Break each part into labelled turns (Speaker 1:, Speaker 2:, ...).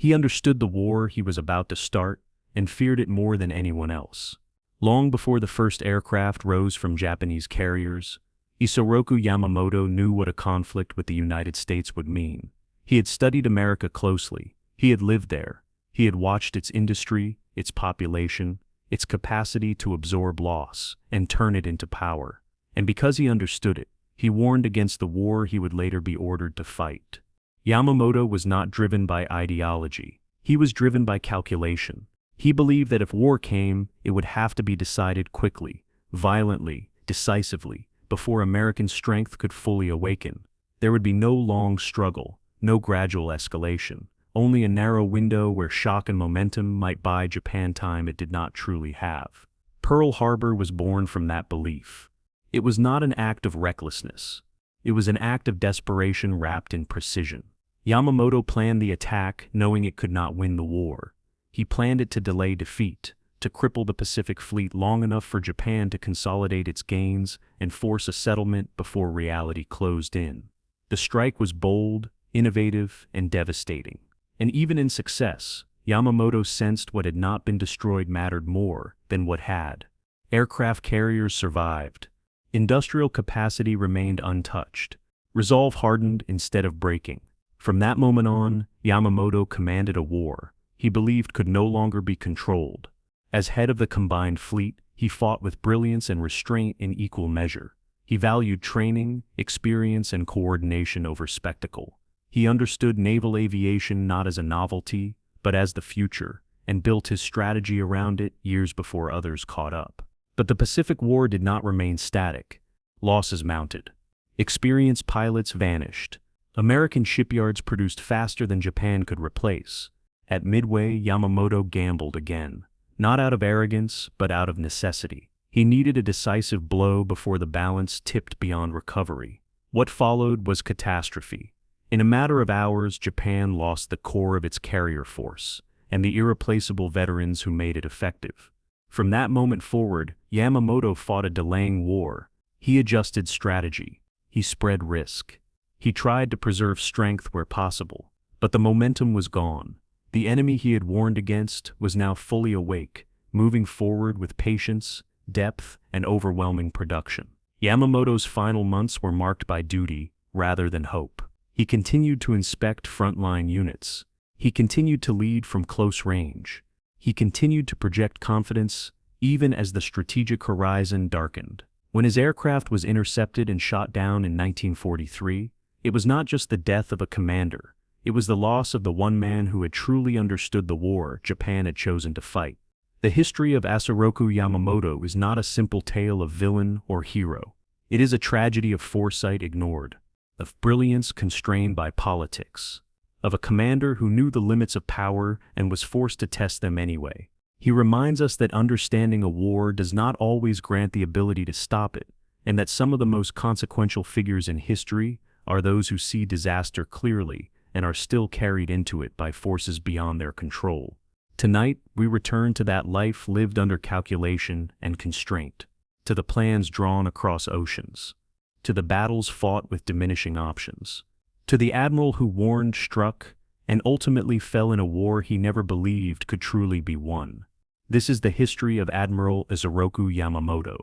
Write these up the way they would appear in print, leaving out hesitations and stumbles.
Speaker 1: He understood the war he was about to start and feared it more than anyone else. Long before the first aircraft rose from Japanese carriers, Isoroku Yamamoto knew what a conflict with the United States would mean. He had studied America closely. He had lived there. He had watched its industry, its population, its capacity to absorb loss and turn it into power. And because he understood it, he warned against the war he would later be ordered to fight. Yamamoto was not driven by ideology. He was driven by calculation. He believed that if war came, it would have to be decided quickly, violently, decisively, before American strength could fully awaken. There would be no long struggle, no gradual escalation, only a narrow window where shock and momentum might buy Japan time it did not truly have. Pearl Harbor was born from that belief. It was not an act of recklessness. It was an act of desperation wrapped in precision. Yamamoto planned the attack knowing it could not win the war. He planned it to delay defeat, to cripple the Pacific Fleet long enough for Japan to consolidate its gains and force a settlement before reality closed in. The strike was bold, innovative, and devastating. And even in success, Yamamoto sensed what had not been destroyed mattered more than what had. Aircraft carriers survived. Industrial capacity remained untouched. Resolve hardened instead of breaking. From that moment on, Yamamoto commanded a war he believed could no longer be controlled. As head of the combined fleet, he fought with brilliance and restraint in equal measure. He valued training, experience, and coordination over spectacle. He understood naval aviation not as a novelty, but as the future, and built his strategy around it years before others caught up. But the Pacific War did not remain static. Losses mounted. Experienced pilots vanished. American shipyards produced faster than Japan could replace. At Midway, Yamamoto gambled again. Not out of arrogance, but out of necessity. He needed a decisive blow before the balance tipped beyond recovery. What followed was catastrophe. In a matter of hours, Japan lost the core of its carrier force, and the irreplaceable veterans who made it effective. From that moment forward, Yamamoto fought a delaying war. He adjusted strategy. He spread risk. He tried to preserve strength where possible. But the momentum was gone. The enemy he had warned against was now fully awake, moving forward with patience, depth, and overwhelming production. Yamamoto's final months were marked by duty rather than hope. He continued to inspect frontline units. He continued to lead from close range. He continued to project confidence even as the strategic horizon darkened. When his aircraft was intercepted and shot down in 1943, it was not just the death of a commander. It was the loss of the one man who had truly understood the war Japan had chosen to fight. The history of Isoroku Yamamoto is not a simple tale of villain or hero. It is a tragedy of foresight ignored, of brilliance constrained by politics, of a commander who knew the limits of power and was forced to test them anyway. He reminds us that understanding a war does not always grant the ability to stop it, and that some of the most consequential figures in history are those who see disaster clearly and are still carried into it by forces beyond their control. Tonight, we return to that life lived under calculation and constraint, to the plans drawn across oceans, to the battles fought with diminishing options, to the admiral who warned, struck, and ultimately fell in a war he never believed could truly be won. This is the history of Admiral Isoroku Yamamoto.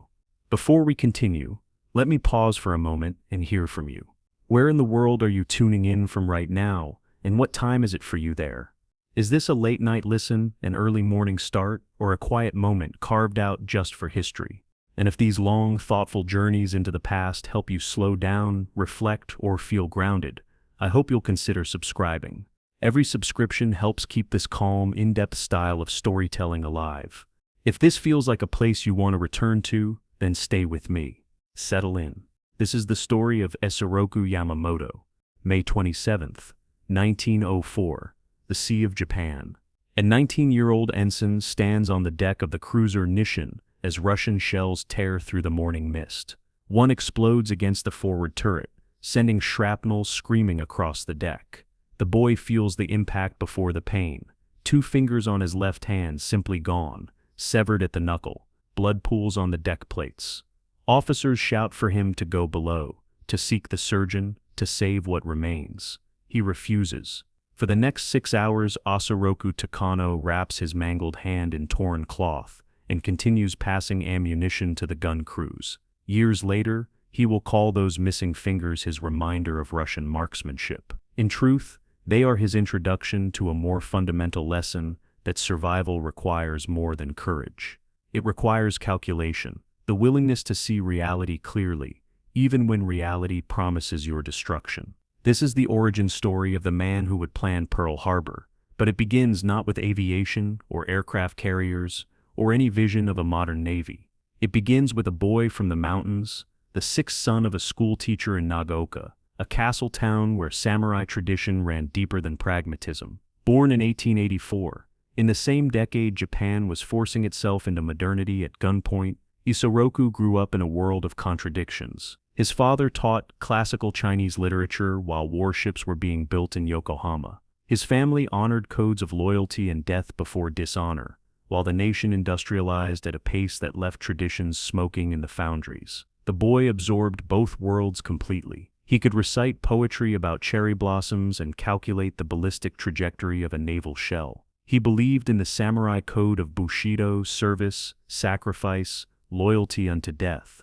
Speaker 1: Before we continue, let me pause for a moment and hear from you. Where in the world are you tuning in from right now, and what time is it for you there? Is this a late-night listen, an early morning start, or a quiet moment carved out just for history? And if these long, thoughtful journeys into the past help you slow down, reflect, or feel grounded, I hope you'll consider subscribing. Every subscription helps keep this calm, in-depth style of storytelling alive. If this feels like a place you want to return to, then stay with me. Settle in. This is the story of Isoroku Yamamoto, May 27, 1904, the Sea of Japan. A 19-year-old ensign stands on the deck of the cruiser Nishin as Russian shells tear through the morning mist. One explodes against the forward turret, sending shrapnel screaming across the deck. The boy feels the impact before the pain. 2 fingers on his left hand simply gone, severed at the knuckle. Blood pools on the deck plates. Officers shout for him to go below, to seek the surgeon, to save what remains. He refuses. For the next 6 hours, Isoroku Takano wraps his mangled hand in torn cloth and continues passing ammunition to the gun crews. Years later, he will call those missing fingers his reminder of Russian marksmanship. In truth, they are his introduction to a more fundamental lesson that survival requires more than courage. It requires calculation, the willingness to see reality clearly, even when reality promises your destruction. This is the origin story of the man who would plan Pearl Harbor, but it begins not with aviation or aircraft carriers or any vision of a modern navy. It begins with a boy from the mountains, the sixth son of a schoolteacher in Nagaoka, a castle town where samurai tradition ran deeper than pragmatism. Born in 1884, in the same decade Japan was forcing itself into modernity at gunpoint, Isoroku grew up in a world of contradictions. His father taught classical Chinese literature while warships were being built in Yokohama. His family honored codes of loyalty and death before dishonor, while the nation industrialized at a pace that left traditions smoking in the foundries. The boy absorbed both worlds completely. He could recite poetry about cherry blossoms and calculate the ballistic trajectory of a naval shell. He believed in the samurai code of Bushido, service, sacrifice, loyalty unto death.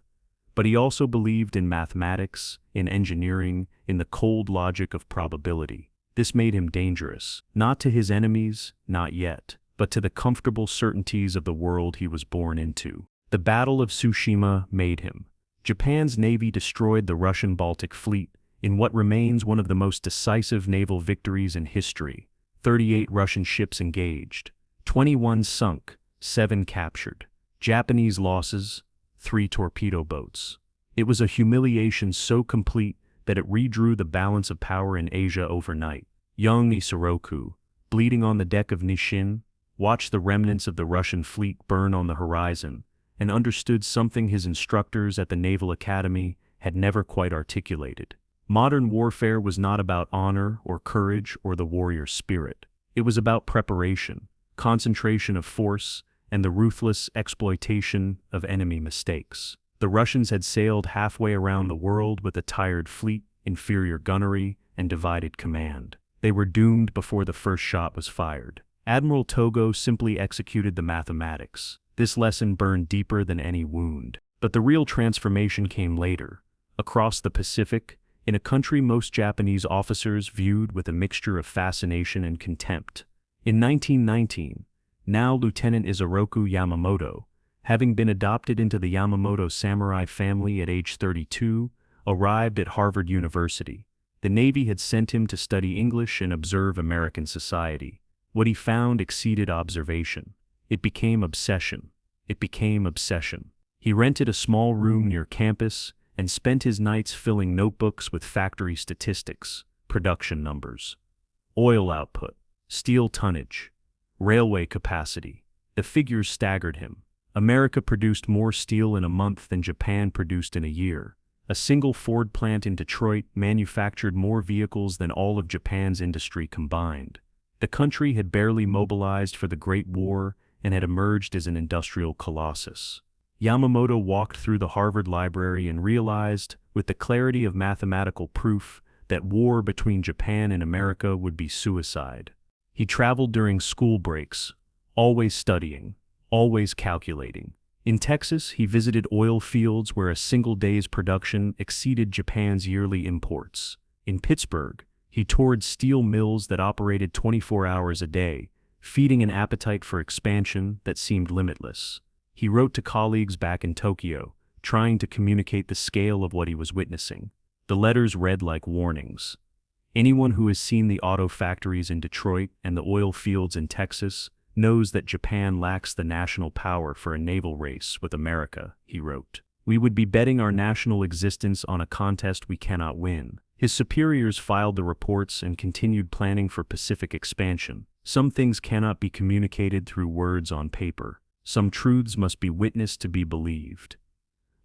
Speaker 1: But he also believed in mathematics, in engineering, in the cold logic of probability. This made him dangerous, not to his enemies, not yet, but to the comfortable certainties of the world he was born into. The Battle of Tsushima made him. Japan's navy destroyed the Russian Baltic Fleet in what remains one of the most decisive naval victories in history. 38 Russian ships engaged, 21 sunk, 7 captured. Japanese losses, 3 torpedo boats. It was a humiliation so complete that it redrew the balance of power in Asia overnight. Young Isoroku, bleeding on the deck of Nishin, watched the remnants of the Russian fleet burn on the horizon and understood something his instructors at the Naval Academy had never quite articulated. Modern warfare was not about honor or courage or the warrior spirit. It was about preparation, concentration of force, and the ruthless exploitation of enemy mistakes. The Russians had sailed halfway around the world with a tired fleet, inferior gunnery, and divided command. They were doomed before the first shot was fired. Admiral Togo simply executed the mathematics. This lesson burned deeper than any wound. But the real transformation came later, across the Pacific, in a country most Japanese officers viewed with a mixture of fascination and contempt. In 1919, now Lieutenant Isoroku Yamamoto, having been adopted into the Yamamoto samurai family at age 32, arrived at Harvard University. The Navy had sent him to study English and observe American society. What he found exceeded observation. It became obsession. It became obsession. He rented a small room near campus and spent his nights filling notebooks with factory statistics, production numbers, oil output, steel tonnage, railway capacity. The figures staggered him. America produced more steel in a month than Japan produced in a year. A single Ford plant in Detroit manufactured more vehicles than all of Japan's industry combined. The country had barely mobilized for the Great War and had emerged as an industrial colossus. Yamamoto walked through the Harvard Library and realized, with the clarity of mathematical proof, that war between Japan and America would be suicide. He traveled during school breaks, always studying, always calculating. In Texas, he visited oil fields where a single day's production exceeded Japan's yearly imports. In Pittsburgh, he toured steel mills that operated 24 hours a day, feeding an appetite for expansion that seemed limitless. He wrote to colleagues back in Tokyo, trying to communicate the scale of what he was witnessing. The letters read like warnings. Anyone who has seen the auto factories in Detroit and the oil fields in Texas knows that Japan lacks the national power for a naval race with America, he wrote. We would be betting our national existence on a contest we cannot win. His superiors filed the reports and continued planning for Pacific expansion. Some things cannot be communicated through words on paper. Some truths must be witnessed to be believed.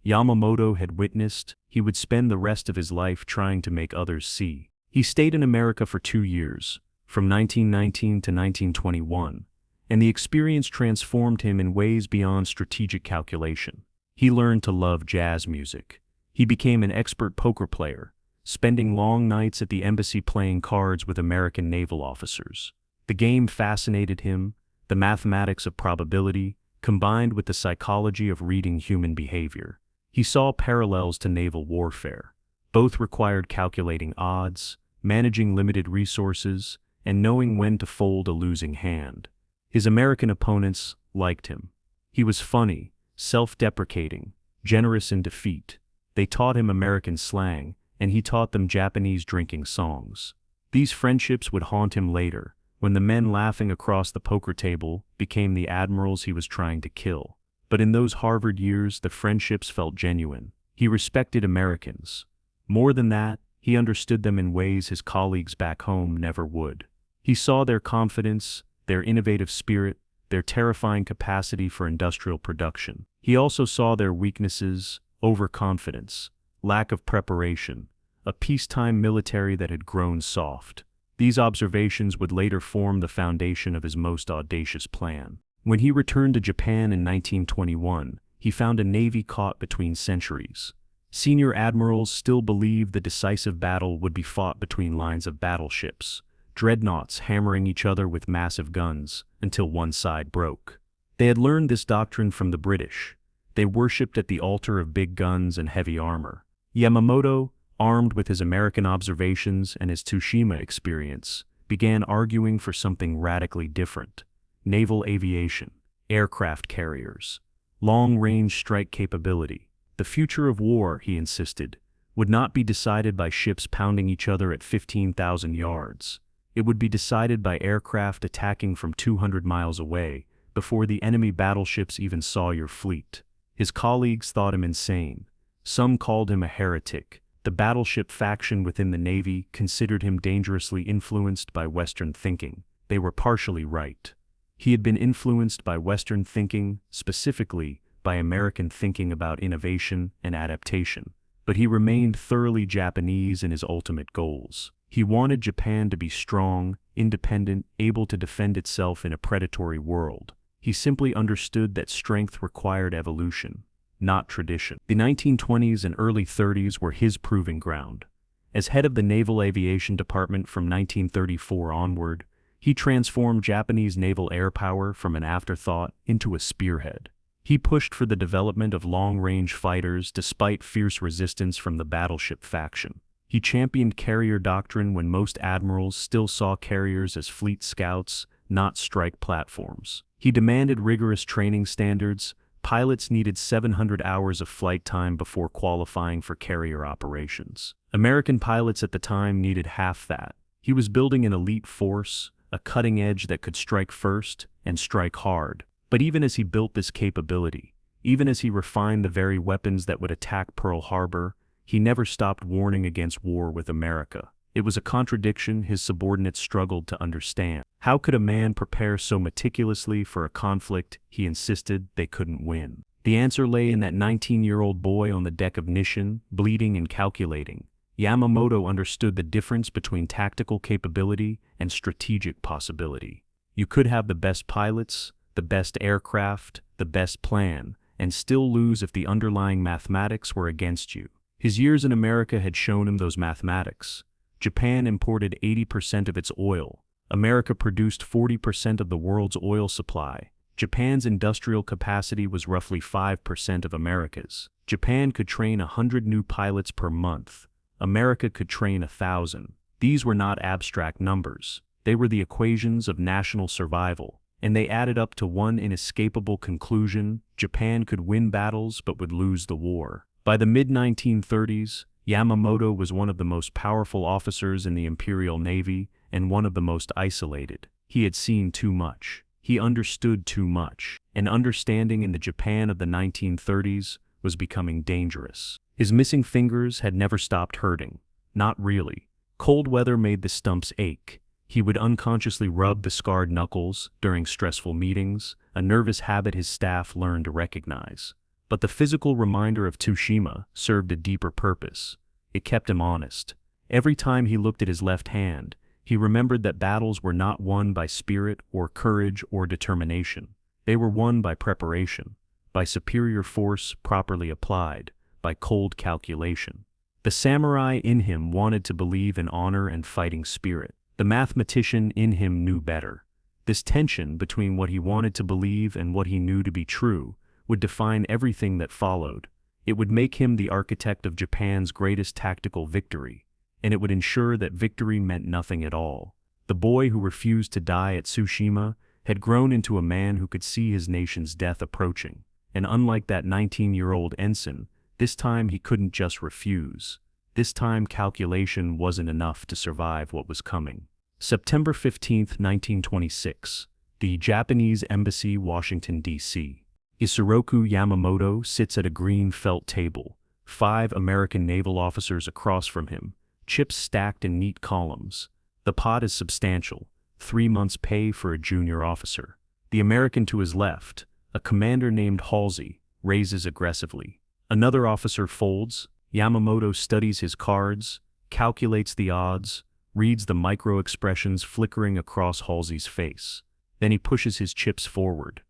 Speaker 1: Yamamoto had witnessed. He would spend the rest of his life trying to make others see. He stayed in America for 2 years, from 1919 to 1921, and the experience transformed him in ways beyond strategic calculation. He learned to love jazz music. He became an expert poker player, spending long nights at the embassy playing cards with American naval officers. The game fascinated him, the mathematics of probability, combined with the psychology of reading human behavior. He saw parallels to naval warfare. Both required calculating odds, managing limited resources, and knowing when to fold a losing hand. His American opponents liked him. He was funny, self-deprecating, generous in defeat. They taught him American slang, and he taught them Japanese drinking songs. These friendships would haunt him later, when the men laughing across the poker table became the admirals he was trying to kill. But in those Harvard years, the friendships felt genuine. He respected Americans. More than that, he understood them in ways his colleagues back home never would. He saw their confidence, their innovative spirit, their terrifying capacity for industrial production. He also saw their weaknesses: overconfidence, lack of preparation, a peacetime military that had grown soft. These observations would later form the foundation of his most audacious plan. When he returned to Japan in 1921, he found a navy caught between centuries. Senior admirals still believed the decisive battle would be fought between lines of battleships, dreadnoughts hammering each other with massive guns until one side broke. They had learned this doctrine from the British. They worshipped at the altar of big guns and heavy armor. Yamamoto, armed with his American observations and his Tsushima experience, began arguing for something radically different: naval aviation, aircraft carriers, long-range strike capability. The future of war, he insisted, would not be decided by ships pounding each other at 15,000 yards. It would be decided by aircraft attacking from 200 miles away, before the enemy battleships even saw your fleet. His colleagues thought him insane. Some called him a heretic. The battleship faction within the Navy considered him dangerously influenced by Western thinking. They were partially right. He had been influenced by Western thinking, specifically by American thinking about innovation and adaptation. But he remained thoroughly Japanese in his ultimate goals. He wanted Japan to be strong, independent, able to defend itself in a predatory world. He simply understood that strength required evolution, not tradition. The 1920s and early 30s were his proving ground. As head of the Naval Aviation Department from 1934 onward, he transformed Japanese naval air power from an afterthought into a spearhead. He pushed for the development of long-range fighters despite fierce resistance from the battleship faction. He championed carrier doctrine when most admirals still saw carriers as fleet scouts, not strike platforms. He demanded rigorous training standards. Pilots needed 700 hours of flight time before qualifying for carrier operations. American pilots at the time needed half that. He was building an elite force, a cutting edge that could strike first and strike hard. But even as he built this capability, even as he refined the very weapons that would attack Pearl Harbor, he never stopped warning against war with America. It was a contradiction his subordinates struggled to understand. How could a man prepare so meticulously for a conflict he insisted they couldn't win? The answer lay in that 19-year-old boy on the deck of Nishin, bleeding and calculating. Yamamoto understood the difference between tactical capability and strategic possibility. You could have the best pilots, the best aircraft, the best plan, and still lose if the underlying mathematics were against you. His years in America had shown him those mathematics. Japan imported 80% of its oil. America produced 40% of the world's oil supply. Japan's industrial capacity was roughly 5% of America's. Japan could train 100 new pilots per month. America could train 1,000. These were not abstract numbers. They were the equations of national survival, and they added up to one inescapable conclusion: Japan could win battles but would lose the war. By the mid-1930s, Yamamoto was one of the most powerful officers in the Imperial Navy and one of the most isolated. He had seen too much. He understood too much. And understanding in the Japan of the 1930s was becoming dangerous. His missing fingers had never stopped hurting. Not really. Cold weather made the stumps ache. He would unconsciously rub the scarred knuckles during stressful meetings, a nervous habit his staff learned to recognize. But the physical reminder of Tsushima served a deeper purpose. It kept him honest. Every time he looked at his left hand, he remembered that battles were not won by spirit or courage or determination. They were won by preparation, by superior force properly applied, by cold calculation. The samurai in him wanted to believe in honor and fighting spirit. The mathematician in him knew better. This tension between what he wanted to believe and what he knew to be true would define everything that followed. It would make him the architect of Japan's greatest tactical victory, and it would ensure that victory meant nothing at all. The boy who refused to die at Tsushima had grown into a man who could see his nation's death approaching, and unlike that 19-year-old ensign, this time he couldn't just refuse. This time calculation wasn't enough to survive what was coming. September 15, 1926. The Japanese Embassy, Washington, D.C. Isoroku Yamamoto sits at a green felt table, 5 American naval officers across from him, chips stacked in neat columns. The pot is substantial, 3 months' pay for a junior officer. The American to his left, a commander named Halsey, raises aggressively. Another officer folds. Yamamoto studies his cards, calculates the odds, reads the micro-expressions flickering across Halsey's face. Then he pushes his chips forward.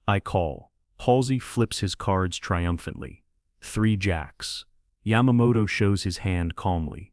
Speaker 1: I call. Halsey flips his cards triumphantly. 3 jacks. Yamamoto shows his hand calmly.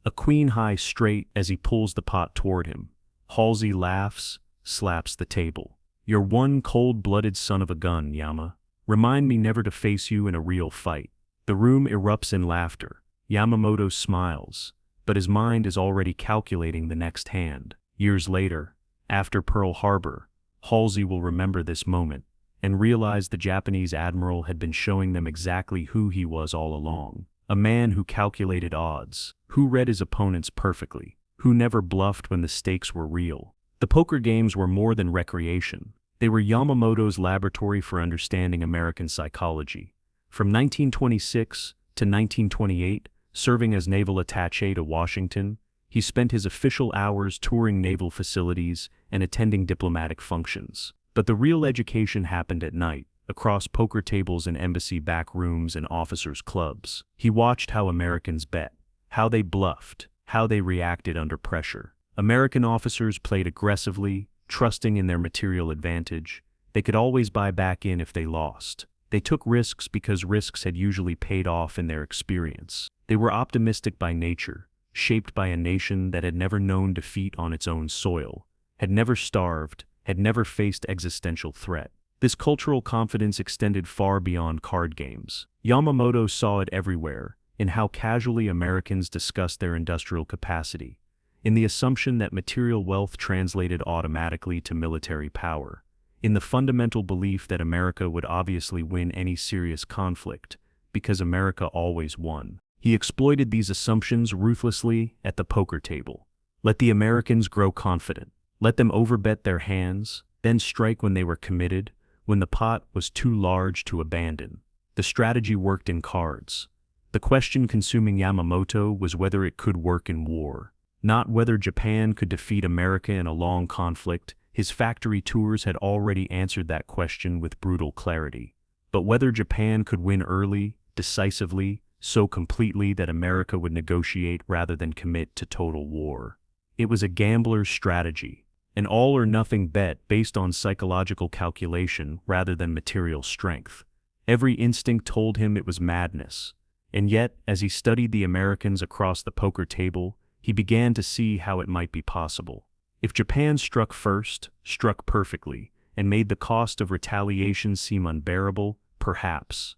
Speaker 1: A queen high straight as he pulls the pot toward him. Halsey laughs, slaps the table. You're one cold-blooded son of a gun, Yama. Remind me never to face you in a real fight. The room erupts in laughter. Yamamoto smiles, but his mind is already calculating the next hand. Years later, after Pearl Harbor, Halsey will remember this moment and realize the Japanese admiral had been showing them exactly who he was all along. A man who calculated odds, who read his opponents perfectly, who never bluffed when the stakes were real. The poker games were more than recreation. They were Yamamoto's laboratory for understanding American psychology. From 1926 to 1928, serving as naval attaché to Washington, he spent his official hours touring naval facilities and attending diplomatic functions. But the real education happened at night, across poker tables in embassy back rooms and officers' clubs. He watched how Americans bet, how they bluffed, how they reacted under pressure. American officers played aggressively, trusting in their material advantage. They could always buy back in if they lost. They took risks because risks had usually paid off in their experience. They were optimistic by nature, shaped by a nation that had never known defeat on its own soil, had never starved, had never faced existential threat. This cultural confidence extended far beyond card games. Yamamoto saw it everywhere, in how casually Americans discussed their industrial capacity, in the assumption that material wealth translated automatically to military power, in the fundamental belief that America would obviously win any serious conflict, because America always won. He exploited these assumptions ruthlessly at the poker table. Let the Americans grow confident. Let them overbet their hands, then strike when they were committed, when the pot was too large to abandon. The strategy worked in cards. The question consuming Yamamoto was whether it could work in war, not whether Japan could defeat America in a long conflict. His factory tours had already answered that question with brutal clarity. But whether Japan could win early, decisively, so completely that America would negotiate rather than commit to total war. It was a gambler's strategy, an all-or-nothing bet based on psychological calculation rather than material strength. Every instinct told him it was madness. And yet, as he studied the Americans across the poker table, he began to see how it might be possible. If Japan struck first, struck perfectly, and made the cost of retaliation seem unbearable, perhaps.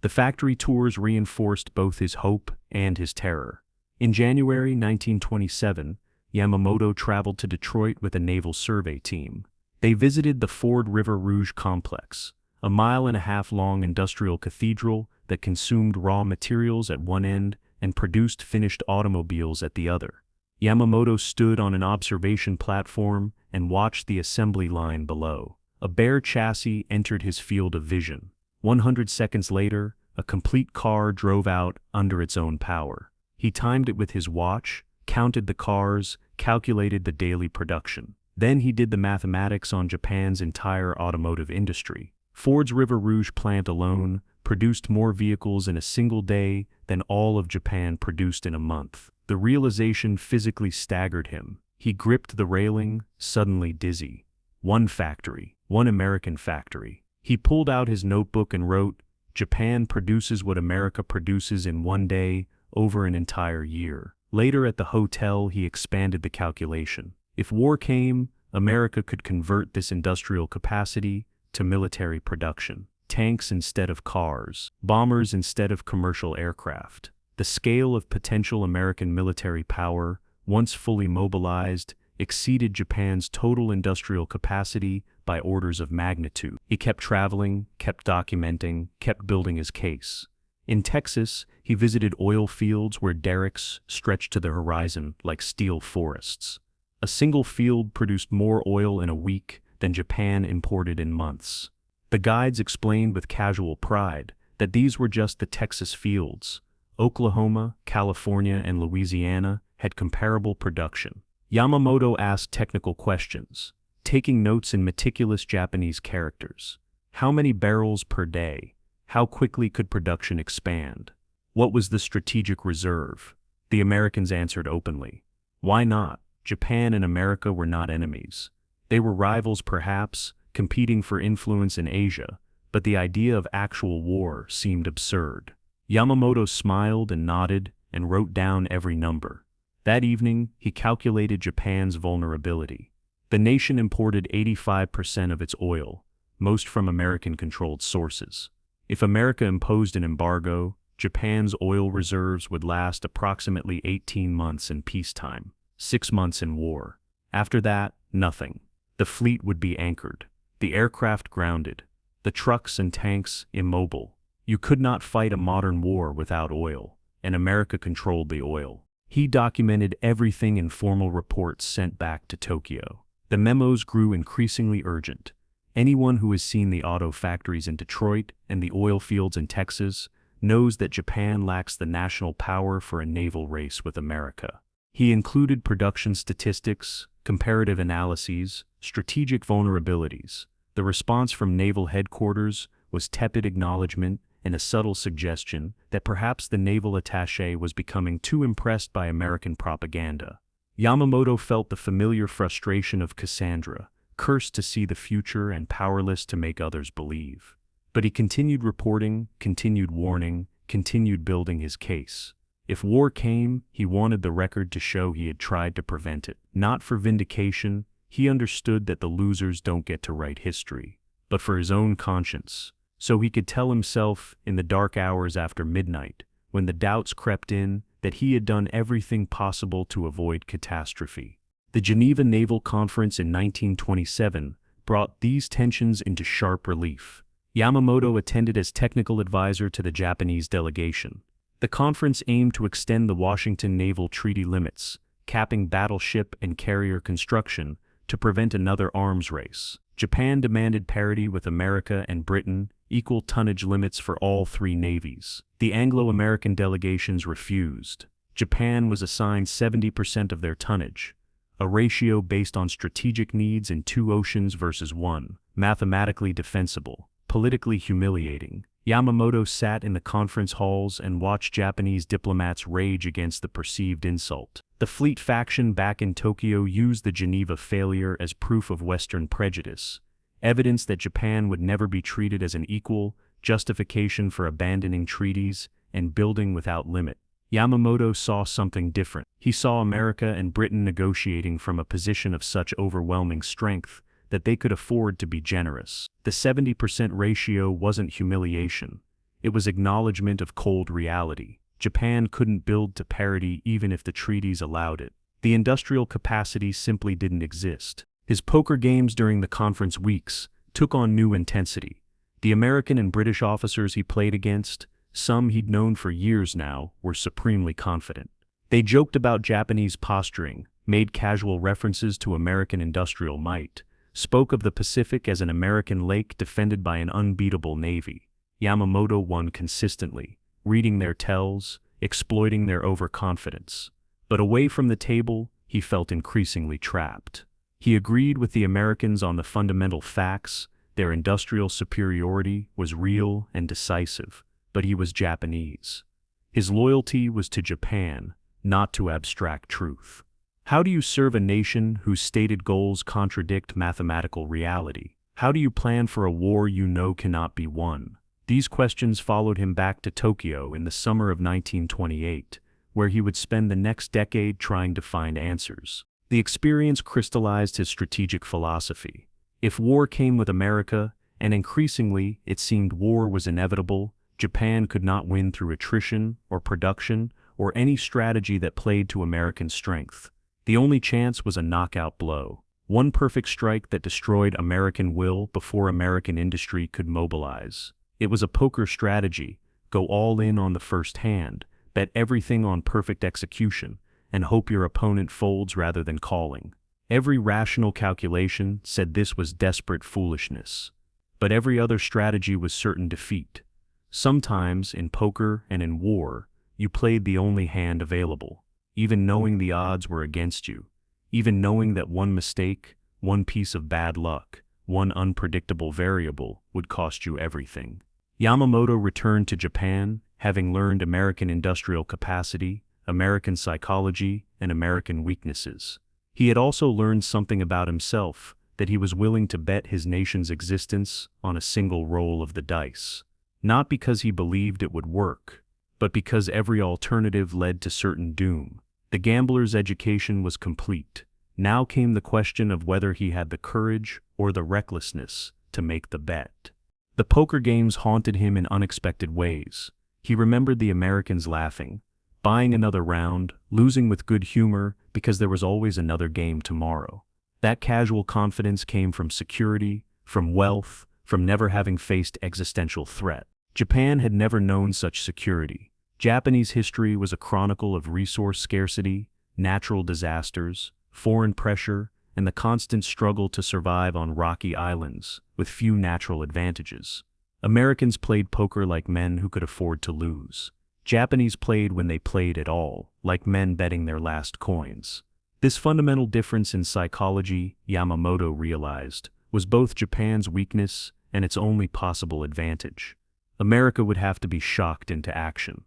Speaker 1: The factory tours reinforced both his hope and his terror. In January 1927, Yamamoto traveled to Detroit with a naval survey team. They visited the Ford River Rouge complex, a 1.5-mile-long industrial cathedral that consumed raw materials at one end and produced finished automobiles at the other. Yamamoto stood on an observation platform and watched the assembly line below. A bare chassis entered his field of vision. 100 seconds later, a complete car drove out under its own power. He timed it with his watch, counted the cars, calculated the daily production. Then he did the mathematics on Japan's entire automotive industry. Ford's River Rouge plant alone produced more vehicles in a single day than all of Japan produced in a month. The realization physically staggered him. He gripped the railing, suddenly dizzy. One factory, one American factory. He pulled out his notebook and wrote, Japan produces what America produces in one day over an entire year. Later at the hotel, he expanded the calculation. If war came, America could convert this industrial capacity to military production. Tanks instead of cars, bombers instead of commercial aircraft. The scale of potential American military power, once fully mobilized, exceeded Japan's total industrial capacity by orders of magnitude. He kept traveling, kept documenting, kept building his case. In Texas, he visited oil fields where derricks stretched to the horizon like steel forests. A single field produced more oil in a week than Japan imported in months. The guides explained with casual pride that these were just the Texas fields. Oklahoma, California, and Louisiana had comparable production. Yamamoto asked technical questions, taking notes in meticulous Japanese characters. How many barrels per day? How quickly could production expand? What was the strategic reserve? The Americans answered openly. Why not? Japan and America were not enemies. They were rivals perhaps, competing for influence in Asia, but the idea of actual war seemed absurd. Yamamoto smiled and nodded and wrote down every number. That evening, he calculated Japan's vulnerability. The nation imported 85% of its oil, most from American-controlled sources. If America imposed an embargo, Japan's oil reserves would last approximately 18 months in peacetime, 6 months in war. After that, nothing. The fleet would be anchored, the aircraft grounded, the trucks and tanks immobile. You could not fight a modern war without oil, and America controlled the oil. He documented everything in formal reports sent back to Tokyo. The memos grew increasingly urgent. Anyone who has seen the auto factories in Detroit and the oil fields in Texas knows that Japan lacks the national power for a naval race with America. He included production statistics, comparative analyses, strategic vulnerabilities. The response from naval headquarters was tepid acknowledgement and a subtle suggestion that perhaps the naval attaché was becoming too impressed by American propaganda. Yamamoto felt the familiar frustration of Cassandra, cursed to see the future and powerless to make others believe. But he continued reporting, continued warning, continued building his case. If war came, he wanted the record to show he had tried to prevent it. Not for vindication, he understood that the losers don't get to write history, but for his own conscience. So he could tell himself, in the dark hours after midnight, when the doubts crept in, that he had done everything possible to avoid catastrophe. The Geneva Naval Conference in 1927 brought these tensions into sharp relief. Yamamoto attended as technical advisor to the Japanese delegation. The conference aimed to extend the Washington Naval Treaty limits, capping battleship and carrier construction to prevent another arms race. Japan demanded parity with America and Britain, equal tonnage limits for all three navies. The Anglo-American delegations refused. Japan was assigned 70% of their tonnage, a ratio based on strategic needs in 2 oceans versus 1, mathematically defensible, politically humiliating. Yamamoto sat in the conference halls and watched Japanese diplomats rage against the perceived insult. The fleet faction back in Tokyo used the Geneva failure as proof of Western prejudice, evidence that Japan would never be treated as an equal, justification for abandoning treaties and building without limit. Yamamoto saw something different. He saw America and Britain negotiating from a position of such overwhelming strength that they could afford to be generous. The 70% ratio wasn't humiliation. It was acknowledgement of cold reality. Japan couldn't build to parity even if the treaties allowed it. The industrial capacity simply didn't exist. His poker games during the conference weeks took on new intensity. The American and British officers he played against, some he'd known for years now, were supremely confident. They joked about Japanese posturing, made casual references to American industrial might, spoke of the Pacific as an American lake defended by an unbeatable navy. Yamamoto won consistently, reading their tells, exploiting their overconfidence. But away from the table, he felt increasingly trapped. He agreed with the Americans on the fundamental facts. Their industrial superiority was real and decisive, but he was Japanese. His loyalty was to Japan, not to abstract truth. How do you serve a nation whose stated goals contradict mathematical reality? How do you plan for a war you know cannot be won? These questions followed him back to Tokyo in the summer of 1928, where he would spend the next decade trying to find answers. The experience crystallized his strategic philosophy. If war came with America, and increasingly it seemed war was inevitable, Japan could not win through attrition or production or any strategy that played to American strength. The only chance was a knockout blow, one perfect strike that destroyed American will before American industry could mobilize. It was a poker strategy: go all in on the first hand, bet everything on perfect execution, and hope your opponent folds rather than calling. Every rational calculation said this was desperate foolishness. But every other strategy was certain defeat. Sometimes, in poker and in war, you played the only hand available, even knowing the odds were against you, even knowing that one mistake, one piece of bad luck, one unpredictable variable would cost you everything. Yamamoto returned to Japan, having learned American industrial capacity, American psychology, and American weaknesses. He had also learned something about himself, that he was willing to bet his nation's existence on a single roll of the dice. Not because he believed it would work, but because every alternative led to certain doom. The gambler's education was complete. Now came the question of whether he had the courage or the recklessness to make the bet. The poker games haunted him in unexpected ways. He remembered the Americans laughing, buying another round, losing with good humor because there was always another game tomorrow. That casual confidence came from security, from wealth, from never having faced existential threat. Japan had never known such security. Japanese history was a chronicle of resource scarcity, natural disasters, foreign pressure, and the constant struggle to survive on rocky islands, with few natural advantages. Americans played poker like men who could afford to lose. Japanese played when they played at all, like men betting their last coins. This fundamental difference in psychology, Yamamoto realized, was both Japan's weakness and its only possible advantage. America would have to be shocked into action.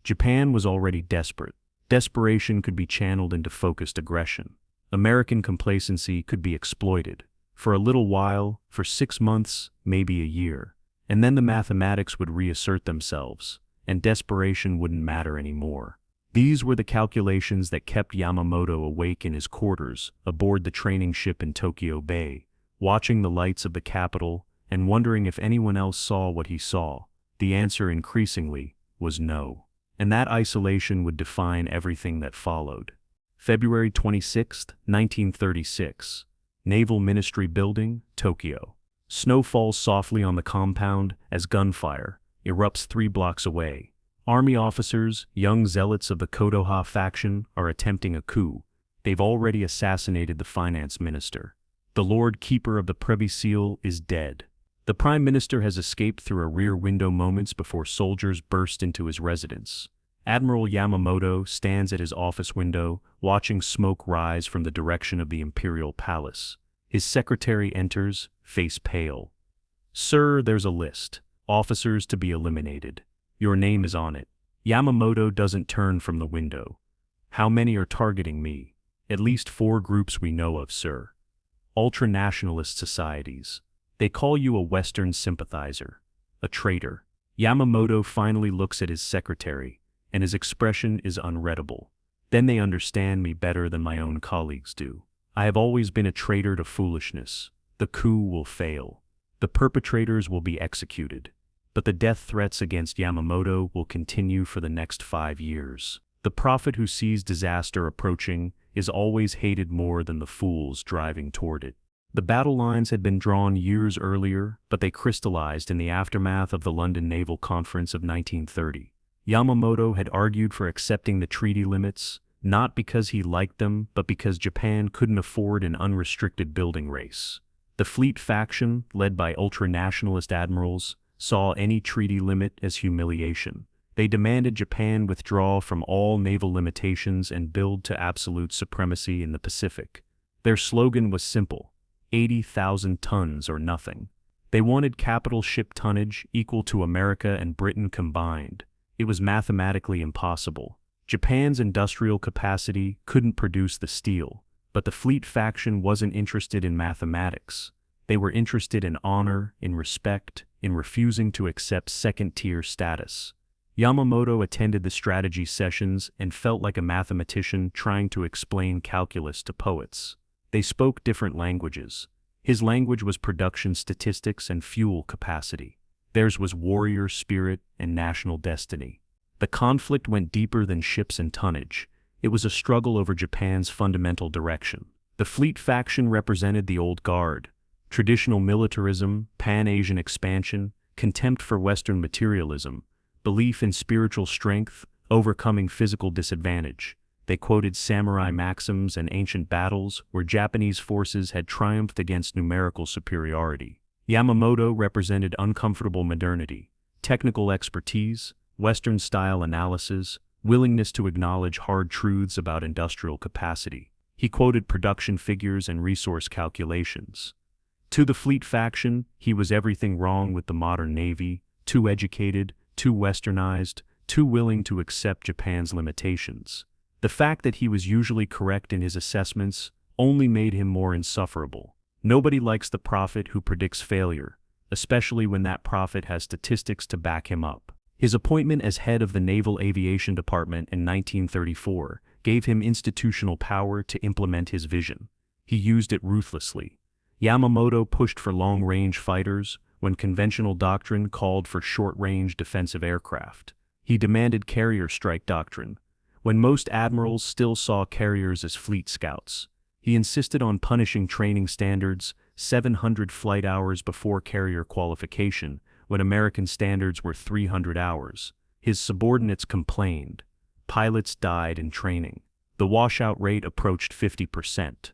Speaker 1: Japan was already desperate. Desperation could be channeled into focused aggression. American complacency could be exploited. For a little while, for 6 months, maybe a year. And then the mathematics would reassert themselves, and desperation wouldn't matter anymore. These were the calculations that kept Yamamoto awake in his quarters aboard the training ship in Tokyo Bay, watching the lights of the capital and wondering if anyone else saw what he saw. The answer increasingly was no. And that isolation would define everything that followed. February 26, 1936. Naval Ministry Building, Tokyo. Snow falls softly on the compound as gunfire erupts 3 blocks away. Army officers, young zealots of the Kodoha faction, are attempting a coup. They've already assassinated the finance minister. The Lord Keeper of the Privy Seal is dead. The Prime Minister has escaped through a rear window moments before soldiers burst into his residence. Admiral Yamamoto stands at his office window, watching smoke rise from the direction of the Imperial Palace. His secretary enters, face pale. "Sir, there's a list. Officers to be eliminated. Your name is on it." Yamamoto doesn't turn from the window. "How many are targeting me?" "At least 4 groups we know of, sir. Ultra-nationalist societies. They call you a Western sympathizer. A traitor." Yamamoto finally looks at his secretary, and his expression is unreadable. "Then they understand me better than my own colleagues do. I have always been a traitor to foolishness. The coup will fail. The perpetrators will be executed. But the death threats against Yamamoto will continue for the next 5 years. The prophet who sees disaster approaching is always hated more than the fools driving toward it." The battle lines had been drawn years earlier, but they crystallized in the aftermath of the London Naval Conference of 1930. Yamamoto had argued for accepting the treaty limits, not because he liked them, but because Japan couldn't afford an unrestricted building race. The fleet faction, led by ultra-nationalist admirals, saw any treaty limit as humiliation. They demanded Japan withdraw from all naval limitations and build to absolute supremacy in the Pacific. Their slogan was simple: 80,000 tons or nothing. They wanted capital ship tonnage equal to America and Britain combined. It was mathematically impossible. Japan's industrial capacity couldn't produce the steel, but the fleet faction wasn't interested in mathematics. They were interested in honor, in respect, in refusing to accept second-tier status. Yamamoto attended the strategy sessions and felt like a mathematician trying to explain calculus to poets. They spoke different languages. His language was production statistics and fuel capacity. Theirs was warrior spirit and national destiny. The conflict went deeper than ships and tonnage. It was a struggle over Japan's fundamental direction. The fleet faction represented the old guard. Traditional militarism, Pan-Asian expansion, contempt for Western materialism, belief in spiritual strength, overcoming physical disadvantage. They quoted samurai maxims and ancient battles where Japanese forces had triumphed against numerical superiority. Yamamoto represented uncomfortable modernity, technical expertise, Western-style analysis, willingness to acknowledge hard truths about industrial capacity. He quoted production figures and resource calculations. To the fleet faction, he was everything wrong with the modern Navy, too educated, too westernized, too willing to accept Japan's limitations. The fact that he was usually correct in his assessments only made him more insufferable. Nobody likes the prophet who predicts failure, especially when that prophet has statistics to back him up. His appointment as head of the Naval Aviation Department in 1934 gave him institutional power to implement his vision. He used it ruthlessly. Yamamoto pushed for long-range fighters when conventional doctrine called for short-range defensive aircraft. He demanded carrier strike doctrine, when most admirals still saw carriers as fleet scouts. He insisted on punishing training standards 700 flight hours before carrier qualification, when American standards were 300 hours. His subordinates complained. Pilots died in training. The washout rate approached 50%.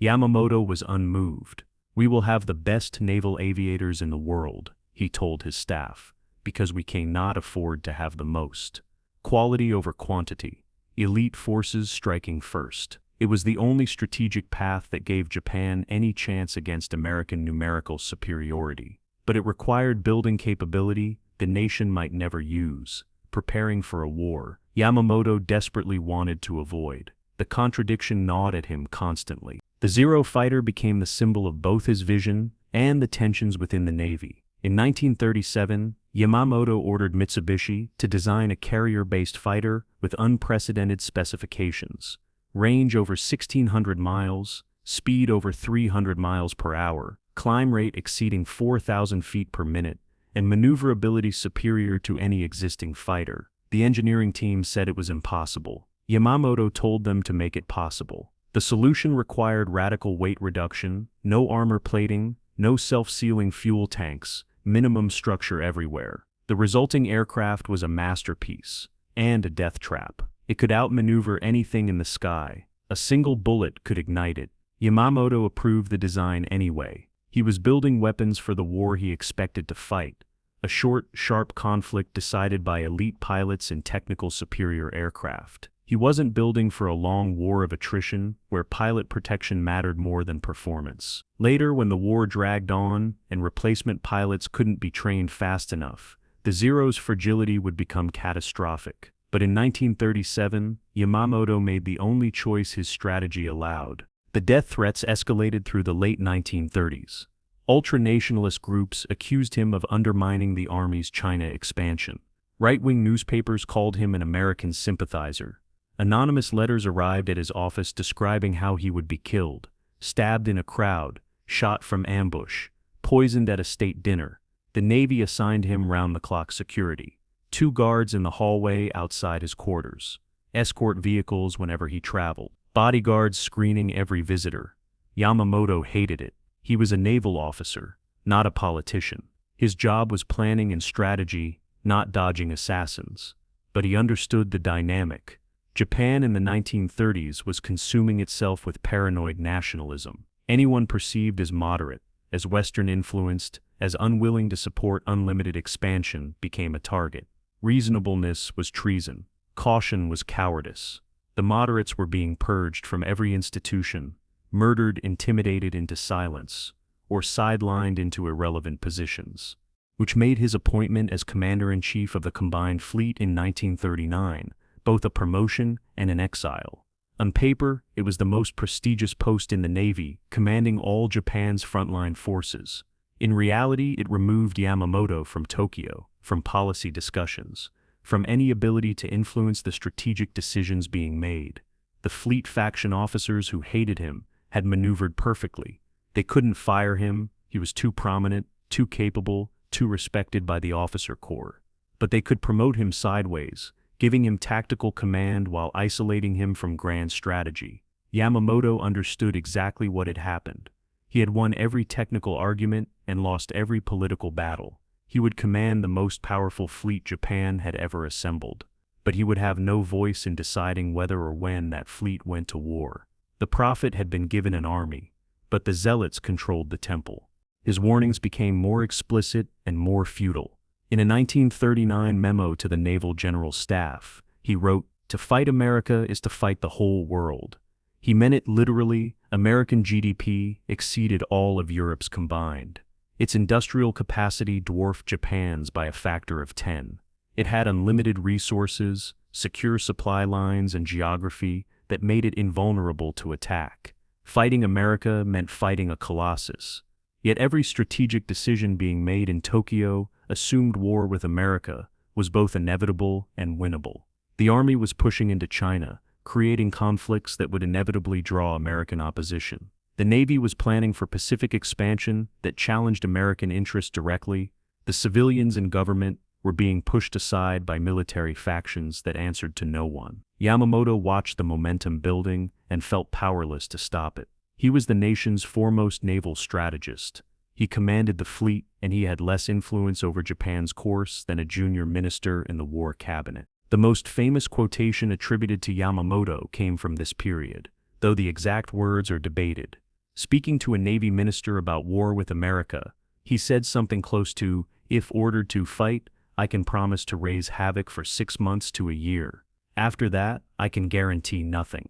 Speaker 1: Yamamoto was unmoved. "We will have the best naval aviators in the world," he told his staff, "because we cannot afford to have the most. Quality over quantity. Elite forces striking first." It was the only strategic path that gave Japan any chance against American numerical superiority. But it required building capability the nation might never use, preparing for a war Yamamoto desperately wanted to avoid. The contradiction gnawed at him constantly. The Zero fighter became the symbol of both his vision and the tensions within the Navy. In 1937, Yamamoto ordered Mitsubishi to design a carrier-based fighter with unprecedented specifications. Range over 1,600 miles, speed over 300 miles per hour, climb rate exceeding 4,000 feet per minute, and maneuverability superior to any existing fighter. The engineering team said it was impossible. Yamamoto told them to make it possible. The solution required radical weight reduction, no armor plating, no self-sealing fuel tanks, minimum structure everywhere. The resulting aircraft was a masterpiece and a death trap. It could outmaneuver anything in the sky. A single bullet could ignite it. Yamamoto approved the design anyway. He was building weapons for the war he expected to fight. A short, sharp conflict decided by elite pilots in technical superior aircraft. He wasn't building for a long war of attrition where pilot protection mattered more than performance. Later, when the war dragged on and replacement pilots couldn't be trained fast enough, the Zero's fragility would become catastrophic. But in 1937, Yamamoto made the only choice his strategy allowed. The death threats escalated through the late 1930s. Ultra-nationalist groups accused him of undermining the Army's China expansion. Right-wing newspapers called him an American sympathizer. Anonymous letters arrived at his office describing how he would be killed, stabbed in a crowd, shot from ambush, poisoned at a state dinner. The Navy assigned him round-the-clock security. 2 guards in the hallway outside his quarters. Escort vehicles whenever he traveled. Bodyguards screening every visitor. Yamamoto hated it. He was a naval officer, not a politician. His job was planning and strategy, not dodging assassins. But he understood the dynamic. Japan in the 1930s was consuming itself with paranoid nationalism. Anyone perceived as moderate, as Western-influenced, as unwilling to support unlimited expansion became a target. Reasonableness was treason. Caution was cowardice. The moderates were being purged from every institution, murdered, intimidated into silence, or sidelined into irrelevant positions, which made his appointment as Commander-in-Chief of the Combined Fleet in 1939 both a promotion and an exile. On paper, it was the most prestigious post in the Navy, commanding all Japan's frontline forces. In reality, it removed Yamamoto from Tokyo, from policy discussions, from any ability to influence the strategic decisions being made. The fleet faction officers who hated him had maneuvered perfectly. They couldn't fire him, he was too prominent, too capable, too respected by the officer corps. But they could promote him sideways, giving him tactical command while isolating him from grand strategy. Yamamoto understood exactly what had happened. He had won every technical argument and lost every political battle. He would command the most powerful fleet Japan had ever assembled, but he would have no voice in deciding whether or when that fleet went to war. The prophet had been given an army, but the zealots controlled the temple. His warnings became more explicit and more futile. In a 1939 memo to the Naval General Staff, he wrote, "To fight America is to fight the whole world." He meant it literally. American GDP exceeded all of Europe's combined. Its industrial capacity dwarfed Japan's by a factor of 10. It had unlimited resources, secure supply lines, and geography that made it invulnerable to attack. Fighting America meant fighting a colossus. Yet every strategic decision being made in Tokyo assumed war with America was both inevitable and winnable. The army was pushing into China, creating conflicts that would inevitably draw American opposition. The Navy was planning for Pacific expansion that challenged American interests directly. The civilians and government were being pushed aside by military factions that answered to no one. Yamamoto watched the momentum building and felt powerless to stop it. He was the nation's foremost naval strategist. He commanded the fleet, and he had less influence over Japan's course than a junior minister in the war cabinet. The most famous quotation attributed to Yamamoto came from this period, though the exact words are debated. Speaking to a Navy minister about war with America, he said something close to, "If ordered to fight, I can promise to raise havoc for 6 months to a year. After that, I can guarantee nothing."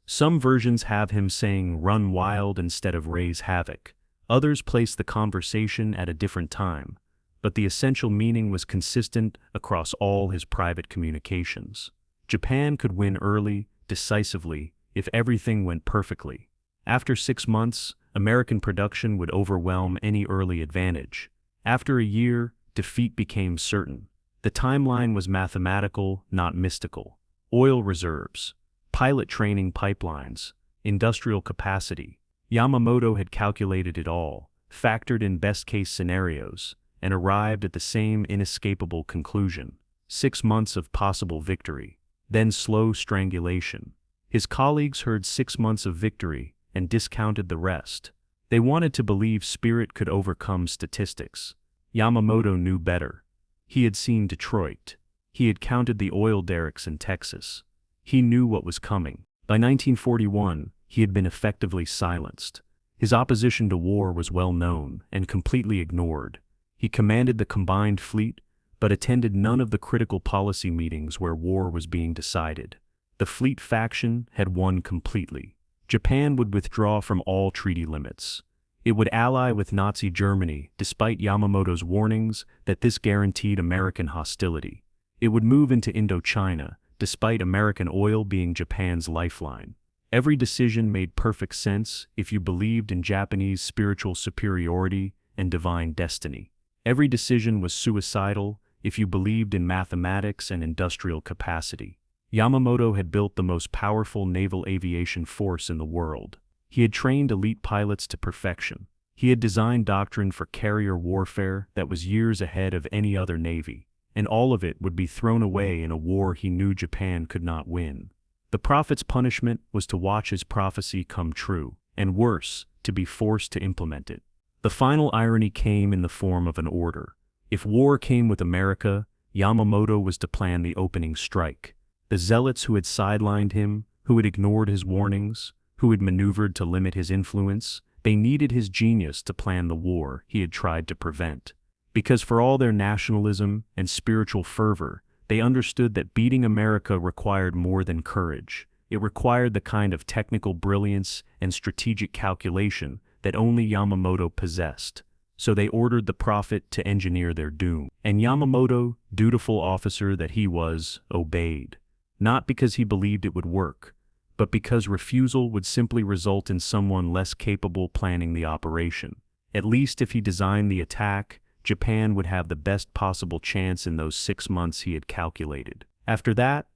Speaker 1: Some versions have him saying "run wild" instead of "raise havoc." Others place the conversation at a different time, but the essential meaning was consistent across all his private communications. Japan could win early, decisively, if everything went perfectly. After 6 months, American production would overwhelm any early advantage. After a year, defeat became certain. The timeline was mathematical, not mystical. Oil reserves, pilot training pipelines, industrial capacity. Yamamoto had calculated it all, factored in best-case scenarios, and arrived at the same inescapable conclusion: 6 months of possible victory, then slow strangulation. His colleagues heard 6 months of victory and discounted the rest. They wanted to believe spirit could overcome statistics. Yamamoto knew better. He had seen Detroit. He had counted the oil derricks in Texas. He knew what was coming. By 1941, he had been effectively silenced. His opposition to war was well known and completely ignored. He commanded the combined fleet, but attended none of the critical policy meetings where war was being decided. The fleet faction had won completely. Japan would withdraw from all treaty limits. It would ally with Nazi Germany despite Yamamoto's warnings that this guaranteed American hostility. It would move into Indochina despite American oil being Japan's lifeline. Every decision made perfect sense if you believed in Japanese spiritual superiority and divine destiny. Every decision was suicidal if you believed in mathematics and industrial capacity. Yamamoto had built the most powerful naval aviation force in the world. He had trained elite pilots to perfection. He had designed doctrine for carrier warfare that was years ahead of any other navy, and all of it would be thrown away in a war he knew Japan could not win. The prophet's punishment was to watch his prophecy come true, and worse, to be forced to implement it. The final irony came in the form of an order. If war came with America, Yamamoto was to plan the opening strike. The zealots who had sidelined him, who had ignored his warnings, who had maneuvered to limit his influence, they needed his genius to plan the war he had tried to prevent. Because for all their nationalism and spiritual fervor, they understood that beating America required more than courage. It required the kind of technical brilliance and strategic calculation that only Yamamoto possessed. So they ordered the prophet to engineer their doom. And Yamamoto, dutiful officer that he was, obeyed. Not because he believed it would work, but because refusal would simply result in someone less capable planning the operation. At least if he designed the attack, Japan would have the best possible chance in those 6 months he had calculated. After that,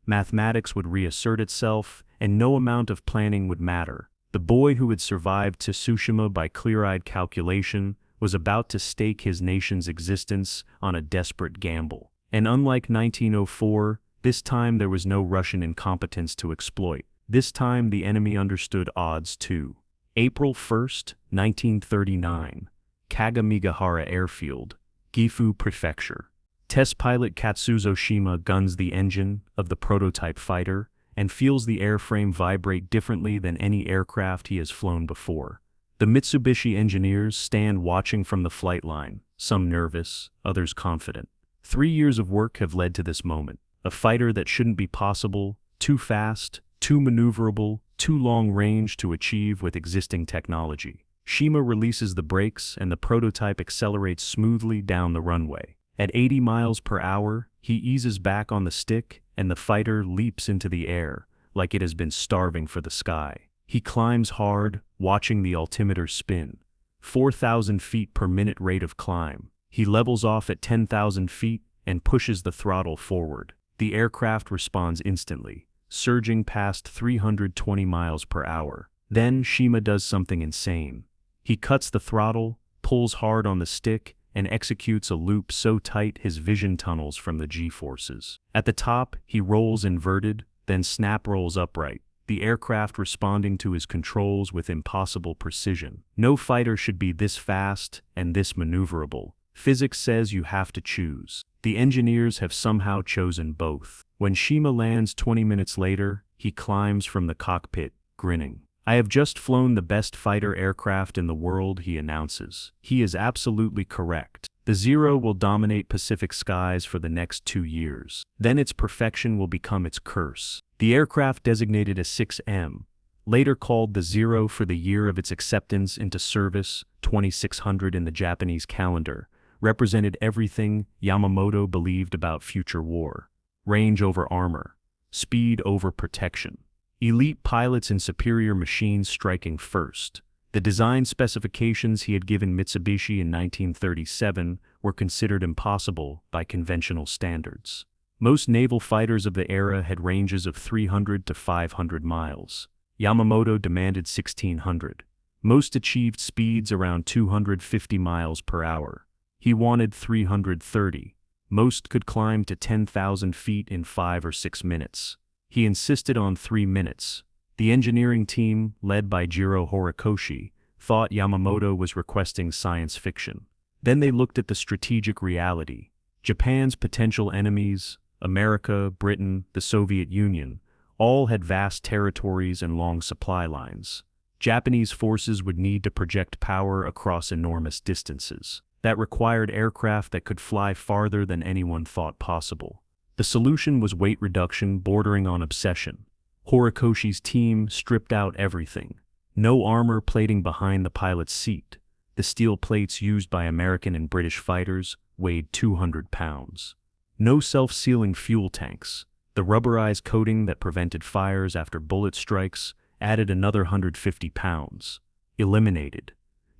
Speaker 1: mathematics would reassert itself, and no amount of planning would matter. The boy who had survived Tsushima by clear-eyed calculation was about to stake his nation's existence on a desperate gamble. And unlike 1904, this time there was no Russian incompetence to exploit. This time the enemy understood odds too. April 1st, 1939. Kagamigahara Airfield, Gifu Prefecture. Test pilot Katsuzo Shima guns the engine of the prototype fighter and feels the airframe vibrate differently than any aircraft he has flown before. The Mitsubishi engineers stand watching from the flight line, some nervous, others confident. 3 years of work have led to this moment. A fighter that shouldn't be possible, too fast, too maneuverable, too long range to achieve with existing technology. Shima releases the brakes and the prototype accelerates smoothly down the runway. At 80 miles per hour, he eases back on the stick and the fighter leaps into the air like it has been starving for the sky. He climbs hard, watching the altimeter spin. 4,000 feet per minute rate of climb. He levels off at 10,000 feet and pushes the throttle forward. The aircraft responds instantly, surging past 320 miles per hour. Then Shima does something insane. He cuts the throttle, pulls hard on the stick, and executes a loop so tight his vision tunnels from the G-forces. At the top, he rolls inverted, then snap rolls upright, the aircraft responding to his controls with impossible precision. No fighter should be this fast and this maneuverable. Physics says you have to choose. The engineers have somehow chosen both. When Shima lands 20 minutes later, he climbs from the cockpit, grinning. "I have just flown the best fighter aircraft in the world," he announces. He is absolutely correct. The Zero will dominate Pacific skies for the next 2 years. Then its perfection will become its curse. The aircraft designated as 6M, later called the Zero for the year of its acceptance into service, 2600 in the Japanese calendar, represented everything Yamamoto believed about future war. Range over armor, speed over protection. Elite pilots and superior machines striking first. The design specifications he had given Mitsubishi in 1937 were considered impossible by conventional standards. Most naval fighters of the era had ranges of 300 to 500 miles. Yamamoto demanded 1,600. Most achieved speeds around 250 miles per hour. He wanted 330. Most could climb to 10,000 feet in 5 or 6 minutes. He insisted on 3 minutes. The engineering team, led by Jiro Horikoshi, thought Yamamoto was requesting science fiction. Then they looked at the strategic reality. Japan's potential enemies, America, Britain, the Soviet Union, all had vast territories and long supply lines. Japanese forces would need to project power across enormous distances. That required aircraft that could fly farther than anyone thought possible. The solution was weight reduction bordering on obsession. Horikoshi's team stripped out everything. No armor plating behind the pilot's seat. The steel plates used by American and British fighters weighed 200 pounds. No self-sealing fuel tanks. The rubberized coating that prevented fires after bullet strikes added another 150 pounds. Eliminated.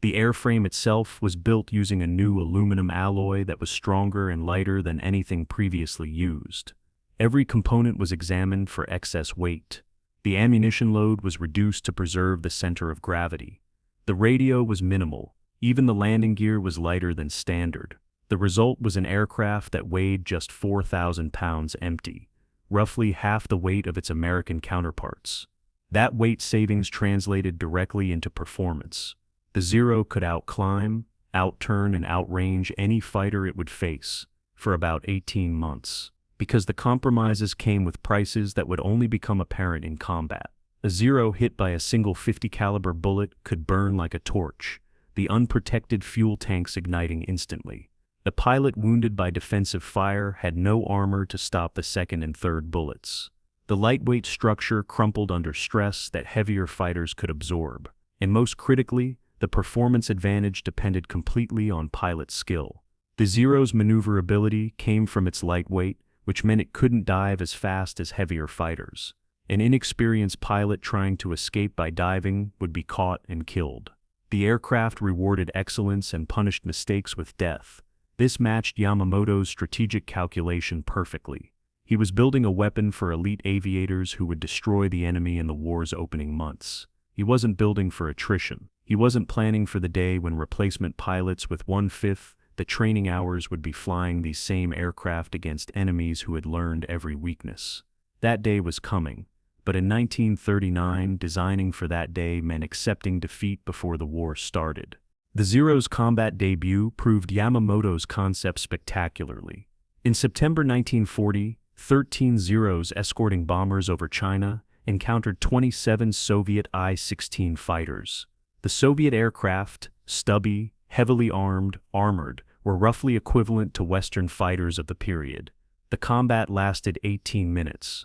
Speaker 1: The airframe itself was built using a new aluminum alloy that was stronger and lighter than anything previously used. Every component was examined for excess weight. The ammunition load was reduced to preserve the center of gravity. The radio was minimal. Even the landing gear was lighter than standard. The result was an aircraft that weighed just 4,000 pounds empty, roughly half the weight of its American counterparts. That weight savings translated directly into performance. The Zero could outclimb, outturn, and outrange any fighter it would face for about 18 months, because the compromises came with prices that would only become apparent in combat. A Zero hit by a single .50 caliber bullet could burn like a torch, the unprotected fuel tanks igniting instantly. The pilot wounded by defensive fire had no armor to stop the second and third bullets. The lightweight structure crumpled under stress that heavier fighters could absorb. And most critically, the performance advantage depended completely on pilot skill. The Zero's maneuverability came from its lightweight, which meant it couldn't dive as fast as heavier fighters. An inexperienced pilot trying to escape by diving would be caught and killed. The aircraft rewarded excellence and punished mistakes with death. This matched Yamamoto's strategic calculation perfectly. He was building a weapon for elite aviators who would destroy the enemy in the war's opening months. He wasn't building for attrition. He wasn't planning for the day when replacement pilots with 1/5 the training hours would be flying these same aircraft against enemies who had learned every weakness. That day was coming, but in 1939, designing for that day meant accepting defeat before the war started. The Zero's combat debut proved Yamamoto's concept spectacularly. In September 1940, 13 Zeros escorting bombers over China encountered 27 Soviet I-16 fighters. The Soviet aircraft, stubby, heavily armored, were roughly equivalent to Western fighters of the period. The combat lasted 18 minutes.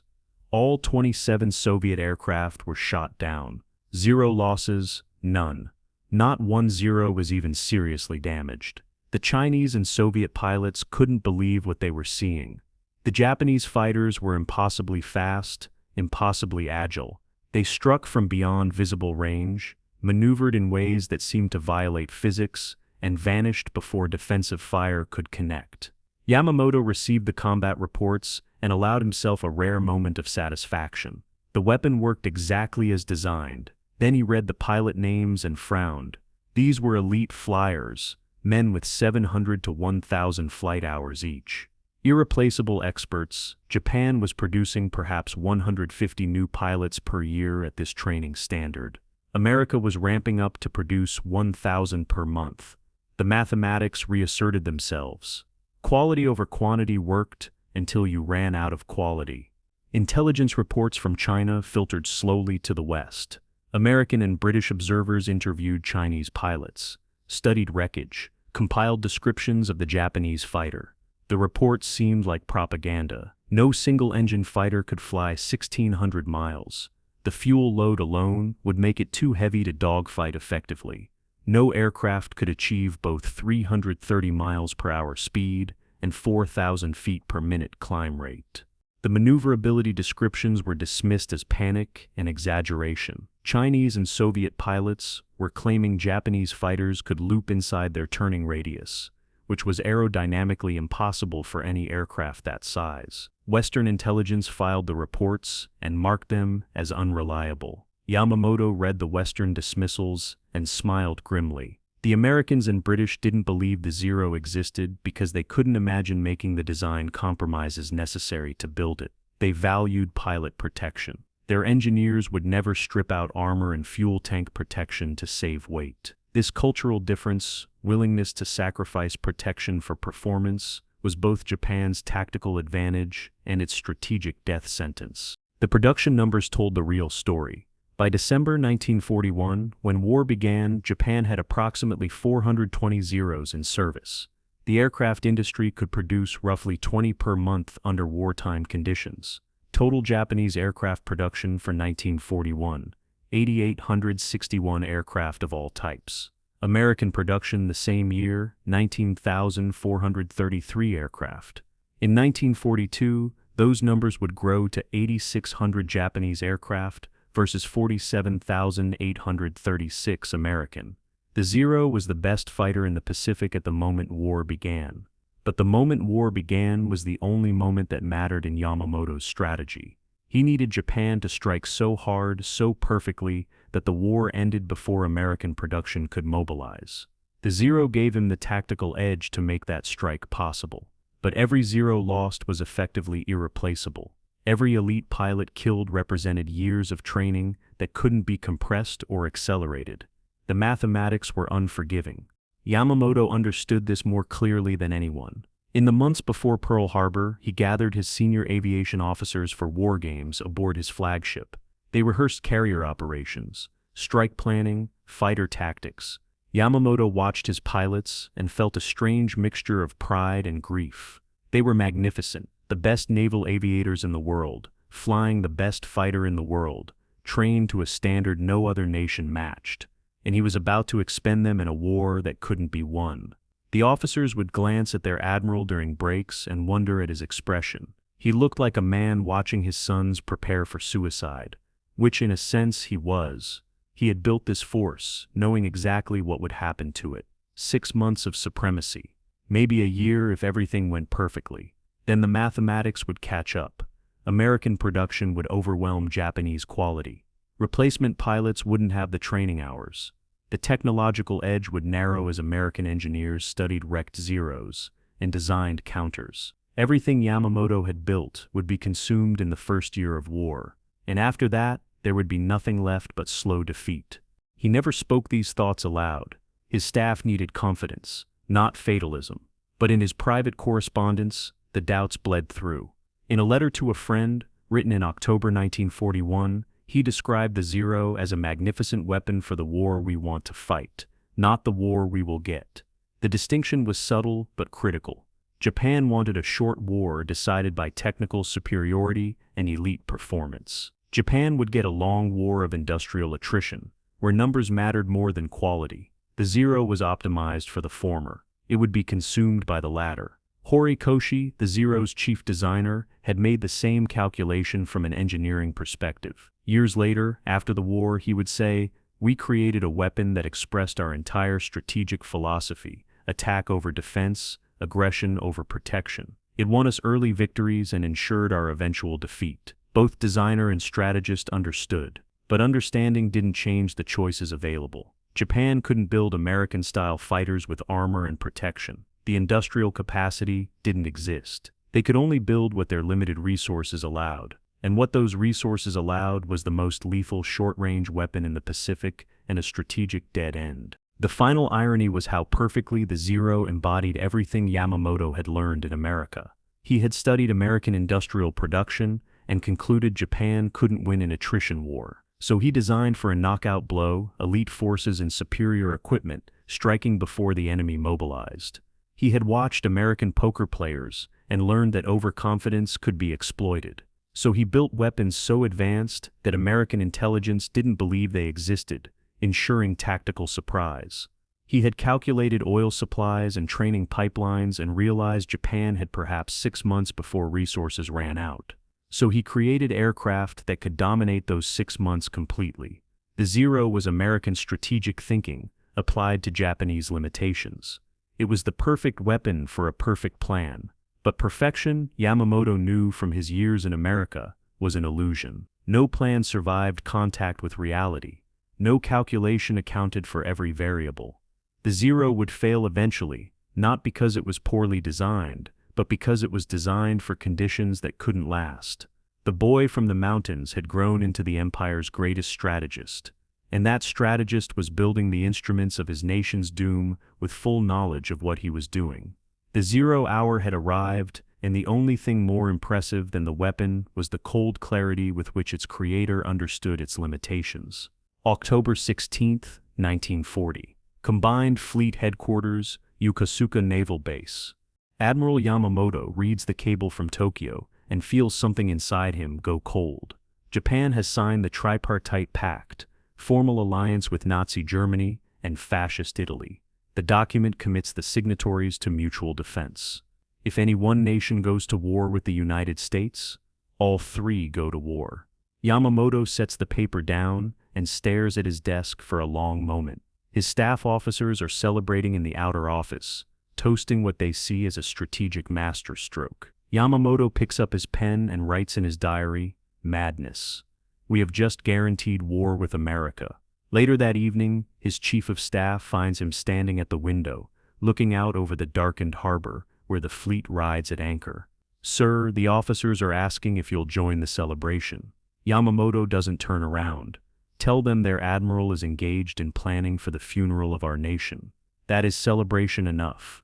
Speaker 1: All 27 Soviet aircraft were shot down. Zero losses, none. Not one Zero was even seriously damaged. The Chinese and Soviet pilots couldn't believe what they were seeing. The Japanese fighters were impossibly fast, impossibly agile. They struck from beyond visible range, maneuvered in ways that seemed to violate physics, and vanished before defensive fire could connect. Yamamoto received the combat reports and allowed himself a rare moment of satisfaction. The weapon worked exactly as designed. Then he read the pilot names and frowned. These were elite flyers, men with 700 to 1,000 flight hours each. Irreplaceable experts. Japan was producing perhaps 150 new pilots per year at this training standard. America was ramping up to produce 1,000 per month. The mathematics reasserted themselves. Quality over quantity worked until you ran out of quality. Intelligence reports from China filtered slowly to the West. American and British observers interviewed Chinese pilots, studied wreckage, compiled descriptions of the Japanese fighter. The reports seemed like propaganda. No single-engine fighter could fly 1,600 miles. The fuel load alone would make it too heavy to dogfight effectively. No aircraft could achieve both 330 miles per hour speed and 4,000 feet per minute climb rate. The maneuverability descriptions were dismissed as panic and exaggeration. Chinese and Soviet pilots were claiming Japanese fighters could loop inside their turning radius, which was aerodynamically impossible for any aircraft that size. Western intelligence filed the reports and marked them as unreliable. Yamamoto read the Western dismissals and smiled grimly. The Americans and British didn't believe the Zero existed because they couldn't imagine making the design compromises necessary to build it. They valued pilot protection. Their engineers would never strip out armor and fuel tank protection to save weight. This cultural difference, willingness to sacrifice protection for performance, was both Japan's tactical advantage and its strategic death sentence. The production numbers told the real story. By December 1941, when war began, Japan had approximately 420 Zeros in service. The aircraft industry could produce roughly 20 per month under wartime conditions. Total Japanese aircraft production for 1941, 8,861 aircraft of all types. American production the same year, 19,433 aircraft. In 1942, those numbers would grow to 8,600 Japanese aircraft versus 47,836 American. The Zero was the best fighter in the Pacific at the moment war began. But the moment war began was the only moment that mattered in Yamamoto's strategy. He needed Japan to strike so hard, so perfectly, that the war ended before American production could mobilize. The Zero gave him the tactical edge to make that strike possible. But every Zero lost was effectively irreplaceable. Every elite pilot killed represented years of training that couldn't be compressed or accelerated. The mathematics were unforgiving. Yamamoto understood this more clearly than anyone. In the months before Pearl Harbor, he gathered his senior aviation officers for war games aboard his flagship. They rehearsed carrier operations, strike planning, fighter tactics. Yamamoto watched his pilots and felt a strange mixture of pride and grief. They were magnificent, the best naval aviators in the world, flying the best fighter in the world, trained to a standard no other nation matched. And he was about to expend them in a war that couldn't be won. The officers would glance at their admiral during breaks and wonder at his expression. He looked like a man watching his sons prepare for suicide, which in a sense he was. He had built this force, knowing exactly what would happen to it. 6 months of supremacy. Maybe a year if everything went perfectly. Then the mathematics would catch up. American production would overwhelm Japanese quality. Replacement pilots wouldn't have the training hours. The technological edge would narrow as American engineers studied wrecked Zeros and designed counters. Everything Yamamoto had built would be consumed in the first year of war, and after that, there would be nothing left but slow defeat. He never spoke these thoughts aloud. His staff needed confidence, not fatalism. But in his private correspondence, the doubts bled through. In a letter to a friend, written in October 1941, he described the Zero as a magnificent weapon for the war we want to fight, not the war we will get. The distinction was subtle but critical. Japan wanted a short war decided by technical superiority and elite performance. Japan would get a long war of industrial attrition, where numbers mattered more than quality. The Zero was optimized for the former. It would be consumed by the latter. Horikoshi, the Zero's chief designer, had made the same calculation from an engineering perspective. Years later, after the war, he would say, "We created a weapon that expressed our entire strategic philosophy, attack over defense, aggression over protection. It won us early victories and ensured our eventual defeat." Both designer and strategist understood, but understanding didn't change the choices available. Japan couldn't build American-style fighters with armor and protection. The industrial capacity didn't exist. They could only build what their limited resources allowed, and what those resources allowed was the most lethal short-range weapon in the Pacific and a strategic dead end. The final irony was how perfectly the Zero embodied everything Yamamoto had learned in America. He had studied American industrial production and concluded Japan couldn't win an attrition war. So he designed for a knockout blow, elite forces and superior equipment, striking before the enemy mobilized. He had watched American poker players and learned that overconfidence could be exploited. So he built weapons so advanced that American intelligence didn't believe they existed, ensuring tactical surprise. He had calculated oil supplies and training pipelines and realized Japan had perhaps 6 months before resources ran out. So he created aircraft that could dominate those 6 months completely. The Zero was American strategic thinking, applied to Japanese limitations. It was the perfect weapon for a perfect plan. But perfection, Yamamoto knew from his years in America, was an illusion. No plan survived contact with reality. No calculation accounted for every variable. The Zero would fail eventually, not because it was poorly designed, but because it was designed for conditions that couldn't last. The boy from the mountains had grown into the empire's greatest strategist, and that strategist was building the instruments of his nation's doom with full knowledge of what he was doing. The 0 hour had arrived, and the only thing more impressive than the weapon was the cold clarity with which its creator understood its limitations. October 16, 1940. Combined Fleet Headquarters, Yokosuka Naval Base. Admiral Yamamoto reads the cable from Tokyo and feels something inside him go cold. Japan has signed the Tripartite Pact, formal alliance with Nazi Germany and Fascist Italy. The document commits the signatories to mutual defense. If any one nation goes to war with the United States, all three go to war. Yamamoto sets the paper down and stares at his desk for a long moment. His staff officers are celebrating in the outer office, toasting what they see as a strategic masterstroke. Yamamoto picks up his pen and writes in his diary, "Madness. We have just guaranteed war with America." Later that evening, his chief of staff finds him standing at the window, looking out over the darkened harbor where the fleet rides at anchor. "Sir, the officers are asking if you'll join the celebration." Yamamoto doesn't turn around. "Tell them their admiral is engaged in planning for the funeral of our nation. That is celebration enough."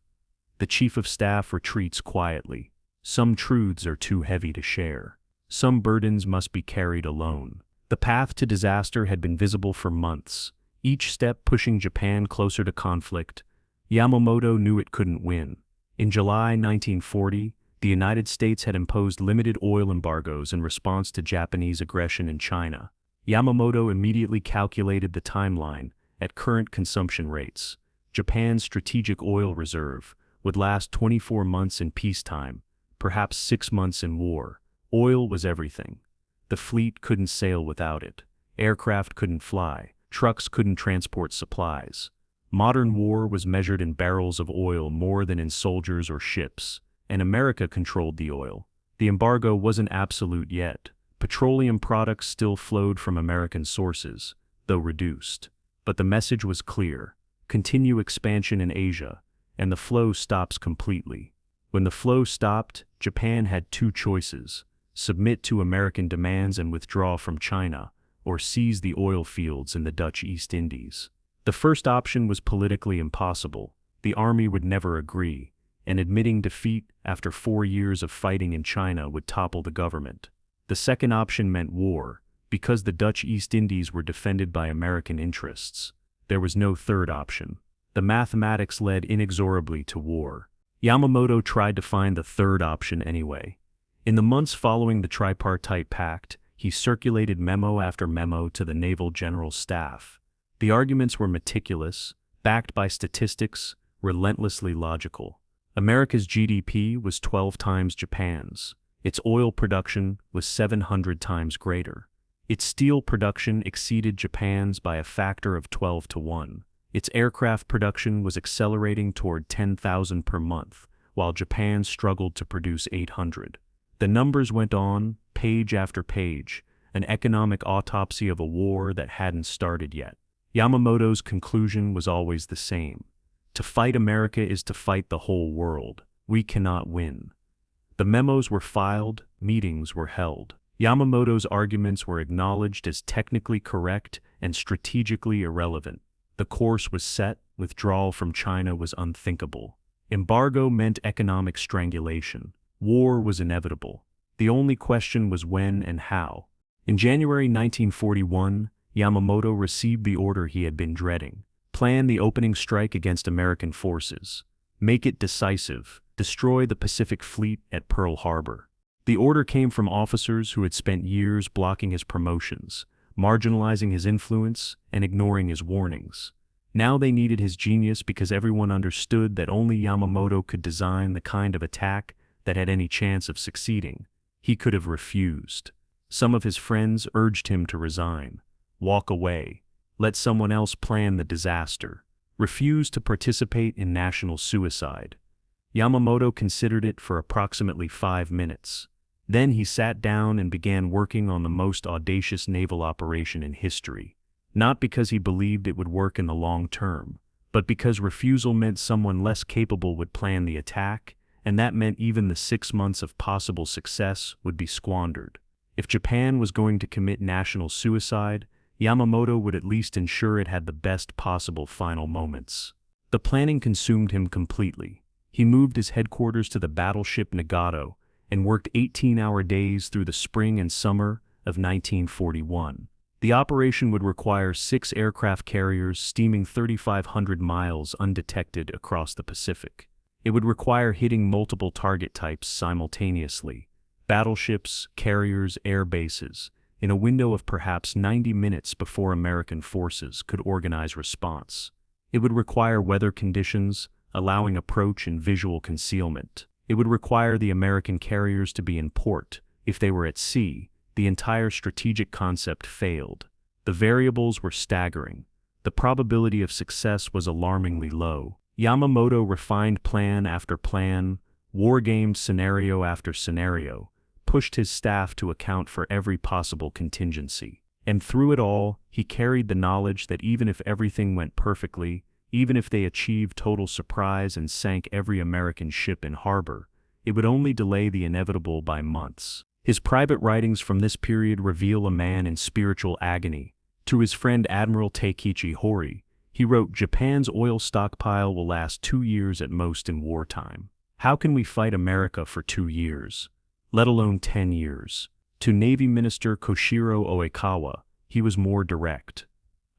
Speaker 1: The chief of staff retreats quietly. Some truths are too heavy to share. Some burdens must be carried alone. The path to disaster had been visible for months, each step pushing Japan closer to conflict. Yamamoto knew it couldn't win. In July 1940, the United States had imposed limited oil embargoes in response to Japanese aggression in China. Yamamoto immediately calculated the timeline. At current consumption rates, Japan's strategic oil reserve would last 24 months in peacetime, perhaps 6 months in war. Oil was everything. The fleet couldn't sail without it. Aircraft couldn't fly. Trucks couldn't transport supplies. Modern war was measured in barrels of oil more than in soldiers or ships, and America controlled the oil. The embargo wasn't absolute yet. Petroleum products still flowed from American sources, though reduced. But the message was clear: continue expansion in Asia, and the flow stops completely. When the flow stopped, Japan had two choices: submit to American demands and withdraw from China, or seize the oil fields in the Dutch East Indies. The first option was politically impossible. The army would never agree, and admitting defeat after 4 years of fighting in China would topple the government. The second option meant war, because the Dutch East Indies were defended by American interests. There was no third option. The mathematics led inexorably to war. Yamamoto tried to find the third option anyway. In the months following the Tripartite Pact, he circulated memo after memo to the Naval General Staff. The arguments were meticulous, backed by statistics, relentlessly logical. America's GDP was 12 times Japan's. Its oil production was 700 times greater. Its steel production exceeded Japan's by a factor of 12 to 1. Its aircraft production was accelerating toward 10,000 per month, while Japan struggled to produce 800. The numbers went on, page after page, an economic autopsy of a war that hadn't started yet. Yamamoto's conclusion was always the same: to fight America is to fight the whole world. We cannot win. The memos were filed, meetings were held. Yamamoto's arguments were acknowledged as technically correct and strategically irrelevant. The course was set. Withdrawal from China was unthinkable. Embargo meant economic strangulation. War was inevitable. The only question was when and how. In January 1941, Yamamoto received the order he had been dreading: plan the opening strike against American forces. Make it decisive. Destroy the Pacific Fleet at Pearl Harbor. The order came from officers who had spent years blocking his promotions, marginalizing his influence, and ignoring his warnings. Now they needed his genius because everyone understood that only Yamamoto could design the kind of attack that had any chance of succeeding. He could have refused. Some of his friends urged him to resign. Walk away. Let someone else plan the disaster. Refuse to participate in national suicide. Yamamoto considered it for approximately 5 minutes. Then he sat down and began working on the most audacious naval operation in history. Not because he believed it would work in the long term, but because refusal meant someone less capable would plan the attack, and that meant even the 6 months of possible success would be squandered. If Japan was going to commit national suicide, Yamamoto would at least ensure it had the best possible final moments. The planning consumed him completely. He moved his headquarters to the battleship Nagato and worked 18-hour days through the spring and summer of 1941. The operation would require 6 aircraft carriers steaming 3,500 miles undetected across the Pacific. It would require hitting multiple target types simultaneously: battleships, carriers, air bases, in a window of perhaps 90 minutes before American forces could organize response. It would require weather conditions, allowing approach and visual concealment. It would require the American carriers to be in port. If they were at sea, the entire strategic concept failed. The variables were staggering. The probability of success was alarmingly low. Yamamoto refined plan after plan, wargamed scenario after scenario, pushed his staff to account for every possible contingency. And through it all, he carried the knowledge that even if everything went perfectly, even if they achieved total surprise and sank every American ship in harbor, it would only delay the inevitable by months. His private writings from this period reveal a man in spiritual agony. To his friend Admiral Takechi Hori, he wrote, "Japan's oil stockpile will last 2 years at most in wartime. How can we fight America for 2 years? Let alone 10 years. To Navy Minister Koshiro Oikawa, he was more direct.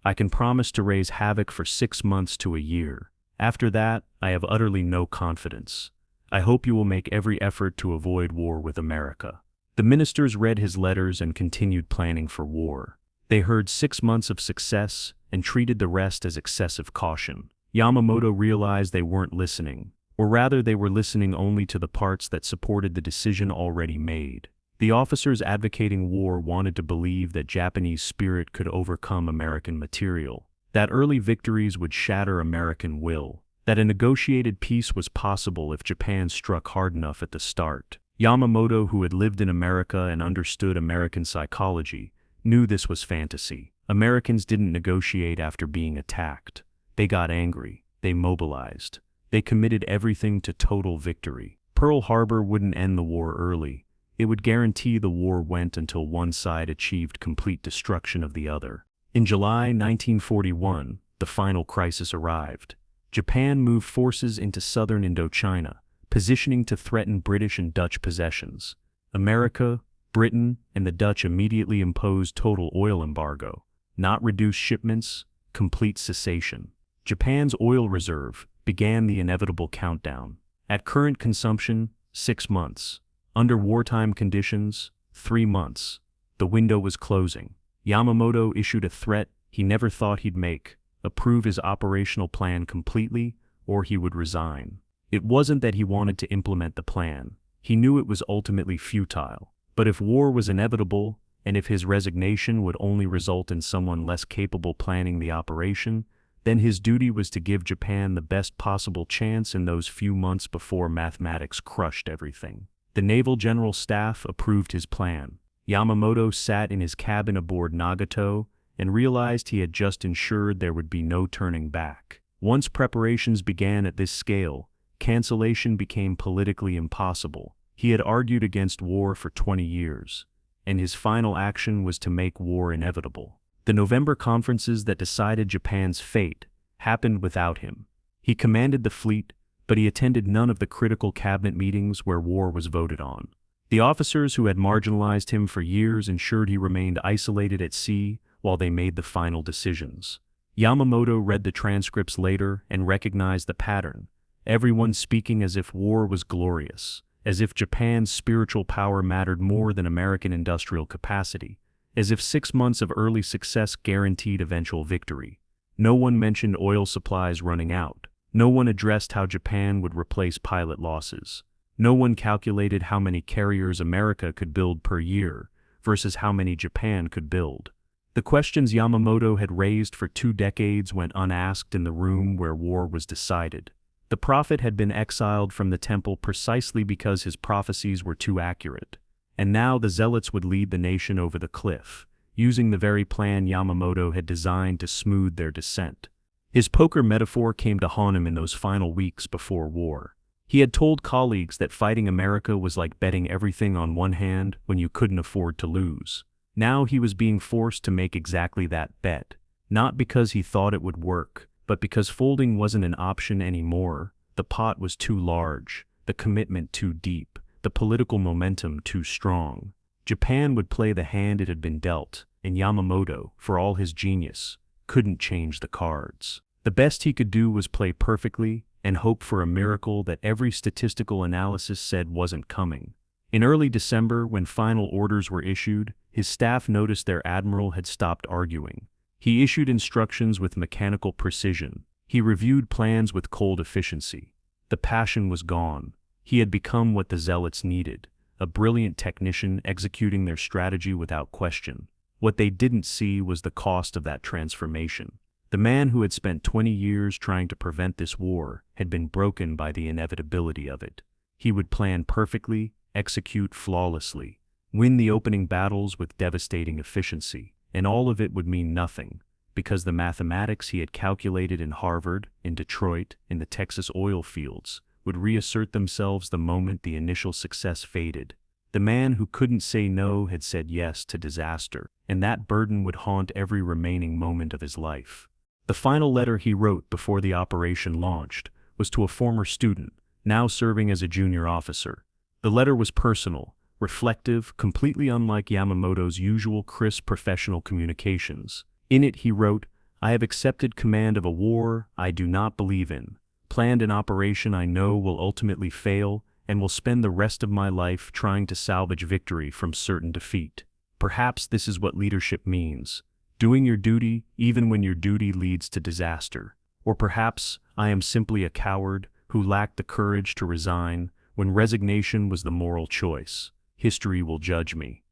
Speaker 1: I can promise to raise havoc for 6 months to a year. After that, I have utterly no confidence. I hope you will make every effort to avoid war with America." The ministers read his letters and continued planning for war. They heard 6 months of success and treated the rest as excessive caution. Yamamoto realized they weren't listening, or rather they were listening only to the parts that supported the decision already made. The officers advocating war wanted to believe that Japanese spirit could overcome American material, that early victories would shatter American will, that a negotiated peace was possible if Japan struck hard enough at the start. Yamamoto, who had lived in America and understood American psychology, knew this was fantasy. Americans didn't negotiate after being attacked. They got angry. They mobilized. They committed everything to total victory. Pearl Harbor wouldn't end the war early. It would guarantee the war went until one side achieved complete destruction of the other. In July 1941, the final crisis arrived. Japan moved forces into southern Indochina, positioning to threaten British and Dutch possessions. America, Britain, and the Dutch immediately imposed total oil embargo, not reduced shipments, complete cessation. Japan's oil reserve began the inevitable countdown. At current consumption, 6 months. Under wartime conditions, 3 months. The window was closing. Yamamoto issued a threat he never thought he'd make: approve his operational plan completely, or he would resign. It wasn't that he wanted to implement the plan. He knew it was ultimately futile. But if war was inevitable, and if his resignation would only result in someone less capable planning the operation, then his duty was to give Japan the best possible chance in those few months before mathematics crushed everything. The Naval General Staff approved his plan. Yamamoto sat in his cabin aboard Nagato and realized he had just ensured there would be no turning back. Once preparations began at this scale, cancellation became politically impossible. He had argued against war for 20 years, and his final action was to make war inevitable. The November conferences that decided Japan's fate happened without him. He commanded the fleet, but he attended none of the critical cabinet meetings where war was voted on. The officers who had marginalized him for years ensured he remained isolated at sea while they made the final decisions. Yamamoto read the transcripts later and recognized the pattern. Everyone speaking as if war was glorious, as if Japan's spiritual power mattered more than American industrial capacity, as if 6 months of early success guaranteed eventual victory. No one mentioned oil supplies running out. No one addressed how Japan would replace pilot losses. No one calculated how many carriers America could build per year versus how many Japan could build. The questions Yamamoto had raised for 2 decades went unasked in the room where war was decided. The prophet had been exiled from the temple precisely because his prophecies were too accurate. And now the zealots would lead the nation over the cliff, using the very plan Yamamoto had designed to smooth their descent. His poker metaphor came to haunt him in those final weeks before war. He had told colleagues that fighting America was like betting everything on one hand when you couldn't afford to lose. Now he was being forced to make exactly that bet, not because he thought it would work, but because folding wasn't an option anymore. The pot was too large, the commitment too deep, the political momentum too strong. Japan would play the hand it had been dealt, and Yamamoto, for all his genius, couldn't change the cards. The best he could do was play perfectly and hope for a miracle that every statistical analysis said wasn't coming. In early December, when final orders were issued, his staff noticed their admiral had stopped arguing. He issued instructions with mechanical precision. He reviewed plans with cold efficiency. The passion was gone. He had become what the zealots needed, a brilliant technician executing their strategy without question. What they didn't see was the cost of that transformation. The man who had spent 20 years trying to prevent this war had been broken by the inevitability of it. He would plan perfectly, execute flawlessly, win the opening battles with devastating efficiency, and all of it would mean nothing, because the mathematics he had calculated in Harvard, in Detroit, in the Texas oil fields, would reassert themselves the moment the initial success faded. The man who couldn't say no had said yes to disaster, and that burden would haunt every remaining moment of his life. The final letter he wrote before the operation launched was to a former student, now serving as a junior officer. The letter was personal, reflective, completely unlike Yamamoto's usual crisp professional communications. In it he wrote, "I have accepted command of a war I do not believe in, planned an operation I know will ultimately fail, and will spend the rest of my life trying to salvage victory from certain defeat. Perhaps this is what leadership means, doing your duty even when your duty leads to disaster. Or perhaps I am simply a coward who lacked the courage to resign when resignation was the moral choice. History will judge me.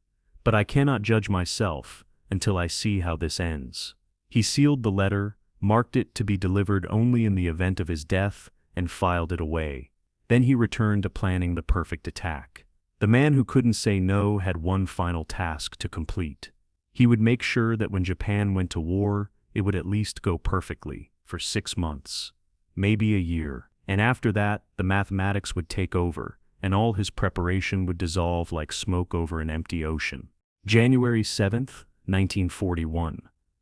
Speaker 1: But I cannot judge myself until I see how this ends. He sealed the letter, marked it to be delivered only in the event of his death, and filed it away. Then he returned to planning the perfect attack. The man who couldn't say no had one final task to complete. He would make sure that when Japan went to war, it would at least go perfectly, for 6 months, maybe a year. And after that, the mathematics would take over, and all his preparation would dissolve like smoke over an empty ocean. January 7, 1941.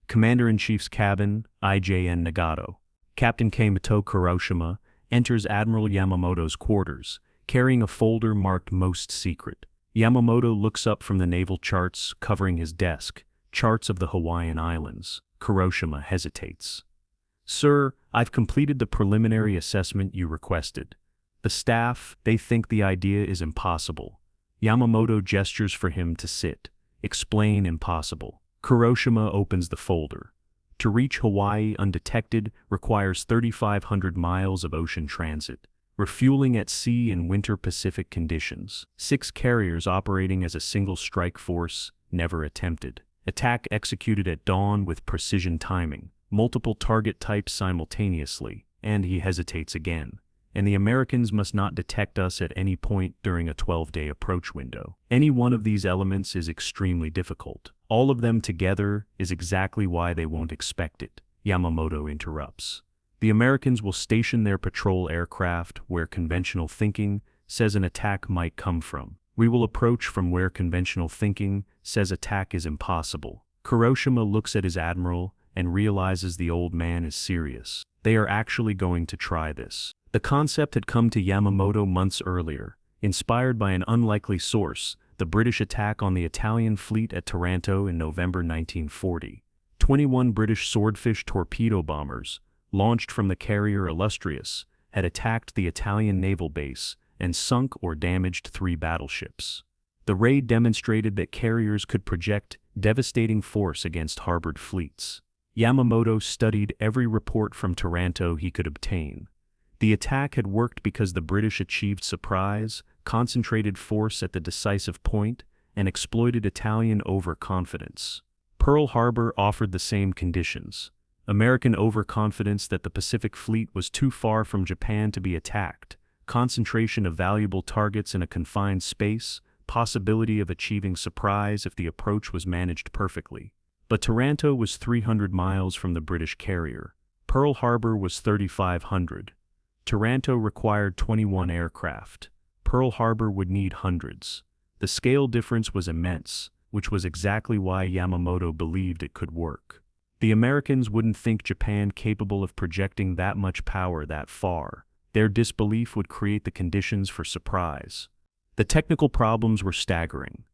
Speaker 1: Commander-in-Chief's cabin, IJN Nagato. Captain Keimoto Kuroshima enters Admiral Yamamoto's quarters, carrying a folder marked Most Secret. Yamamoto looks up from the naval charts covering his desk, charts of the Hawaiian Islands. Kuroshima hesitates. "Sir, I've completed the preliminary assessment you requested. The staff, they think the idea is impossible." Yamamoto gestures for him to sit. "Explain impossible." Kuroshima opens the folder. To reach Hawaii undetected requires 3,500 miles of ocean transit. Refueling at sea in winter Pacific conditions. 6 carriers operating as a single strike force, never attempted. Attack executed at dawn with precision timing. Multiple target types simultaneously, and he hesitates again. And the Americans must not detect us at any point during a 12-day approach window. Any one of these elements is extremely difficult. All of them together is exactly why they won't expect it. Yamamoto interrupts. The Americans will station their patrol aircraft where conventional thinking says an attack might come from. We will approach from where conventional thinking says attack is impossible. Kuroshima looks at his admiral and realizes the old man is serious. They are actually going to try this. The concept had come to Yamamoto months earlier, inspired by an unlikely source, the British attack on the Italian fleet at Taranto in November 1940. 21 British Swordfish torpedo bombers, launched from the carrier Illustrious, had attacked the Italian naval base and sunk or damaged 3 battleships. The raid demonstrated that carriers could project devastating force against harbored fleets. Yamamoto studied every report from Taranto he could obtain. The attack had worked because the British achieved surprise, concentrated force at the decisive point, and exploited Italian overconfidence. Pearl Harbor offered the same conditions. American overconfidence that the Pacific Fleet was too far from Japan to be attacked, concentration of valuable targets in a confined space, possibility of achieving surprise if the approach was managed perfectly. But Taranto was 300 miles from the British carrier. Pearl Harbor was 3,500. Taranto required 21 aircraft. Pearl Harbor would need hundreds. The scale difference was immense, which was exactly why Yamamoto believed it could work. The Americans wouldn't think Japan capable of projecting that much power that far. Their disbelief would create the conditions for surprise. The technical problems were staggering.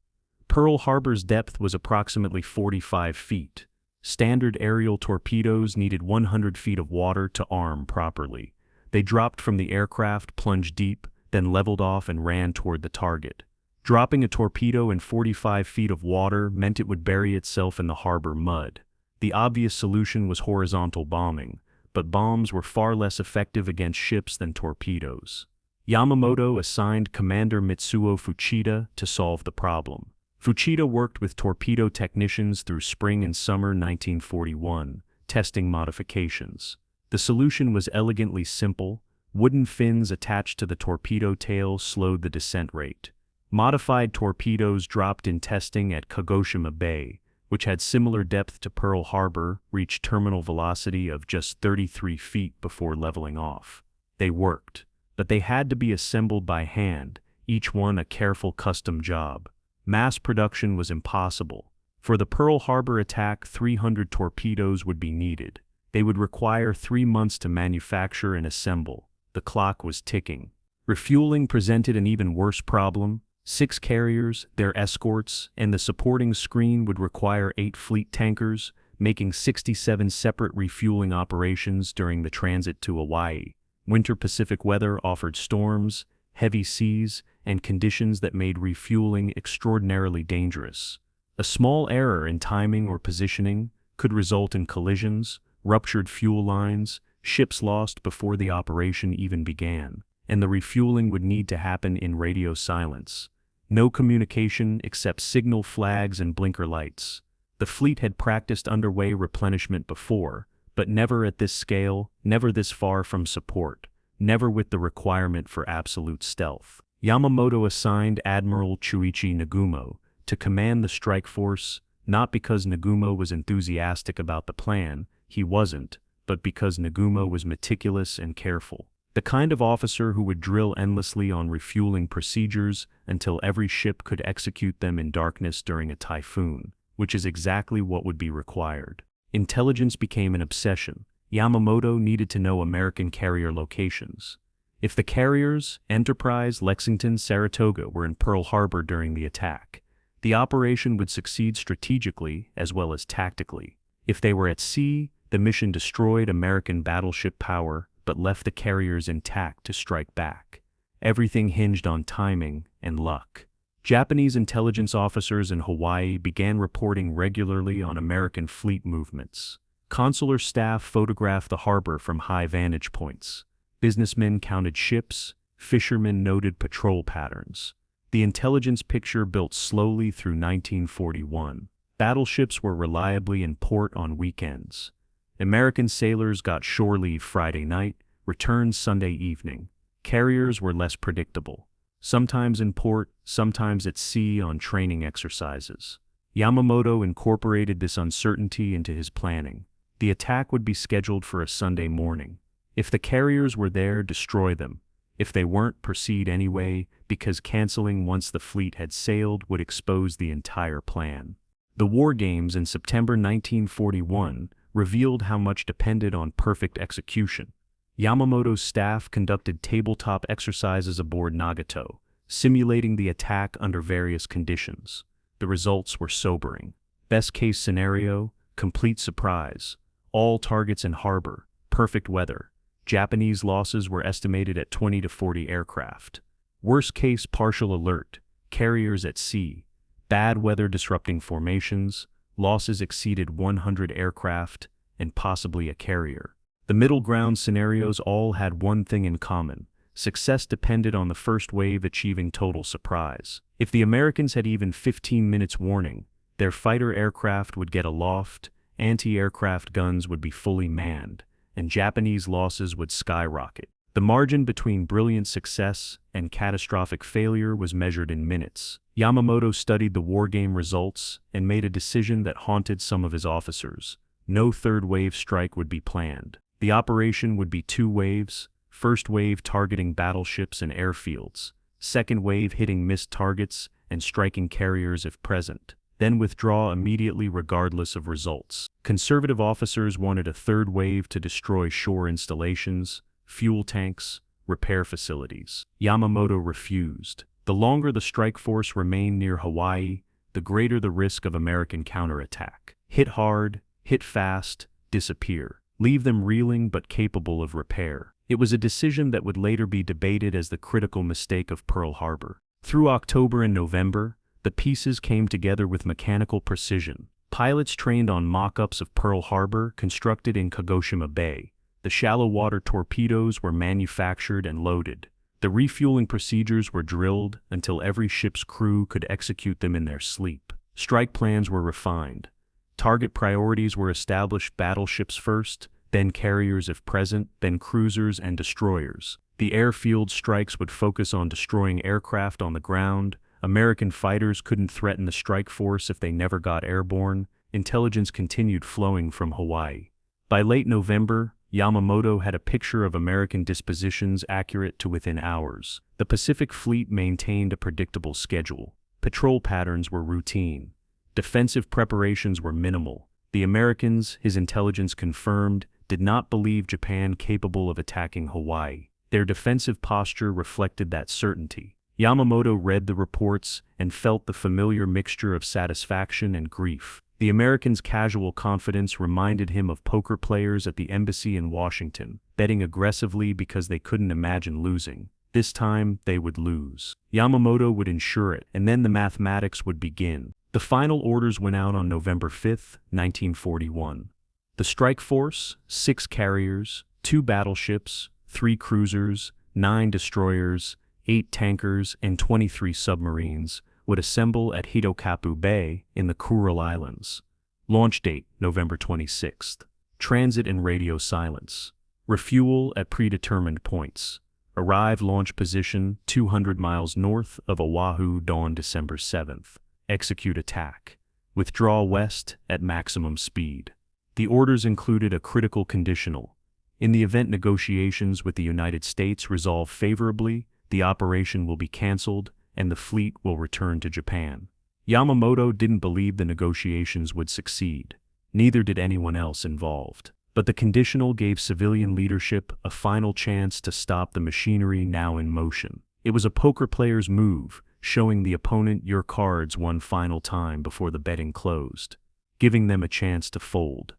Speaker 1: Pearl Harbor's depth was approximately 45 feet. Standard aerial torpedoes needed 100 feet of water to arm properly. They dropped from the aircraft, plunged deep, then leveled off and ran toward the target. Dropping a torpedo in 45 feet of water meant it would bury itself in the harbor mud. The obvious solution was horizontal bombing, but bombs were far less effective against ships than torpedoes. Yamamoto assigned Commander Mitsuo Fuchida to solve the problem. Fuchida worked with torpedo technicians through spring and summer 1941, testing modifications. The solution was elegantly simple. Wooden fins attached to the torpedo tail slowed the descent rate. Modified torpedoes dropped in testing at Kagoshima Bay, which had similar depth to Pearl Harbor, reached terminal velocity of just 33 feet before leveling off. They worked, but they had to be assembled by hand, each one a careful custom job. Mass production was impossible. For the Pearl Harbor attack, 300 torpedoes would be needed. They would require 3 months to manufacture and assemble. The clock was ticking. Refueling presented an even worse problem. 6 carriers, their escorts, and the supporting screen would require 8 fleet tankers, making 67 separate refueling operations during the transit to Hawaii. Winter Pacific weather offered storms, heavy seas, and conditions that made refueling extraordinarily dangerous. A small error in timing or positioning could result in collisions, ruptured fuel lines, ships lost before the operation even began, and the refueling would need to happen in radio silence. No communication except signal flags and blinker lights. The fleet had practiced underway replenishment before, but never at this scale, never this far from support, never with the requirement for absolute stealth. Yamamoto assigned Admiral Chuichi Nagumo to command the strike force, not because Nagumo was enthusiastic about the plan, he wasn't, but because Nagumo was meticulous and careful. The kind of officer who would drill endlessly on refueling procedures until every ship could execute them in darkness during a typhoon, which is exactly what would be required. Intelligence became an obsession. Yamamoto needed to know American carrier locations. If the carriers, Enterprise, Lexington, Saratoga, were in Pearl Harbor during the attack, the operation would succeed strategically as well as tactically. If they were at sea, the mission destroyed American battleship power but left the carriers intact to strike back. Everything hinged on timing and luck. Japanese intelligence officers in Hawaii began reporting regularly on American fleet movements. Consular staff photographed the harbor from high vantage points. Businessmen counted ships, fishermen noted patrol patterns. The intelligence picture built slowly through 1941. Battleships were reliably in port on weekends. American sailors got shore leave Friday night, returned Sunday evening. Carriers were less predictable. Sometimes in port, sometimes at sea on training exercises. Yamamoto incorporated this uncertainty into his planning. The attack would be scheduled for a Sunday morning. If the carriers were there, destroy them. If they weren't, proceed anyway, because canceling once the fleet had sailed would expose the entire plan. The war games in September 1941 revealed how much depended on perfect execution. Yamamoto's staff conducted tabletop exercises aboard Nagato, simulating the attack under various conditions. The results were sobering. Best-case scenario, complete surprise. All targets in harbor, perfect weather. Japanese losses were estimated at 20 to 40 aircraft. Worst case, partial alert, carriers at sea. Bad weather disrupting formations, losses exceeded 100 aircraft, and possibly a carrier. The middle ground scenarios all had one thing in common. Success depended on the first wave achieving total surprise. If the Americans had even 15 minutes warning, their fighter aircraft would get aloft, anti-aircraft guns would be fully manned, and Japanese losses would skyrocket. The margin between brilliant success and catastrophic failure was measured in minutes. Yamamoto studied the wargame results and made a decision that haunted some of his officers. No third wave strike would be planned. The operation would be 2 waves, first wave targeting battleships and airfields, second wave hitting missed targets and striking carriers if present, then withdraw immediately regardless of results. Conservative officers wanted a third wave to destroy shore installations, fuel tanks, repair facilities. Yamamoto refused. The longer the strike force remained near Hawaii, the greater the risk of American counterattack. Hit hard, hit fast, disappear. Leave them reeling but capable of repair. It was a decision that would later be debated as the critical mistake of Pearl Harbor. Through October and November, the pieces came together with mechanical precision. Pilots trained on mock-ups of Pearl Harbor constructed in Kagoshima Bay. The shallow water torpedoes were manufactured and loaded. The refueling procedures were drilled until every ship's crew could execute them in their sleep. Strike plans were refined. Target priorities were established: battleships first, then carriers if present, then cruisers and destroyers. The airfield strikes would focus on destroying aircraft on the ground. American fighters couldn't threaten the strike force if they never got airborne. Intelligence continued flowing from Hawaii. By late November, Yamamoto had a picture of American dispositions accurate to within hours. The Pacific Fleet maintained a predictable schedule. Patrol patterns were routine. Defensive preparations were minimal. The Americans, his intelligence confirmed, did not believe Japan capable of attacking Hawaii. Their defensive posture reflected that certainty. Yamamoto read the reports and felt the familiar mixture of satisfaction and grief. The Americans' casual confidence reminded him of poker players at the embassy in Washington, betting aggressively because they couldn't imagine losing. This time, they would lose. Yamamoto would ensure it, and then the mathematics would begin. The final orders went out on November 5, 1941. The strike force, 6 carriers, 2 battleships, 3 cruisers, 9 destroyers, 8 tankers, and 23 submarines would assemble at Hitokapu Bay in the Kuril Islands. Launch date, November 26th. Transit and radio silence. Refuel at predetermined points. Arrive launch position 200 miles north of Oahu dawn December 7th. Execute attack. Withdraw west at maximum speed. The orders included a critical conditional. In the event negotiations with the United States resolve favorably, the operation will be cancelled and the fleet will return to Japan. Yamamoto didn't believe the negotiations would succeed. Neither did anyone else involved. But the conditional gave civilian leadership a final chance to stop the machinery now in motion. It was a poker player's move, showing the opponent your cards one final time before the betting closed, giving them a chance to fold,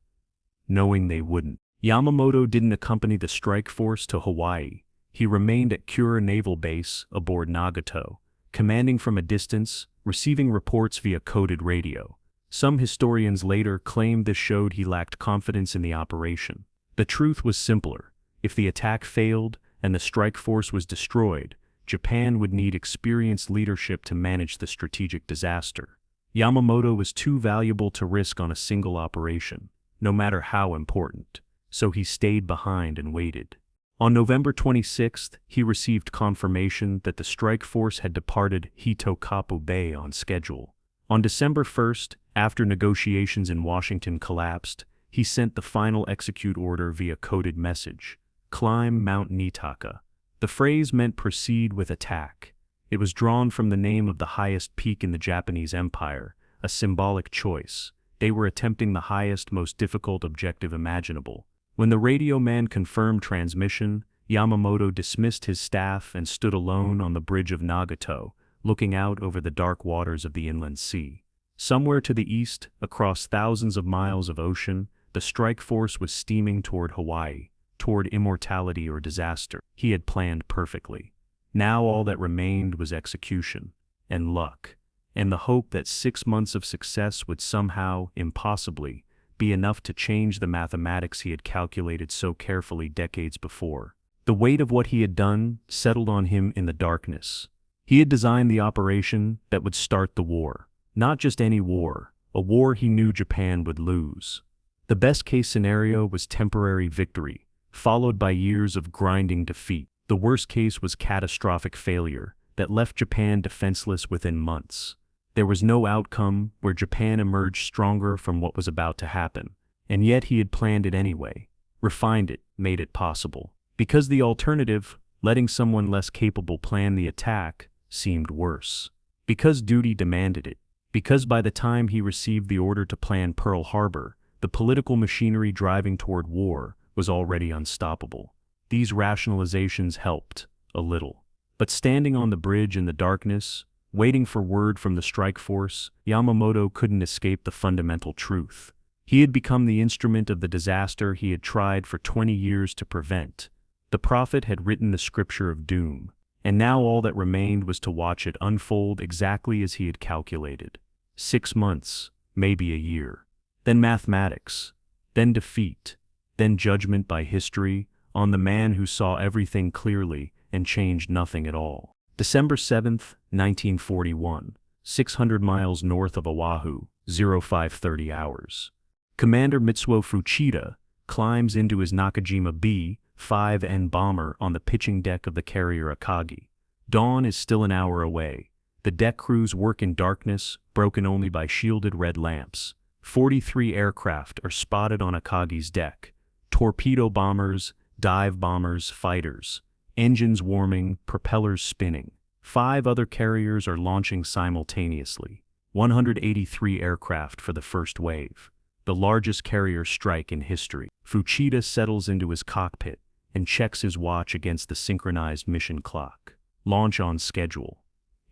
Speaker 1: knowing they wouldn't. Yamamoto didn't accompany the strike force to Hawaii. He remained at Kura Naval Base aboard Nagato, commanding from a distance, receiving reports via coded radio. Some historians later claimed this showed he lacked confidence in the operation. The truth was simpler. If the attack failed and the strike force was destroyed, Japan would need experienced leadership to manage the strategic disaster. Yamamoto was too valuable to risk on a single operation, no matter how important, so he stayed behind and waited. On November 26th, he received confirmation that the strike force had departed Hitokapu Bay on schedule. On December 1st, after negotiations in Washington collapsed, he sent the final execute order via coded message: climb Mount Nitaka. The phrase meant proceed with attack. It was drawn from the name of the highest peak in the Japanese Empire, a symbolic choice. They were attempting the highest, most difficult objective imaginable. When the radio man confirmed transmission, Yamamoto dismissed his staff and stood alone on the bridge of Nagato, looking out over the dark waters of the inland sea. Somewhere to the east, across thousands of miles of ocean, the strike force was steaming toward Hawaii, toward immortality or disaster. He had planned perfectly. Now all that remained was execution, and luck, and the hope that 6 months of success would somehow, impossibly, be enough to change the mathematics he had calculated so carefully decades before. The weight of what he had done settled on him in the darkness. He had designed the operation that would start the war. Not just any war, a war he knew Japan would lose. The best-case scenario was temporary victory, followed by years of grinding defeat. The worst case was catastrophic failure that left Japan defenseless within months. There was no outcome where Japan emerged stronger from what was about to happen, and yet he had planned it anyway, refined it, made it possible. Because the alternative, letting someone less capable plan the attack, seemed worse. Because duty demanded it. Because by the time he received the order to plan Pearl Harbor, the political machinery driving toward war was already unstoppable. These rationalizations helped, a little. But standing on the bridge in the darkness, waiting for word from the strike force, Yamamoto couldn't escape the fundamental truth. He had become the instrument of the disaster he had tried for 20 years to prevent. The prophet had written the scripture of doom, and now all that remained was to watch it unfold exactly as he had calculated. 6 months, maybe a year. Then mathematics, then defeat, then judgment by history on the man who saw everything clearly and changed nothing at all. December 7th, 1941, 600 miles north of Oahu, 0530 hours. Commander Mitsuo Fuchida climbs into his Nakajima B-5N bomber on the pitching deck of the carrier Akagi. Dawn is still an hour away. The deck crews work in darkness, broken only by shielded red lamps. 43 aircraft are spotted on Akagi's deck. Torpedo bombers, dive bombers, fighters. Engines warming, propellers spinning. 5 other carriers are launching simultaneously. 183 aircraft for the first wave. The largest carrier strike in history. Fuchida settles into his cockpit and checks his watch against the synchronized mission clock. Launch on schedule.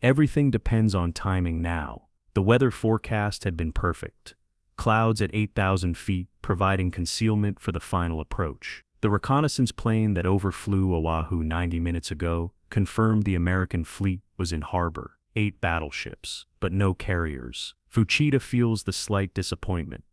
Speaker 1: Everything depends on timing now. The weather forecast had been perfect. Clouds at 8,000 feet providing concealment for the final approach. The reconnaissance plane that overflew Oahu 90 minutes ago confirmed the American fleet was in harbor. 8 battleships, but no carriers. Fuchida feels the slight disappointment.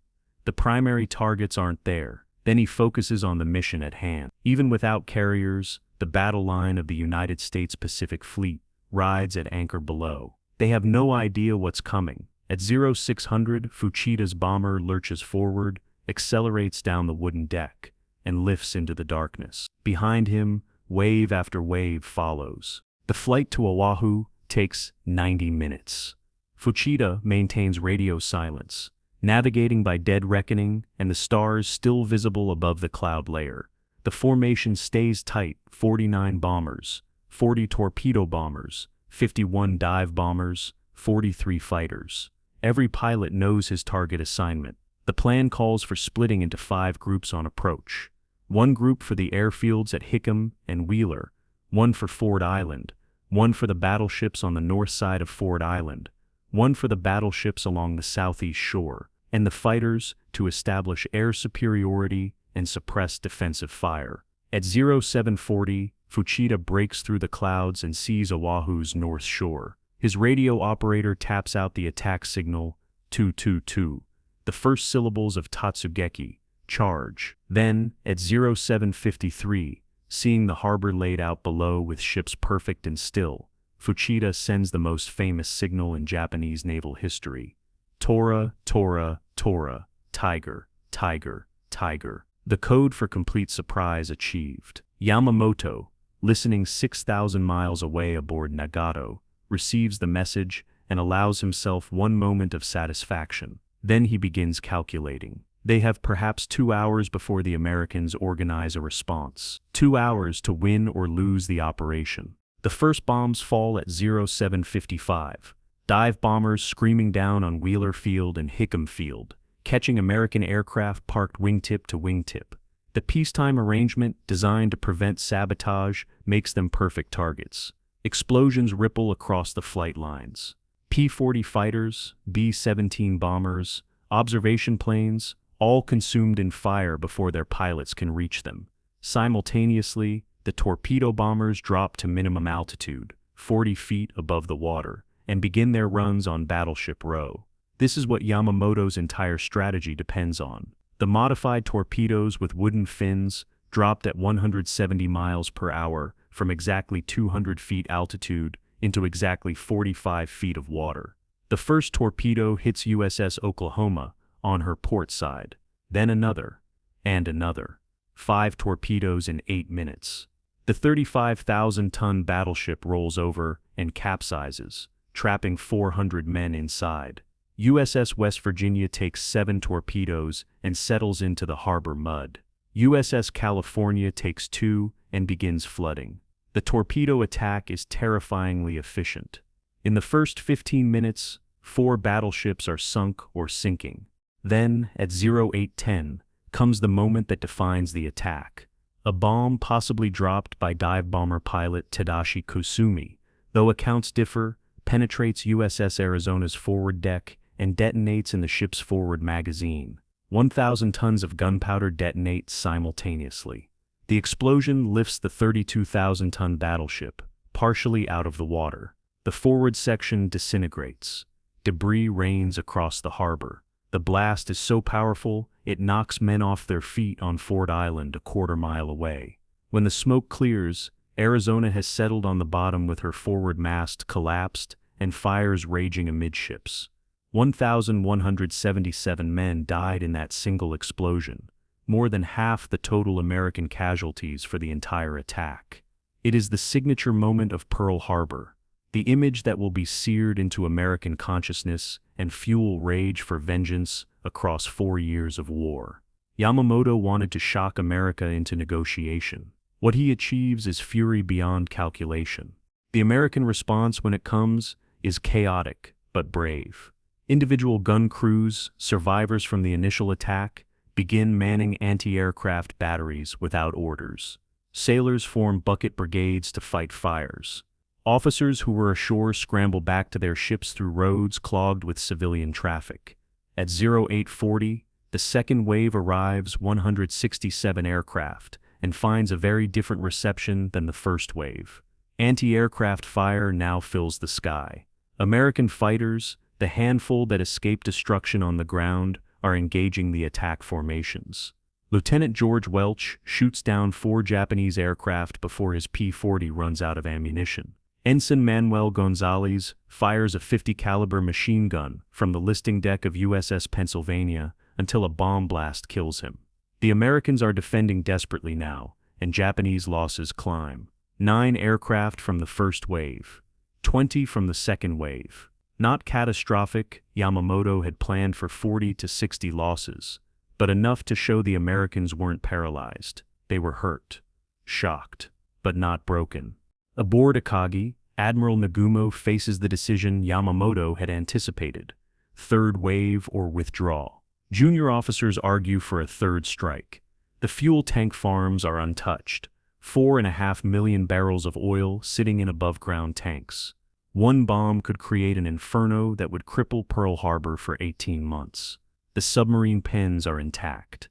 Speaker 1: The primary targets aren't there. Then he focuses on the mission at hand. Even without carriers, the battle line of the United States Pacific Fleet rides at anchor below. They have no idea what's coming. At 0600, Fuchida's bomber lurches forward, accelerates down the wooden deck, and lifts into the darkness. Behind him, wave after wave follows. The flight to Oahu takes 90 minutes. Fuchida maintains radio silence, navigating by dead reckoning and the stars still visible above the cloud layer. The formation stays tight: 49 bombers, 40 torpedo bombers, 51 dive bombers, 43 fighters. Every pilot knows his target assignment. The plan calls for splitting into 5 groups on approach. One group for the airfields at Hickam and Wheeler, one for Ford Island, one for the battleships on the north side of Ford Island, one for the battleships along the southeast shore, and the fighters to establish air superiority and suppress defensive fire. At 0740, Fuchida breaks through the clouds and sees Oahu's north shore. His radio operator taps out the attack signal, 222, the first syllables of Tatsugeki, charge. Then, at 0753, seeing the harbor laid out below with ships perfect and still, Fuchida sends the most famous signal in Japanese naval history: Tora, Tora, Tora, Tiger, Tiger, Tiger. The code for complete surprise achieved. Yamamoto, listening 6,000 miles away aboard Nagato, receives the message and allows himself one moment of satisfaction. Then he begins calculating. They have perhaps 2 hours before the Americans organize a response. 2 hours to win or lose the operation. The first bombs fall at 0755. Dive bombers screaming down on Wheeler Field and Hickam Field, catching American aircraft parked wingtip to wingtip. The peacetime arrangement, designed to prevent sabotage, makes them perfect targets. Explosions ripple across the flight lines. P-40 fighters, B-17 bombers, observation planes, all consumed in fire before their pilots can reach them. Simultaneously, the torpedo bombers drop to minimum altitude, 40 feet above the water, and begin their runs on Battleship Row. This is what Yamamoto's entire strategy depends on. The modified torpedoes with wooden fins, dropped at 170 miles per hour from exactly 200 feet altitude into exactly 45 feet of water. The first torpedo hits USS Oklahoma on her port side, then another, and another. 5 torpedoes in 8 minutes. The 35,000-ton battleship rolls over and capsizes, trapping 400 men inside. USS West Virginia takes 7 torpedoes and settles into the harbor mud. USS California takes 2 and begins flooding. The torpedo attack is terrifyingly efficient. In the first 15 minutes, 4 battleships are sunk or sinking. Then, at 0810, comes the moment that defines the attack. A bomb possibly dropped by dive bomber pilot Tadashi Kusumi, though accounts differ, penetrates USS Arizona's forward deck and detonates in the ship's forward magazine. 1,000 tons of gunpowder detonate simultaneously. The explosion lifts the 32,000-ton battleship partially out of the water. The forward section disintegrates. Debris rains across the harbor. The blast is so powerful, it knocks men off their feet on Ford Island a quarter mile away. When the smoke clears, Arizona has settled on the bottom with her forward mast collapsed and fires raging amidships. 1,177 men died in that single explosion, more than half the total American casualties for the entire attack. It is the signature moment of Pearl Harbor, the image that will be seared into American consciousness and fuel rage for vengeance across 4 years of war. Yamamoto wanted to shock America into negotiation. What he achieves is fury beyond calculation. The American response when it comes is chaotic but brave. Individual gun crews, survivors from the initial attack, begin manning anti-aircraft batteries without orders. Sailors form bucket brigades to fight fires. Officers who were ashore scramble back to their ships through roads clogged with civilian traffic. At 0840, the second wave arrives, 167 aircraft, and finds a very different reception than the first wave. Anti-aircraft fire now fills the sky. American fighters, the handful that escape destruction on the ground, are engaging the attack formations. Lieutenant George Welch shoots down 4 Japanese aircraft before his P-40 runs out of ammunition. Ensign Manuel Gonzalez fires a 50 caliber machine gun from the listing deck of USS Pennsylvania until a bomb blast kills him. The Americans are defending desperately now, and Japanese losses climb. 9 aircraft from the first wave, 20 from the second wave. Not catastrophic, Yamamoto had planned for 40 to 60 losses, but enough to show the Americans weren't paralyzed. They were hurt, shocked, but not broken. Aboard Akagi, Admiral Nagumo faces the decision Yamamoto had anticipated: third wave or withdraw. Junior officers argue for a third strike. The fuel tank farms are untouched, 4.5 million barrels of oil sitting in above-ground tanks. One bomb could create an inferno that would cripple Pearl Harbor for 18 months. The submarine pens are intact,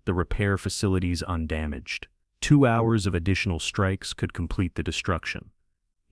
Speaker 1: the repair facilities undamaged. 2 hours of additional strikes could complete the destruction.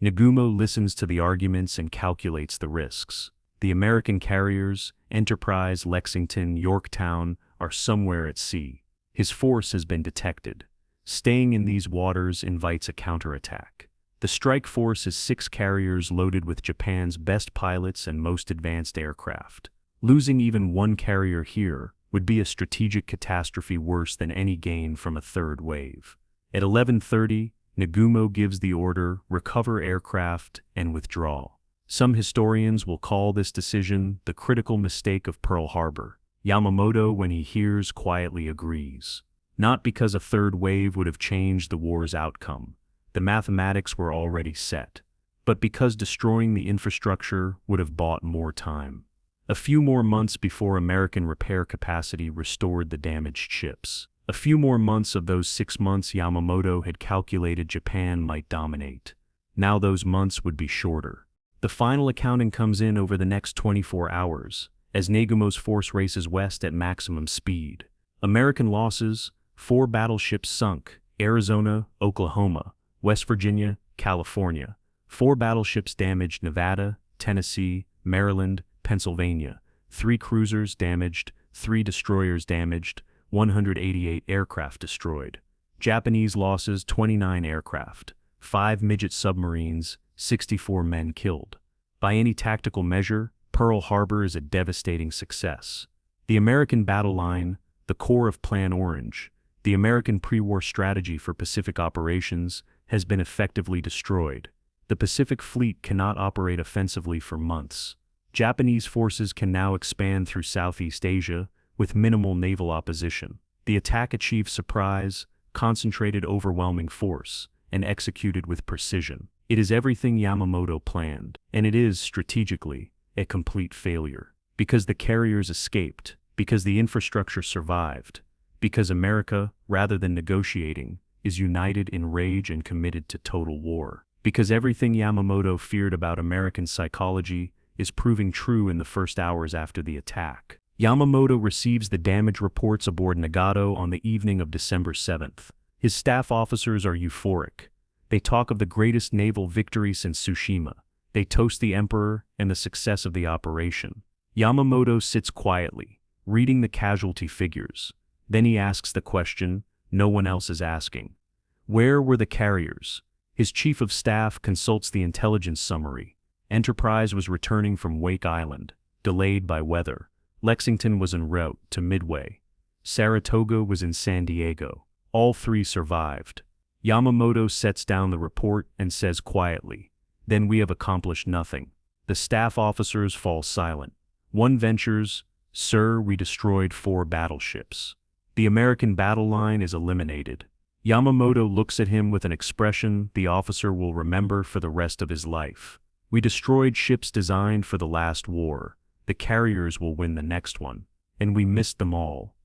Speaker 1: Nagumo listens to the arguments and calculates the risks. The American carriers, Enterprise, Lexington, Yorktown, are somewhere at sea. His force has been detected. Staying in these waters invites a counterattack. The strike force is 6 carriers loaded with Japan's best pilots and most advanced aircraft. Losing even one carrier here would be a strategic catastrophe worse than any gain from a third wave. At 11:30, Nagumo gives the order, recover aircraft and withdraw. Some historians will call this decision the critical mistake of Pearl Harbor. Yamamoto, when he hears, quietly agrees. Not because a third wave would have changed the war's outcome. The mathematics were already set. But because destroying the infrastructure would have bought more time. A few more months before American repair capacity restored the damaged ships. A few more months of those 6 months Yamamoto had calculated Japan might dominate. Now those months would be shorter. The final accounting comes in over the next 24 hours, as Nagumo's force races west at maximum speed. American losses: 4 battleships sunk, Arizona, Oklahoma, West Virginia, California. 4 battleships damaged, Nevada, Tennessee, Maryland, Pennsylvania. 3 cruisers damaged, 3 destroyers damaged, 188 aircraft destroyed. Japanese losses: 29 aircraft, 5 midget submarines, 64 men killed. By any tactical measure, Pearl Harbor is a devastating success. The American battle line, the core of Plan Orange, the American pre-war strategy for Pacific operations, has been effectively destroyed. The Pacific Fleet cannot operate offensively for months. Japanese forces can now expand through Southeast Asia with minimal naval opposition. The attack achieved surprise, concentrated overwhelming force, and executed with precision. It is everything Yamamoto planned, and it is, strategically, a complete failure. Because the carriers escaped, because the infrastructure survived, because America, rather than negotiating, is united in rage and committed to total war. Because everything Yamamoto feared about American psychology is proving true in the first hours after the attack. Yamamoto receives the damage reports aboard Nagato on the evening of December 7th. His staff officers are euphoric. They talk of the greatest naval victory since Tsushima. They toast the emperor and the success of the operation. Yamamoto sits quietly, reading the casualty figures. Then he asks the question no one else is asking. Where were the carriers? His chief of staff consults the intelligence summary. Enterprise was returning from Wake Island, delayed by weather. Lexington was en route to Midway. Saratoga was in San Diego. All 3 survived. Yamamoto sets down the report and says quietly, "Then we have accomplished nothing." The staff officers fall silent. One ventures, "Sir, we destroyed 4 battleships." The American battle line is eliminated. Yamamoto looks at him with an expression the officer will remember for the rest of his life. "We destroyed ships designed for the last war. The carriers will win the next one. And we missed them all."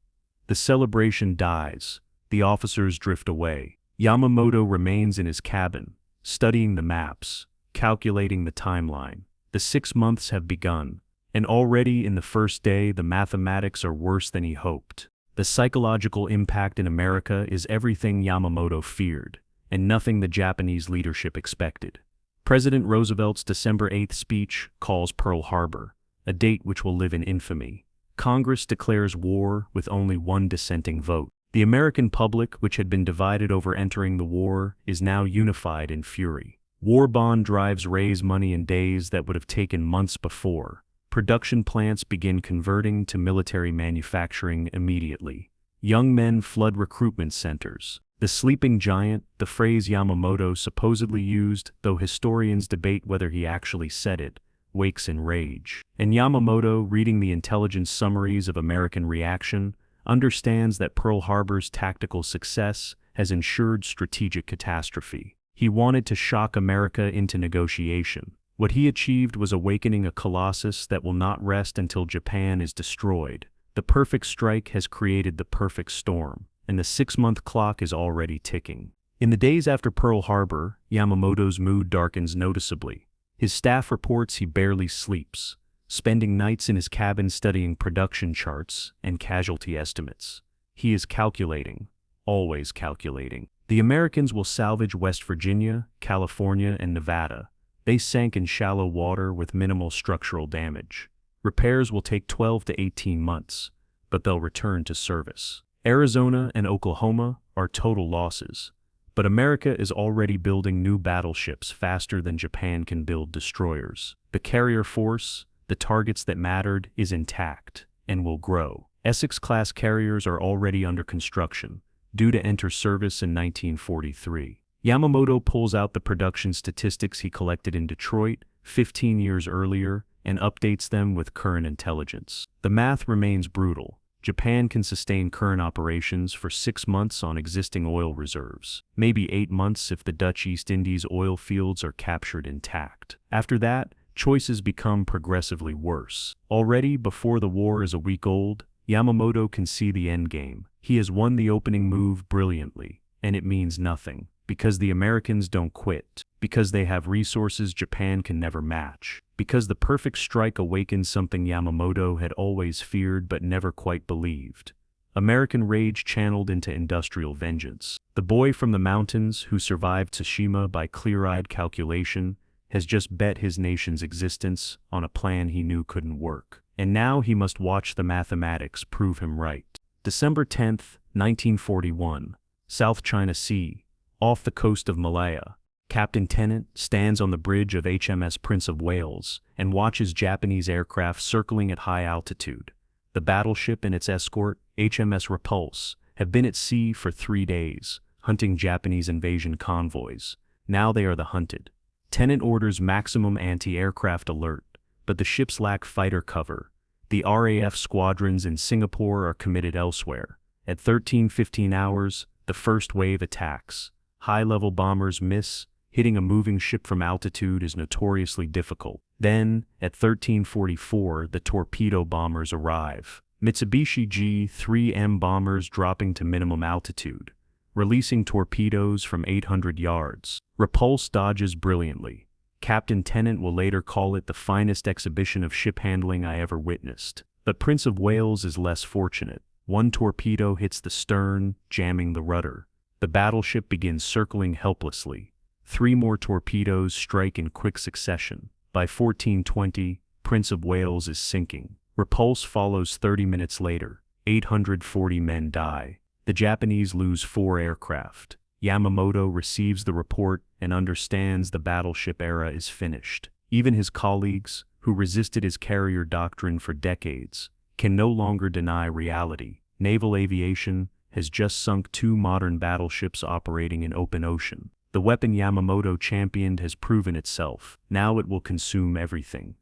Speaker 1: The celebration dies. The officers drift away. Yamamoto remains in his cabin, studying the maps, calculating the timeline. The 6 months have begun, and already in the first day the mathematics are worse than he hoped. The psychological impact in America is everything Yamamoto feared, and nothing the Japanese leadership expected. President Roosevelt's December 8th speech calls Pearl Harbor, a date which will live in infamy. Congress declares war with only one dissenting vote. The American public, which had been divided over entering the war, is now unified in fury. War bond drives raise money in days that would have taken months before. Production plants begin converting to military manufacturing immediately. Young men flood recruitment centers. The sleeping giant, the phrase Yamamoto supposedly used, though historians debate whether he actually said it, wakes in rage. And Yamamoto, reading the intelligence summaries of American reaction, understands that Pearl Harbor's tactical success has ensured strategic catastrophe. He wanted to shock America into negotiation. What he achieved was awakening a colossus that will not rest until Japan is destroyed. The perfect strike has created the perfect storm, and the 6-month clock is already ticking. In the days after Pearl Harbor, Yamamoto's mood darkens noticeably. His staff reports he barely sleeps, spending nights in his cabin studying production charts and casualty estimates. He is calculating, always calculating. The Americans will salvage West Virginia, California, and Nevada. They sank in shallow water with minimal structural damage. Repairs will take 12 to 18 months, but they'll return to service. Arizona and Oklahoma are total losses, but America is already building new battleships faster than Japan can build destroyers. The carrier force, the targets that mattered, is intact and will grow. Essex-class carriers are already under construction, due to enter service in 1943. Yamamoto pulls out the production statistics he collected in Detroit 15 years earlier and updates them with current intelligence. The math remains brutal. Japan can sustain current operations for 6 months on existing oil reserves, maybe 8 months if the Dutch East Indies oil fields are captured intact. After that, choices become progressively worse. Already, before the war is a week old, Yamamoto can see the endgame. He has won the opening move brilliantly, and it means nothing. Because the Americans don't quit. Because they have resources Japan can never match. Because the perfect strike awakens something Yamamoto had always feared but never quite believed. American rage channeled into industrial vengeance. The boy from the mountains who survived Tsushima by clear-eyed calculation has just bet his nation's existence on a plan he knew couldn't work. And now he must watch the mathematics prove him right. December 10, 1941, South China Sea. Off the coast of Malaya, Captain Tennant stands on the bridge of HMS Prince of Wales and watches Japanese aircraft circling at high altitude. The battleship and its escort, HMS Repulse, have been at sea for 3 days, hunting Japanese invasion convoys. Now they are the hunted. Tennant orders maximum anti-aircraft alert, but the ships lack fighter cover. The RAF squadrons in Singapore are committed elsewhere. At 13:15 hours, the first wave attacks. High-level bombers miss. Hitting a moving ship from altitude is notoriously difficult. Then, at 13:44, the torpedo bombers arrive. Mitsubishi G-3M bombers dropping to minimum altitude, releasing torpedoes from 800 yards. Repulse dodges brilliantly. Captain Tennant will later call it the finest exhibition of ship handling I ever witnessed. But Prince of Wales is less fortunate. One torpedo hits the stern, jamming the rudder. The battleship begins circling helplessly. 3 more torpedoes strike in quick succession. By 14:20, Prince of Wales is sinking. Repulse follows 30 minutes later. 840 men die. The Japanese lose 4 aircraft. Yamamoto receives the report and understands the battleship era is finished. Even his colleagues, who resisted his carrier doctrine for decades, can no longer deny reality. Naval aviation has just sunk 2 modern battleships operating in open ocean. The weapon Yamamoto championed has proven itself. Now it will consume everything.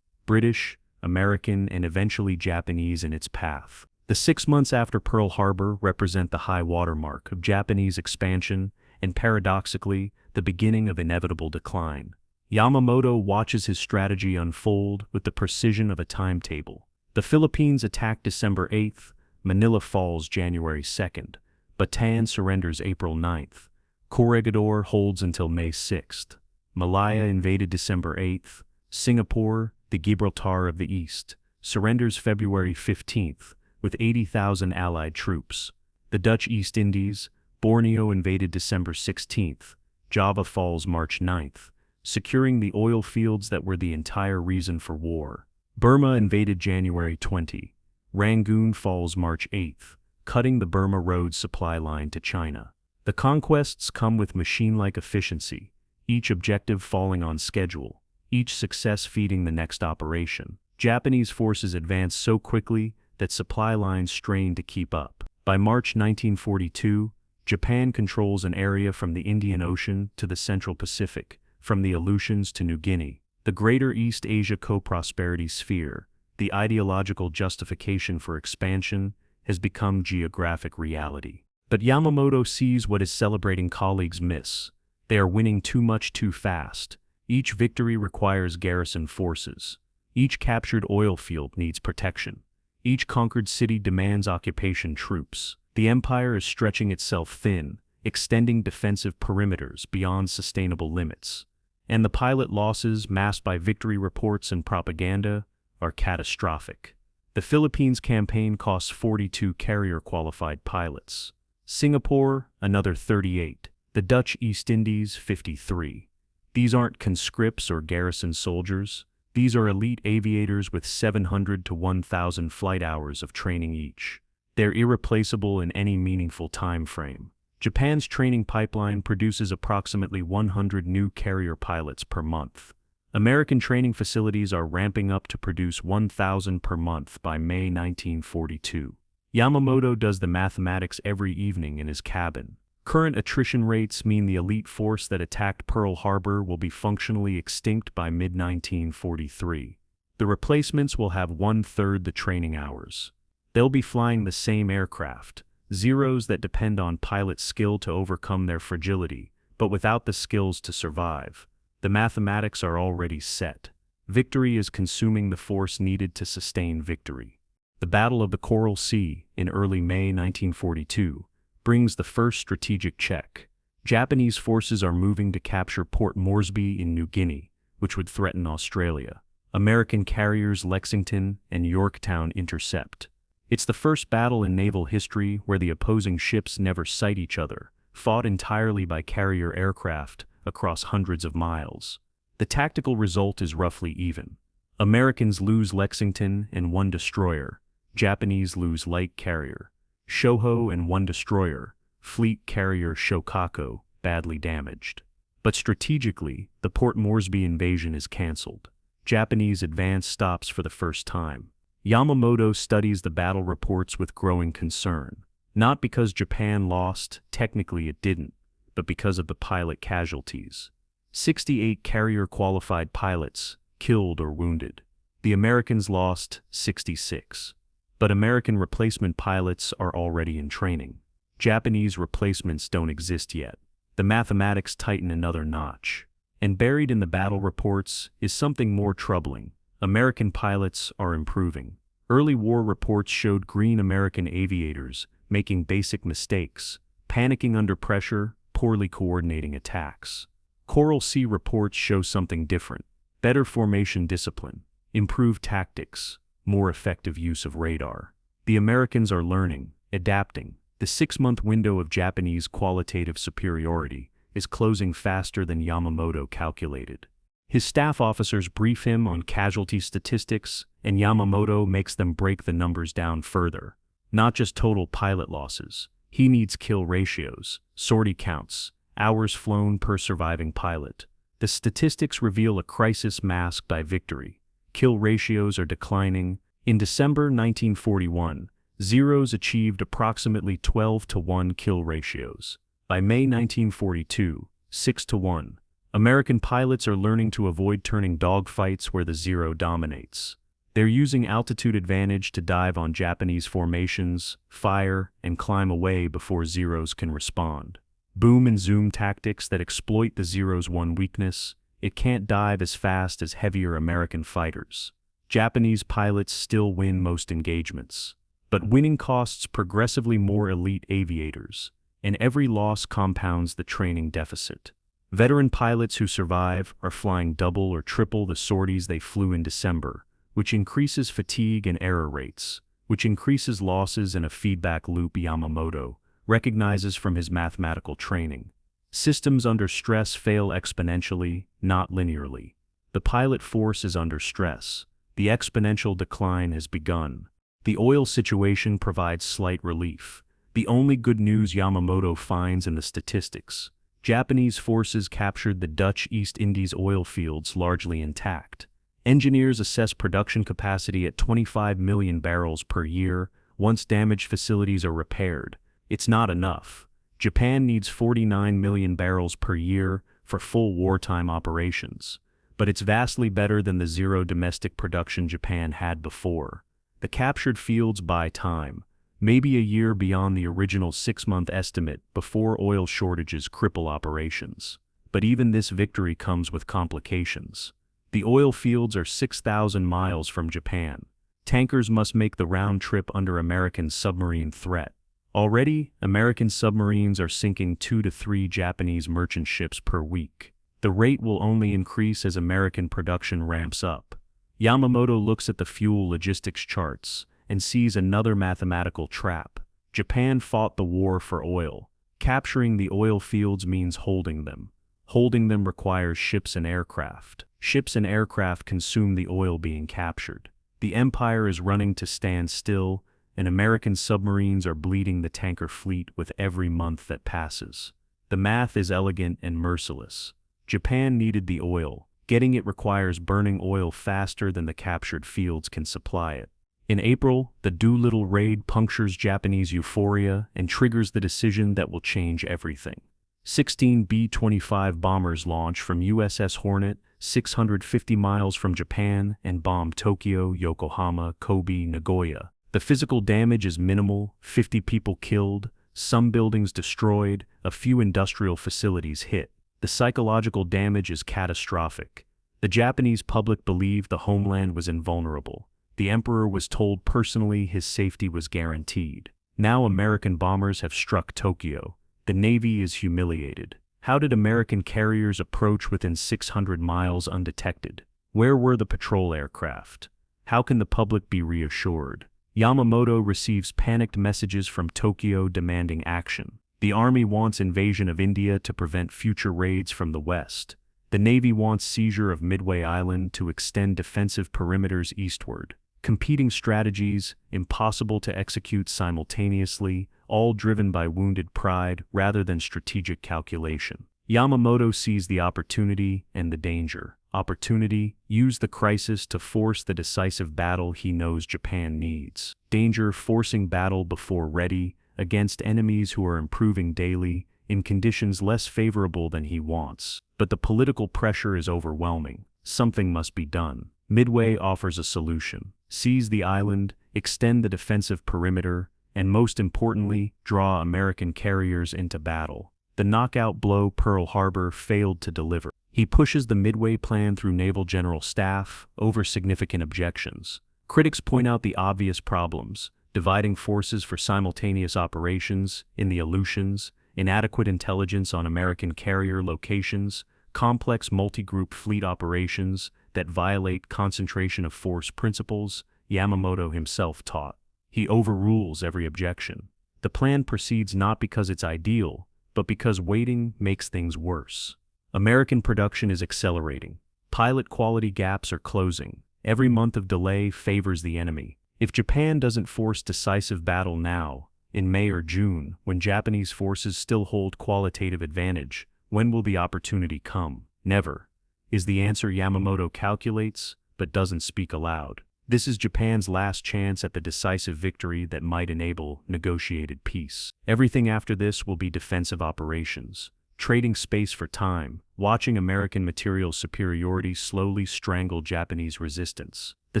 Speaker 1: British, American, and eventually Japanese in its path. The 6 months after Pearl Harbor represent the high watermark of Japanese expansion and, paradoxically, the beginning of inevitable decline. Yamamoto watches his strategy unfold with the precision of a timetable. The Philippines attack December 8th, Manila falls January 2nd, Bataan surrenders April 9th, Corregidor holds until May 6th, Malaya invaded December 8th, Singapore, the Gibraltar of the East, surrenders February 15th with 80,000 Allied troops. The Dutch East Indies, Borneo invaded December 16th, Java falls March 9th, securing the oil fields that were the entire reason for war. Burma invaded January 20. Rangoon falls March 8th, cutting the Burma Road supply line to China. The conquests come with machine-like efficiency, each objective falling on schedule, each success feeding the next operation. Japanese forces advance so quickly that supply lines strain to keep up. By March 1942, Japan controls an area from the Indian Ocean to the Central Pacific, from the Aleutians to New Guinea. The Greater East Asia Co-Prosperity Sphere, the ideological justification for expansion, has become geographic reality. But Yamamoto sees what his celebrating colleagues miss. They are winning too much too fast. Each victory requires garrison forces. Each captured oil field needs protection. Each conquered city demands occupation troops. The empire is stretching itself thin, extending defensive perimeters beyond sustainable limits. And the pilot losses, masked by victory reports and propaganda, are catastrophic. The Philippines campaign costs 42 carrier-qualified pilots. Singapore, another 38. The Dutch East Indies, 53. These aren't conscripts or garrison soldiers. These are elite aviators with 700 to 1,000 flight hours of training each. They're irreplaceable in any meaningful time frame. Japan's training pipeline produces approximately 100 new carrier pilots per month. American training facilities are ramping up to produce 1,000 per month by May 1942. Yamamoto does the mathematics every evening in his cabin. Current attrition rates mean the elite force that attacked Pearl Harbor will be functionally extinct by mid-1943. The replacements will have 1/3 the training hours. They'll be flying the same aircraft, Zeros that depend on pilot skill to overcome their fragility, but without the skills to survive. The mathematics are already set. Victory is consuming the force needed to sustain victory. The Battle of the Coral Sea, in early May 1942, brings the first strategic check. Japanese forces are moving to capture Port Moresby in New Guinea, which would threaten Australia. American carriers Lexington and Yorktown intercept. It's the first battle in naval history where the opposing ships never sight each other, fought entirely by carrier aircraft across hundreds of miles. The tactical result is roughly even. Americans lose Lexington and 1 destroyer. Japanese lose light carrier Shoho and 1 destroyer, fleet carrier Shokaku, badly damaged. But strategically, the Port Moresby invasion is cancelled. Japanese advance stops for the first time. Yamamoto studies the battle reports with growing concern. Not because Japan lost, technically it didn't, but because of the pilot casualties. 68 carrier-qualified pilots, killed or wounded. The Americans lost 66. But American replacement pilots are already in training. Japanese replacements don't exist yet. The mathematics tighten another notch. And buried in the battle reports is something more troubling. American pilots are improving. Early war reports showed green American aviators making basic mistakes, panicking under pressure, poorly coordinating attacks. Coral Sea reports show something different. Better formation discipline, improved tactics, more effective use of radar. The Americans are learning, adapting. The 6-month window of Japanese qualitative superiority is closing faster than Yamamoto calculated. His staff officers brief him on casualty statistics, and Yamamoto makes them break the numbers down further. Not just total pilot losses. He needs kill ratios, sortie counts, hours flown per surviving pilot. The statistics reveal a crisis masked by victory. Kill ratios are declining. In December 1941, Zeros achieved approximately 12-to-1 kill ratios. By May 1942, 6-to-1. American pilots are learning to avoid turning dogfights where the Zero dominates. They're using altitude advantage to dive on Japanese formations, fire, and climb away before Zeros can respond. Boom and zoom tactics that exploit the Zero's one weakness: it can't dive as fast as heavier American fighters. Japanese pilots still win most engagements. But winning costs progressively more elite aviators, and every loss compounds the training deficit. Veteran pilots who survive are flying double or triple the sorties they flew in December, which increases fatigue and error rates, which increases losses in a feedback loop Yamamoto recognizes from his mathematical training. Systems under stress fail exponentially, not linearly. The pilot force is under stress. The exponential decline has begun. The oil situation provides slight relief. The only good news Yamamoto finds in the statistics. Japanese forces captured the Dutch East Indies oil fields largely intact. Engineers assess production capacity at 25 million barrels per year once damaged facilities are repaired. It's not enough. Japan needs 49 million barrels per year for full wartime operations. But it's vastly better than the zero domestic production Japan had before. The captured fields buy time, maybe a year beyond the original 6-month estimate before oil shortages cripple operations. But even this victory comes with complications. The oil fields are 6,000 miles from Japan. Tankers must make the round trip under American submarine threat. Already, American submarines are sinking 2 to 3 Japanese merchant ships per week. The rate will only increase as American production ramps up. Yamamoto looks at the fuel logistics charts and sees another mathematical trap. Japan fought the war for oil. Capturing the oil fields means holding them. Holding them requires ships and aircraft. Ships and aircraft consume the oil being captured. The empire is running to stand still, and American submarines are bleeding the tanker fleet with every month that passes. The math is elegant and merciless. Japan needed the oil. Getting it requires burning oil faster than the captured fields can supply it. In April, the Doolittle raid punctures Japanese euphoria and triggers the decision that will change everything. 16 B-25 bombers launch from USS Hornet, 650 miles from Japan, and bomb Tokyo, Yokohama, Kobe, Nagoya. The physical damage is minimal: 50 people killed, some buildings destroyed, a few industrial facilities hit. The psychological damage is catastrophic. The Japanese public believed the homeland was invulnerable. The emperor was told personally his safety was guaranteed. Now American bombers have struck Tokyo. The Navy is humiliated. How did American carriers approach within 600 miles undetected? Where were the patrol aircraft? How can the public be reassured? Yamamoto receives panicked messages from Tokyo demanding action. The army wants invasion of India to prevent future raids from the west. The Navy wants seizure of Midway Island to extend defensive perimeters eastward. Competing strategies, impossible to execute simultaneously, all driven by wounded pride rather than strategic calculation. Yamamoto sees the opportunity and the danger. Opportunity: use the crisis to force the decisive battle he knows Japan needs. Danger: forcing battle before ready, against enemies who are improving daily, in conditions less favorable than he wants. But the political pressure is overwhelming. Something must be done. Midway offers a solution. Seize the island, extend the defensive perimeter, and most importantly, draw American carriers into battle. The knockout blow Pearl Harbor failed to deliver. He pushes the Midway plan through Naval General Staff over significant objections. Critics point out the obvious problems: dividing forces for simultaneous operations in the Aleutians, inadequate intelligence on American carrier locations, complex multi-group fleet operations that violate concentration of force principles. Yamamoto himself taught. He overrules every objection. The plan proceeds not because it's ideal, but because waiting makes things worse. American production is accelerating. Pilot quality gaps are closing. Every month of delay favors the enemy. If Japan doesn't force decisive battle now, in May or June, when Japanese forces still hold qualitative advantage, when will the opportunity come? Never, is the answer Yamamoto calculates, but doesn't speak aloud. This is Japan's last chance at the decisive victory that might enable negotiated peace. Everything after this will be defensive operations, trading space for time, watching American material superiority slowly strangle Japanese resistance. The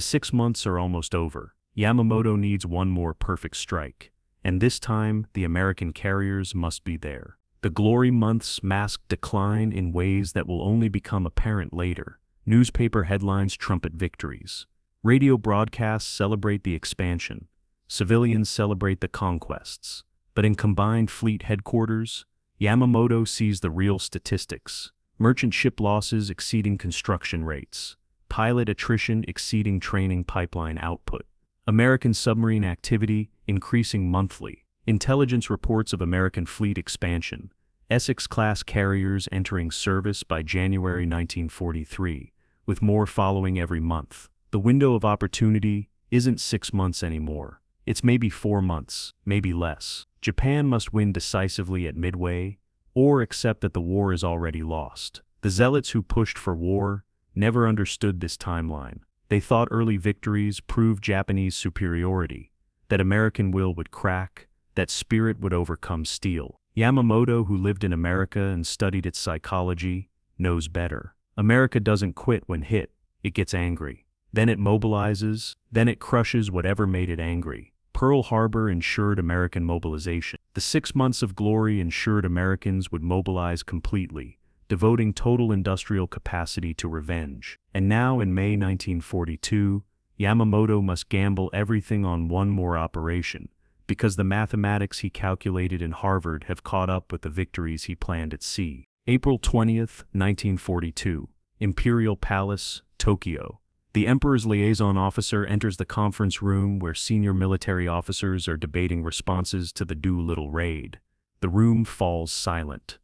Speaker 1: 6 months are almost over. Yamamoto needs one more perfect strike, and this time the American carriers must be there. The glory months mask decline in ways that will only become apparent later. Newspaper headlines trumpet victories. Radio broadcasts celebrate the expansion. Civilians celebrate the conquests. But in combined fleet headquarters, Yamamoto sees the real statistics. Merchant ship losses exceeding construction rates. Pilot attrition exceeding training pipeline output. American submarine activity increasing monthly. Intelligence reports of American fleet expansion. Essex-class carriers entering service by January 1943, with more following every month. The window of opportunity isn't 6 months anymore. It's maybe 4 months, maybe less. Japan must win decisively at Midway, or accept that the war is already lost. The zealots who pushed for war never understood this timeline. They thought early victories proved Japanese superiority, that American will would crack, that spirit would overcome steel. Yamamoto, who lived in America and studied its psychology, knows better. America doesn't quit when hit, it gets angry. Then it mobilizes, then it crushes whatever made it angry. Pearl Harbor ensured American mobilization. The 6 months of glory ensured Americans would mobilize completely, devoting total industrial capacity to revenge. And now in May 1942, Yamamoto must gamble everything on one more operation, because the mathematics he calculated in Harvard have caught up with the victories he planned at sea. April 20th, 1942, Imperial Palace, Tokyo. The Emperor's liaison officer enters the conference room where senior military officers are debating responses to the Doolittle raid. The room falls silent.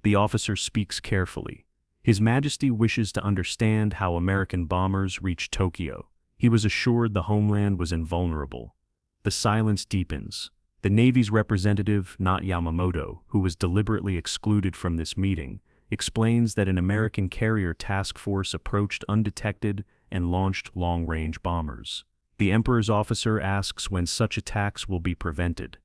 Speaker 1: The officer speaks carefully. His Majesty wishes to understand how American bombers reached Tokyo. He was assured the homeland was invulnerable. The silence deepens. The Navy's representative, not Yamamoto, who was deliberately excluded from this meeting, explains that an American carrier task force approached undetected and launched long-range bombers. The Emperor's officer asks when such attacks will be prevented.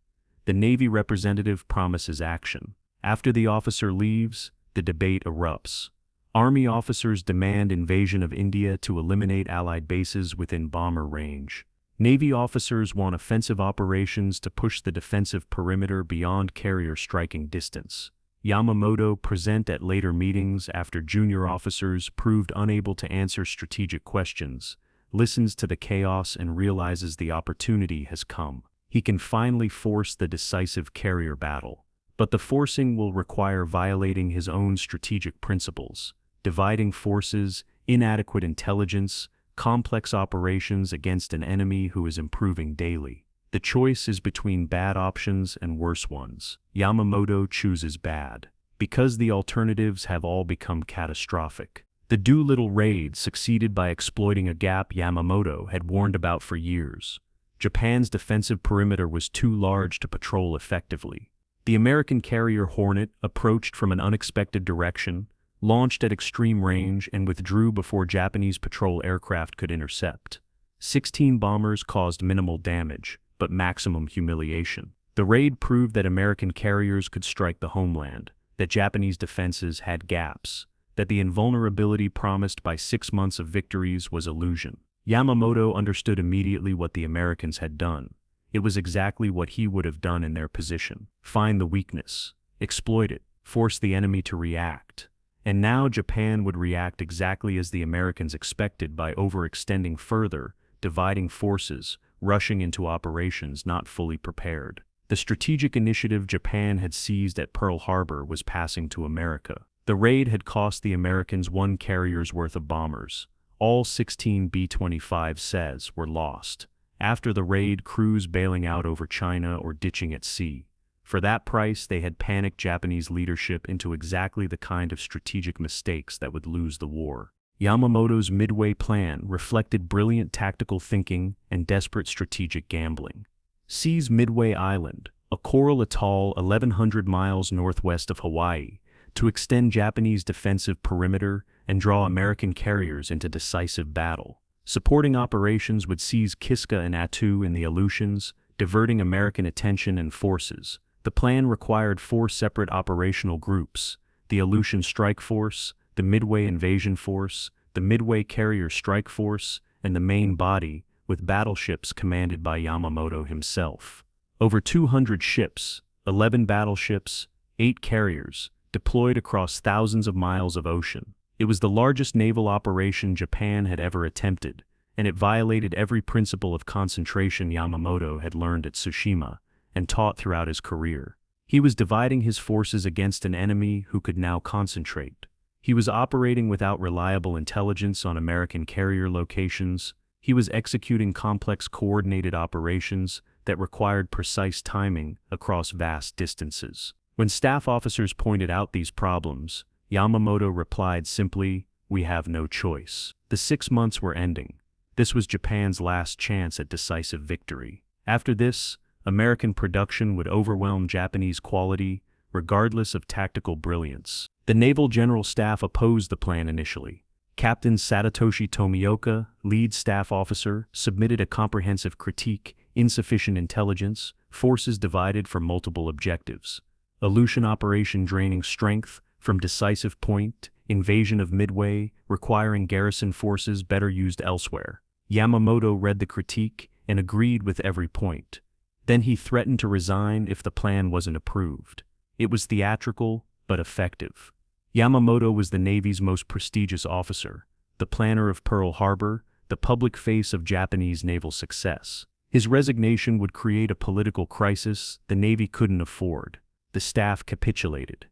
Speaker 1: The Navy representative promises action. After the officer leaves, the debate erupts. Army officers demand invasion of India to eliminate Allied bases within bomber range. Navy officers want offensive operations to push the defensive perimeter beyond carrier striking distance. Yamamoto present at later meetings after junior officers proved unable to answer strategic questions, listens to the chaos and realizes the opportunity has come. He can finally force the decisive carrier battle. But the forcing will require violating his own strategic principles, dividing forces, inadequate intelligence, complex operations against an enemy who is improving daily. The choice is between bad options and worse ones. Yamamoto chooses bad, because the alternatives have all become catastrophic. The Doolittle raid succeeded by exploiting a gap Yamamoto had warned about for years. Japan's defensive perimeter was too large to patrol effectively. The American carrier Hornet approached from an unexpected direction, launched at extreme range, and withdrew before Japanese patrol aircraft could intercept. 16 bombers caused minimal damage, but maximum humiliation. The raid proved that American carriers could strike the homeland, that Japanese defenses had gaps, that the invulnerability promised by 6 months of victories was illusion. Yamamoto understood immediately what the Americans had done. It was exactly what he would have done in their position. Find the weakness, exploit it, force the enemy to react. And now Japan would react exactly as the Americans expected, by overextending further, dividing forces, rushing into operations not fully prepared. The strategic initiative Japan had seized at Pearl Harbor was passing to America. The raid had cost the Americans 1 carrier's worth of bombers. All 16 B-25s were lost. After the raid, crews bailing out over China or ditching at sea. For that price, they had panicked Japanese leadership into exactly the kind of strategic mistakes that would lose the war. Yamamoto's Midway plan reflected brilliant tactical thinking and desperate strategic gambling. Seize Midway Island, a coral atoll 1,100 miles northwest of Hawaii, to extend Japanese defensive perimeter and draw American carriers into decisive battle. Supporting operations would seize Kiska and Attu in the Aleutians, diverting American attention and forces. The plan required 4 separate operational groups: the Aleutian Strike Force, the Midway Invasion Force, the Midway Carrier Strike Force, and the main body, with battleships commanded by Yamamoto himself. Over 200 ships, 11 battleships, 8 carriers, deployed across thousands of miles of ocean. It was the largest naval operation Japan had ever attempted, and it violated every principle of concentration Yamamoto had learned at Tsushima and taught throughout his career. He was dividing his forces against an enemy who could now concentrate. He was operating without reliable intelligence on American carrier locations. He was executing complex coordinated operations that required precise timing across vast distances. When staff officers pointed out these problems, Yamamoto replied simply, "We have no choice." The 6 months were ending. This was Japan's last chance at decisive victory. After this, American production would overwhelm Japanese quality, regardless of tactical brilliance. The Naval General Staff opposed the plan initially. Captain Satoshi Tomioka, lead staff officer, submitted a comprehensive critique: insufficient intelligence, forces divided for multiple objectives, Aleutian operation draining strength from decisive point, invasion of Midway, requiring garrison forces better used elsewhere. Yamamoto read the critique and agreed with every point. Then he threatened to resign if the plan wasn't approved. It was theatrical, but effective. Yamamoto was the Navy's most prestigious officer, the planner of Pearl Harbor, the public face of Japanese naval success. His resignation would create a political crisis the Navy couldn't afford. The staff capitulated.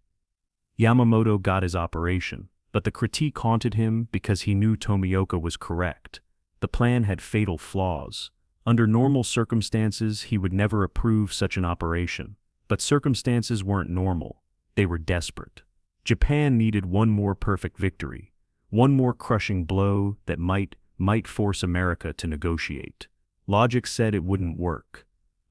Speaker 1: Yamamoto got his operation, but the critique haunted him because he knew Tomioka was correct. The plan had fatal flaws. Under normal circumstances, he would never approve such an operation. But circumstances weren't normal. They were desperate. Japan needed one more perfect victory, one more crushing blow that might force America to negotiate. Logic said it wouldn't work.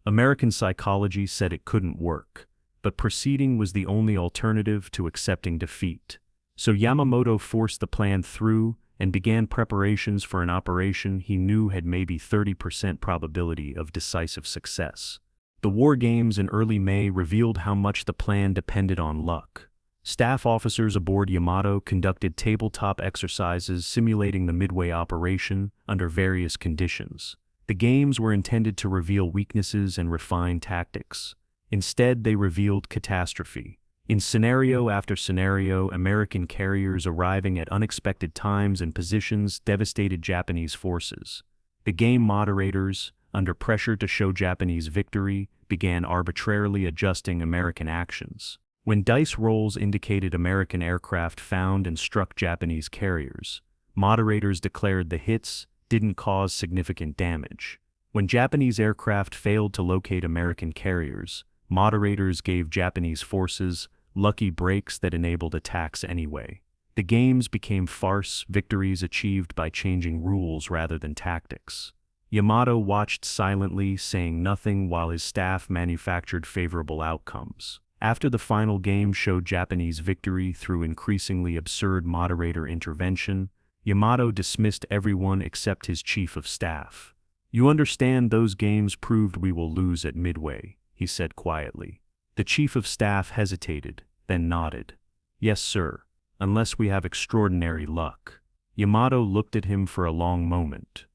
Speaker 1: American psychology said it couldn't work. But proceeding was the only alternative to accepting defeat. So Yamamoto forced the plan through and began preparations for an operation he knew had maybe 30% probability of decisive success. The war games in early May revealed how much the plan depended on luck. Staff officers aboard Yamato conducted tabletop exercises simulating the Midway operation under various conditions. The games were intended to reveal weaknesses and refine tactics. Instead, they revealed catastrophe. In scenario after scenario, American carriers arriving at unexpected times and positions devastated Japanese forces. The game moderators, under pressure to show Japanese victory, began arbitrarily adjusting American actions. When dice rolls indicated American aircraft found and struck Japanese carriers, moderators declared the hits didn't cause significant damage. When Japanese aircraft failed to locate American carriers, moderators gave Japanese forces lucky breaks that enabled attacks anyway. The games became farce victories achieved by changing rules rather than tactics. Yamato watched silently, saying nothing while his staff manufactured favorable outcomes. After the final game showed Japanese victory through increasingly absurd moderator intervention, Yamato dismissed everyone except his chief of staff. "You understand those games proved we will lose at Midway," he said quietly. The chief of staff hesitated, then nodded. "Yes, sir, unless we have extraordinary luck." Yamato looked at him for a long moment.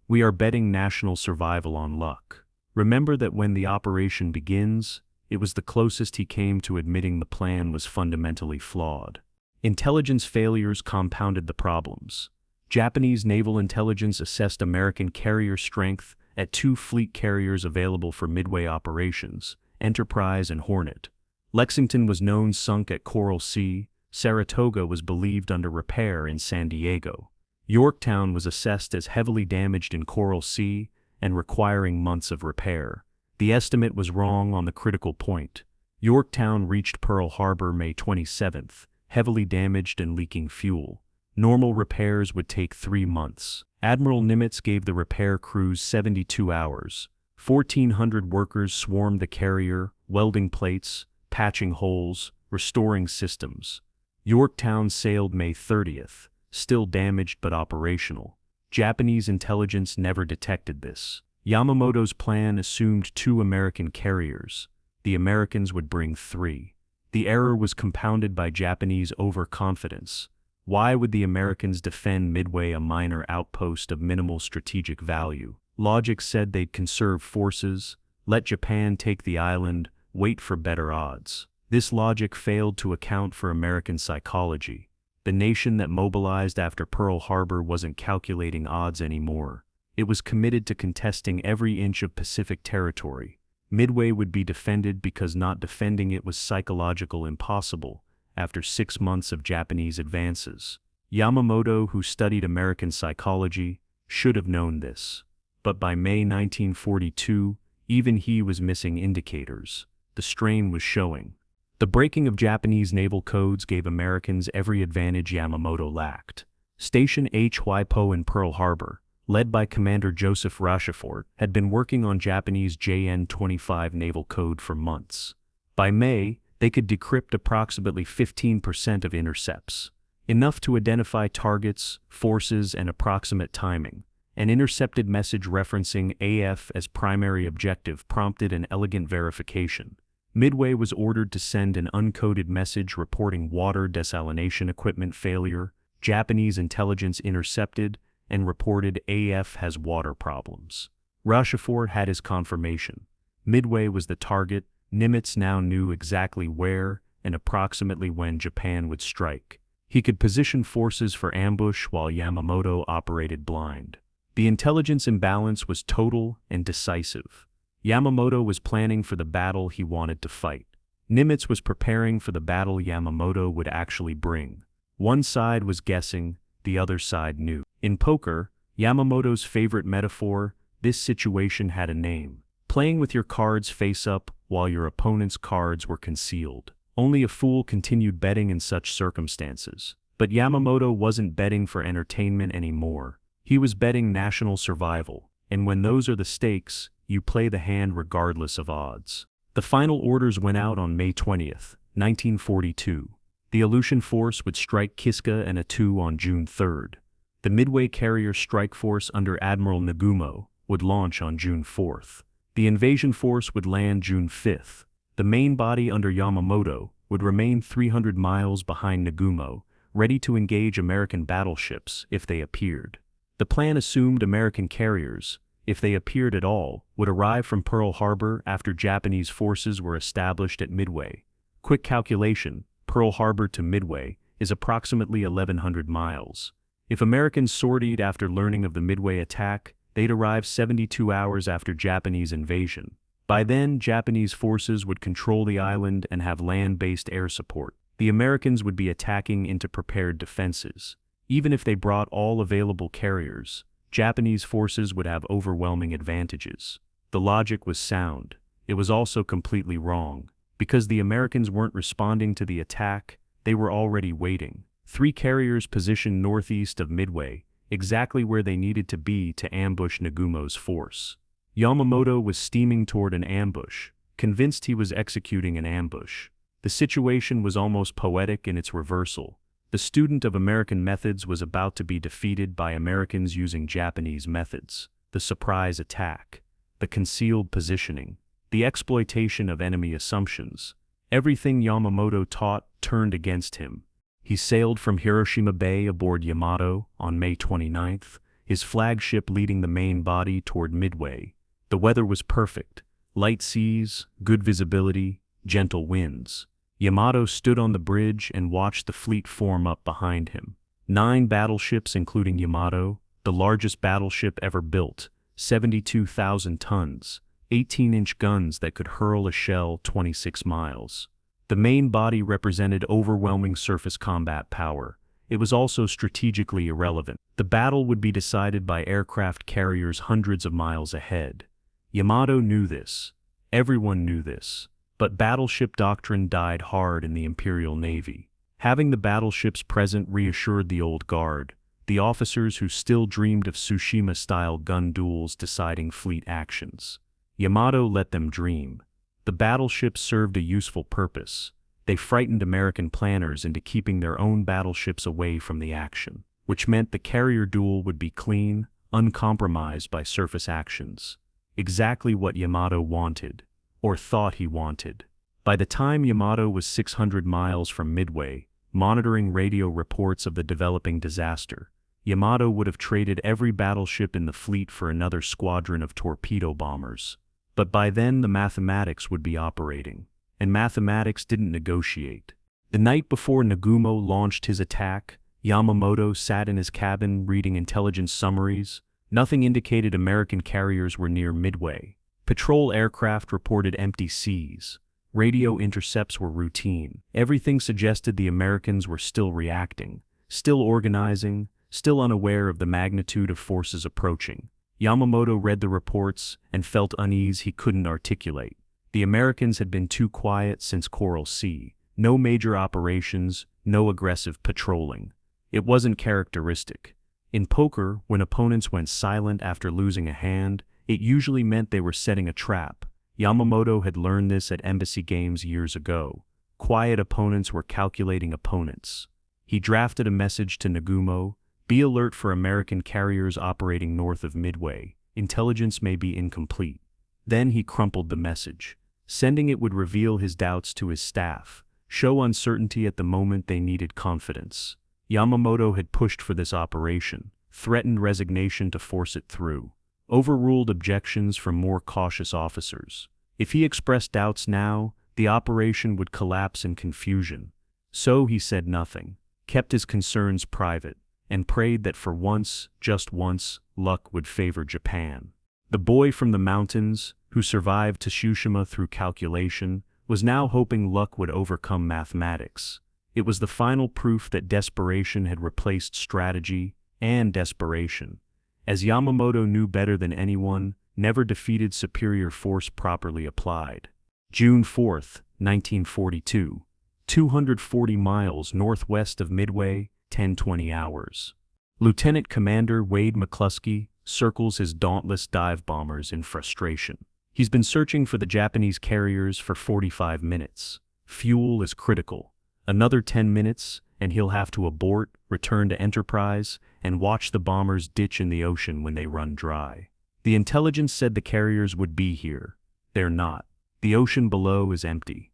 Speaker 1: "We are betting national survival on luck. Remember that when the operation begins, it was the closest he came to admitting the plan was fundamentally flawed. Intelligence failures compounded the problems. Japanese naval intelligence assessed American carrier strength at 2 fleet carriers available for Midway operations, Enterprise and Hornet. Lexington was known sunk at Coral Sea, Saratoga was believed under repair in San Diego. Yorktown was assessed as heavily damaged in Coral Sea and requiring months of repair. The estimate was wrong on the critical point. Yorktown reached Pearl Harbor May 27th, heavily damaged and leaking fuel. Normal repairs would take 3 months. Admiral Nimitz gave the repair crews 72 hours. 1,400 workers swarmed the carrier, welding plates, patching holes, restoring systems. Yorktown sailed May 30th, still damaged but operational. Japanese intelligence never detected this. Yamamoto's plan assumed 2 American carriers. The Americans would bring 3. The error was compounded by Japanese overconfidence. Why would the Americans defend Midway, a minor outpost of minimal strategic value? Logic said they'd conserve forces, let Japan take the island, wait for better odds. This logic failed to account for American psychology. The nation that mobilized after Pearl Harbor wasn't calculating odds anymore. It was committed to contesting every inch of Pacific territory. Midway would be defended because not defending it was psychological impossible after 6 months of Japanese advances. Yamamoto, who studied American psychology, should have known this. But by May 1942, even he was missing indicators. The strain was showing. The breaking of Japanese naval codes gave Americans every advantage Yamamoto lacked. Station HY-PO in Pearl Harbor, led by Commander Joseph Rochefort, had been working on Japanese JN-25 naval code for months. By May, they could decrypt approximately 15% of intercepts, enough to identify targets, forces, and approximate timing. An intercepted message referencing AF as primary objective prompted an elegant verification. Midway was ordered to send an uncoded message reporting water desalination equipment failure. Japanese intelligence intercepted and reported AF has water problems. Rochefort had his confirmation. Midway was the target. Nimitz now knew exactly where and approximately when Japan would strike. He could position forces for ambush while Yamamoto operated blind. The intelligence imbalance was total and decisive. Yamamoto was planning for the battle he wanted to fight. Nimitz was preparing for the battle Yamamoto would actually bring. One side was guessing, the other side knew. In poker, Yamamoto's favorite metaphor, this situation had a name. Playing with your cards face up while your opponent's cards were concealed. Only a fool continued betting in such circumstances. But Yamamoto wasn't betting for entertainment anymore. He was betting national survival, and when those are the stakes, you play the hand regardless of odds. The final orders went out on May 20th, 1942. The Aleutian Force would strike Kiska and Attu on June 3rd. The Midway Carrier Strike Force under Admiral Nagumo would launch on June 4th. The invasion force would land June 5th. The main body under Yamamoto would remain 300 miles behind Nagumo, ready to engage American battleships if they appeared. The plan assumed American carriers, if they appeared at all, would arrive from Pearl Harbor after Japanese forces were established at Midway. Quick calculation, Pearl Harbor to Midway is approximately 1,100 miles. If Americans sortied after learning of the Midway attack, they'd arrive 72 hours after Japanese invasion. By then, Japanese forces would control the island and have land-based air support. The Americans would be attacking into prepared defenses. Even if they brought all available carriers, Japanese forces would have overwhelming advantages. The logic was sound. It was also completely wrong. Because the Americans weren't responding to the attack, they were already waiting. 3 carriers positioned northeast of Midway, exactly where they needed to be to ambush Nagumo's force. Yamamoto was steaming toward an ambush, convinced he was executing an ambush. The situation was almost poetic in its reversal. The student of American methods was about to be defeated by Americans using Japanese methods. The surprise attack, the concealed positioning, the exploitation of enemy assumptions. Everything Yamamoto taught turned against him. He sailed from Hiroshima Bay aboard Yamato on May 29th, his flagship leading the main body toward Midway. The weather was perfect. Light seas, good visibility, gentle winds. Yamato stood on the bridge and watched the fleet form up behind him. 9 battleships including Yamato, the largest battleship ever built, 72,000 tons, 18-inch guns that could hurl a shell 26 miles. The main body represented overwhelming surface combat power. It was also strategically irrelevant. The battle would be decided by aircraft carriers hundreds of miles ahead. Yamato knew this. Everyone knew this. But battleship doctrine died hard in the Imperial Navy. Having the battleships present reassured the old guard, the officers who still dreamed of Tsushima-style gun duels deciding fleet actions. Yamato let them dream. The battleships served a useful purpose. They frightened American planners into keeping their own battleships away from the action, which meant the carrier duel would be clean, uncompromised by surface actions. Exactly what Yamato wanted. Or thought he wanted. By the time Yamato was 600 miles from Midway, monitoring radio reports of the developing disaster, Yamato would have traded every battleship in the fleet for another squadron of torpedo bombers. But by then the mathematics would be operating, and mathematics didn't negotiate. The night before Nagumo launched his attack, Yamamoto sat in his cabin reading intelligence summaries. Nothing indicated American carriers were near Midway. Patrol aircraft reported empty seas. Radio intercepts were routine. Everything suggested the Americans were still reacting, still organizing, still unaware of the magnitude of forces approaching. Yamamoto read the reports and felt unease he couldn't articulate. The Americans had been too quiet since Coral Sea. No major operations, no aggressive patrolling. It wasn't characteristic. In poker, when opponents went silent after losing a hand, it usually meant they were setting a trap. Yamamoto had learned this at embassy games years ago. Quiet opponents were calculating opponents. He drafted a message to Nagumo: "Be alert for American carriers operating north of Midway. Intelligence may be incomplete." Then he crumpled the message. Sending it would reveal his doubts to his staff, show uncertainty at the moment they needed confidence. Yamamoto had pushed for this operation, threatened resignation to force it through, overruled objections from more cautious officers. If he expressed doubts now, the operation would collapse in confusion. So he said nothing, kept his concerns private, and prayed that for once, just once, luck would favor Japan. The boy from the mountains, who survived Tsushima through calculation, was now hoping luck would overcome mathematics. It was the final proof that desperation had replaced strategy, and desperation, as Yamamoto knew better than anyone, never defeated superior force properly applied. June 4, 1942. 240 miles northwest of Midway, 10:20 hours. Lieutenant Commander Wade McCluskey circles his dauntless dive bombers in frustration. He's been searching for the Japanese carriers for 45 minutes. Fuel is critical. Another 10 minutes, and he'll have to abort, return to Enterprise, and watch the bombers ditch in the ocean when they run dry. The intelligence said the carriers would be here. They're not. The ocean below is empty.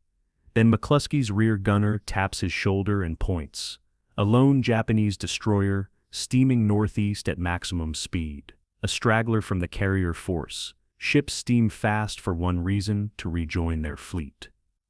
Speaker 1: Then McCluskey's rear gunner taps his shoulder and points. A lone Japanese destroyer, steaming northeast at maximum speed. A straggler from the carrier force. Ships steam fast for one reason: to rejoin their fleet.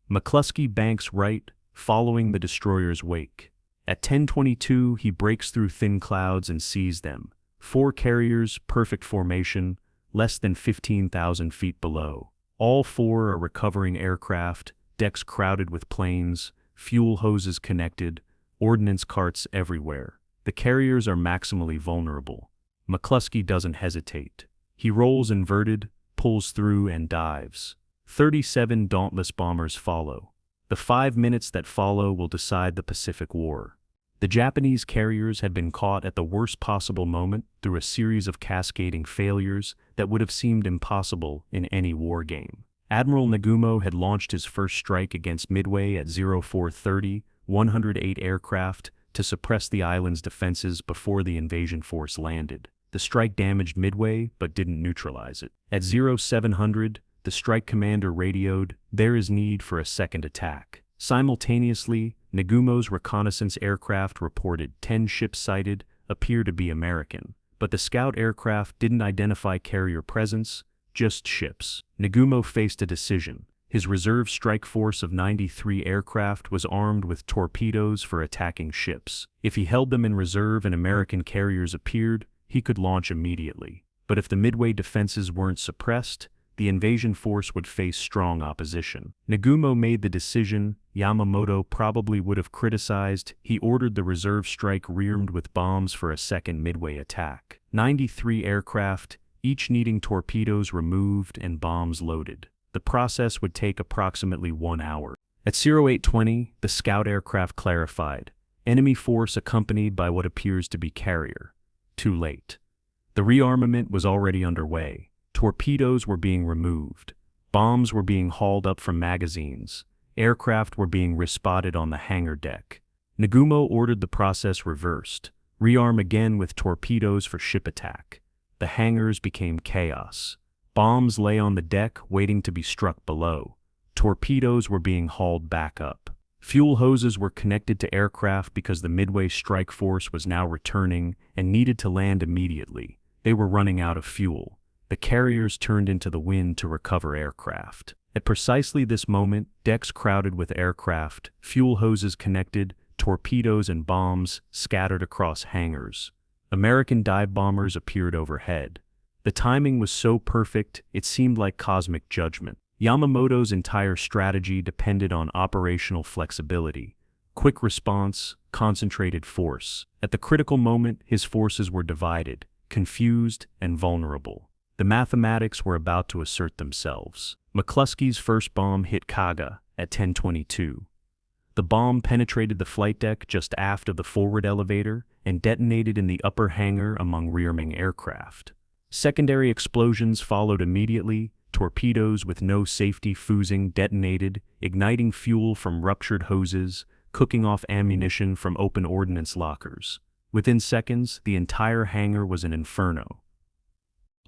Speaker 1: McCluskey banks right, following the destroyer's wake. At 10:22, he breaks through thin clouds and sees them. 4 carriers, perfect formation, less than 15,000 feet below. All 4 are recovering aircraft, decks crowded with planes, fuel hoses connected, ordnance carts everywhere. The carriers are maximally vulnerable. McCluskey doesn't hesitate. He rolls inverted, pulls through, and dives. 37 dauntless bombers follow. The 5 minutes that follow will decide the Pacific War. The Japanese carriers had been caught at the worst possible moment through a series of cascading failures that would have seemed impossible in any war game. Admiral Nagumo had launched his first strike against Midway at 0430, 108 aircraft, to suppress the island's defenses before the invasion force landed. The strike damaged Midway but didn't neutralize it. At 0700, the strike commander radioed, "There is need for a second attack." Simultaneously, Nagumo's reconnaissance aircraft reported 10 ships sighted, appear to be American, but the scout aircraft didn't identify carrier presence, just ships. Nagumo faced a decision. His reserve strike force of 93 aircraft was armed with torpedoes for attacking ships. If he held them in reserve and American carriers appeared, he could launch immediately. But if the Midway defenses weren't suppressed, the invasion force would face strong opposition. Nagumo made the decision Yamamoto probably would have criticized. He ordered the reserve strike rearmed with bombs for a second Midway attack. 93 aircraft, each needing torpedoes removed and bombs loaded. The process would take approximately 1 hour. At 0820, the scout aircraft clarified, "Enemy force accompanied by what appears to be carrier." Too late. The rearmament was already underway. Torpedoes were being removed. Bombs were being hauled up from magazines. Aircraft were being respotted on the hangar deck. Nagumo ordered the process reversed. Rearm again with torpedoes for ship attack. The hangars became chaos. Bombs lay on the deck waiting to be struck below. Torpedoes were being hauled back up. Fuel hoses were connected to aircraft because the Midway strike force was now returning and needed to land immediately. They were running out of fuel. The carriers turned into the wind to recover aircraft. At precisely this moment, decks crowded with aircraft, fuel hoses connected, torpedoes and bombs scattered across hangars. American dive bombers appeared overhead. The timing was so perfect, it seemed like cosmic judgment. Yamamoto's entire strategy depended on operational flexibility, quick response, concentrated force. At the critical moment, his forces were divided, confused, and vulnerable. The mathematics were about to assert themselves. McCluskey's first bomb hit Kaga at 10:22. The bomb penetrated the flight deck just aft of the forward elevator and detonated in the upper hangar among rearming aircraft. Secondary explosions followed immediately. Torpedoes with no safety fusing detonated, igniting fuel from ruptured hoses, cooking off ammunition from open ordnance lockers. Within seconds, the entire hangar was an inferno.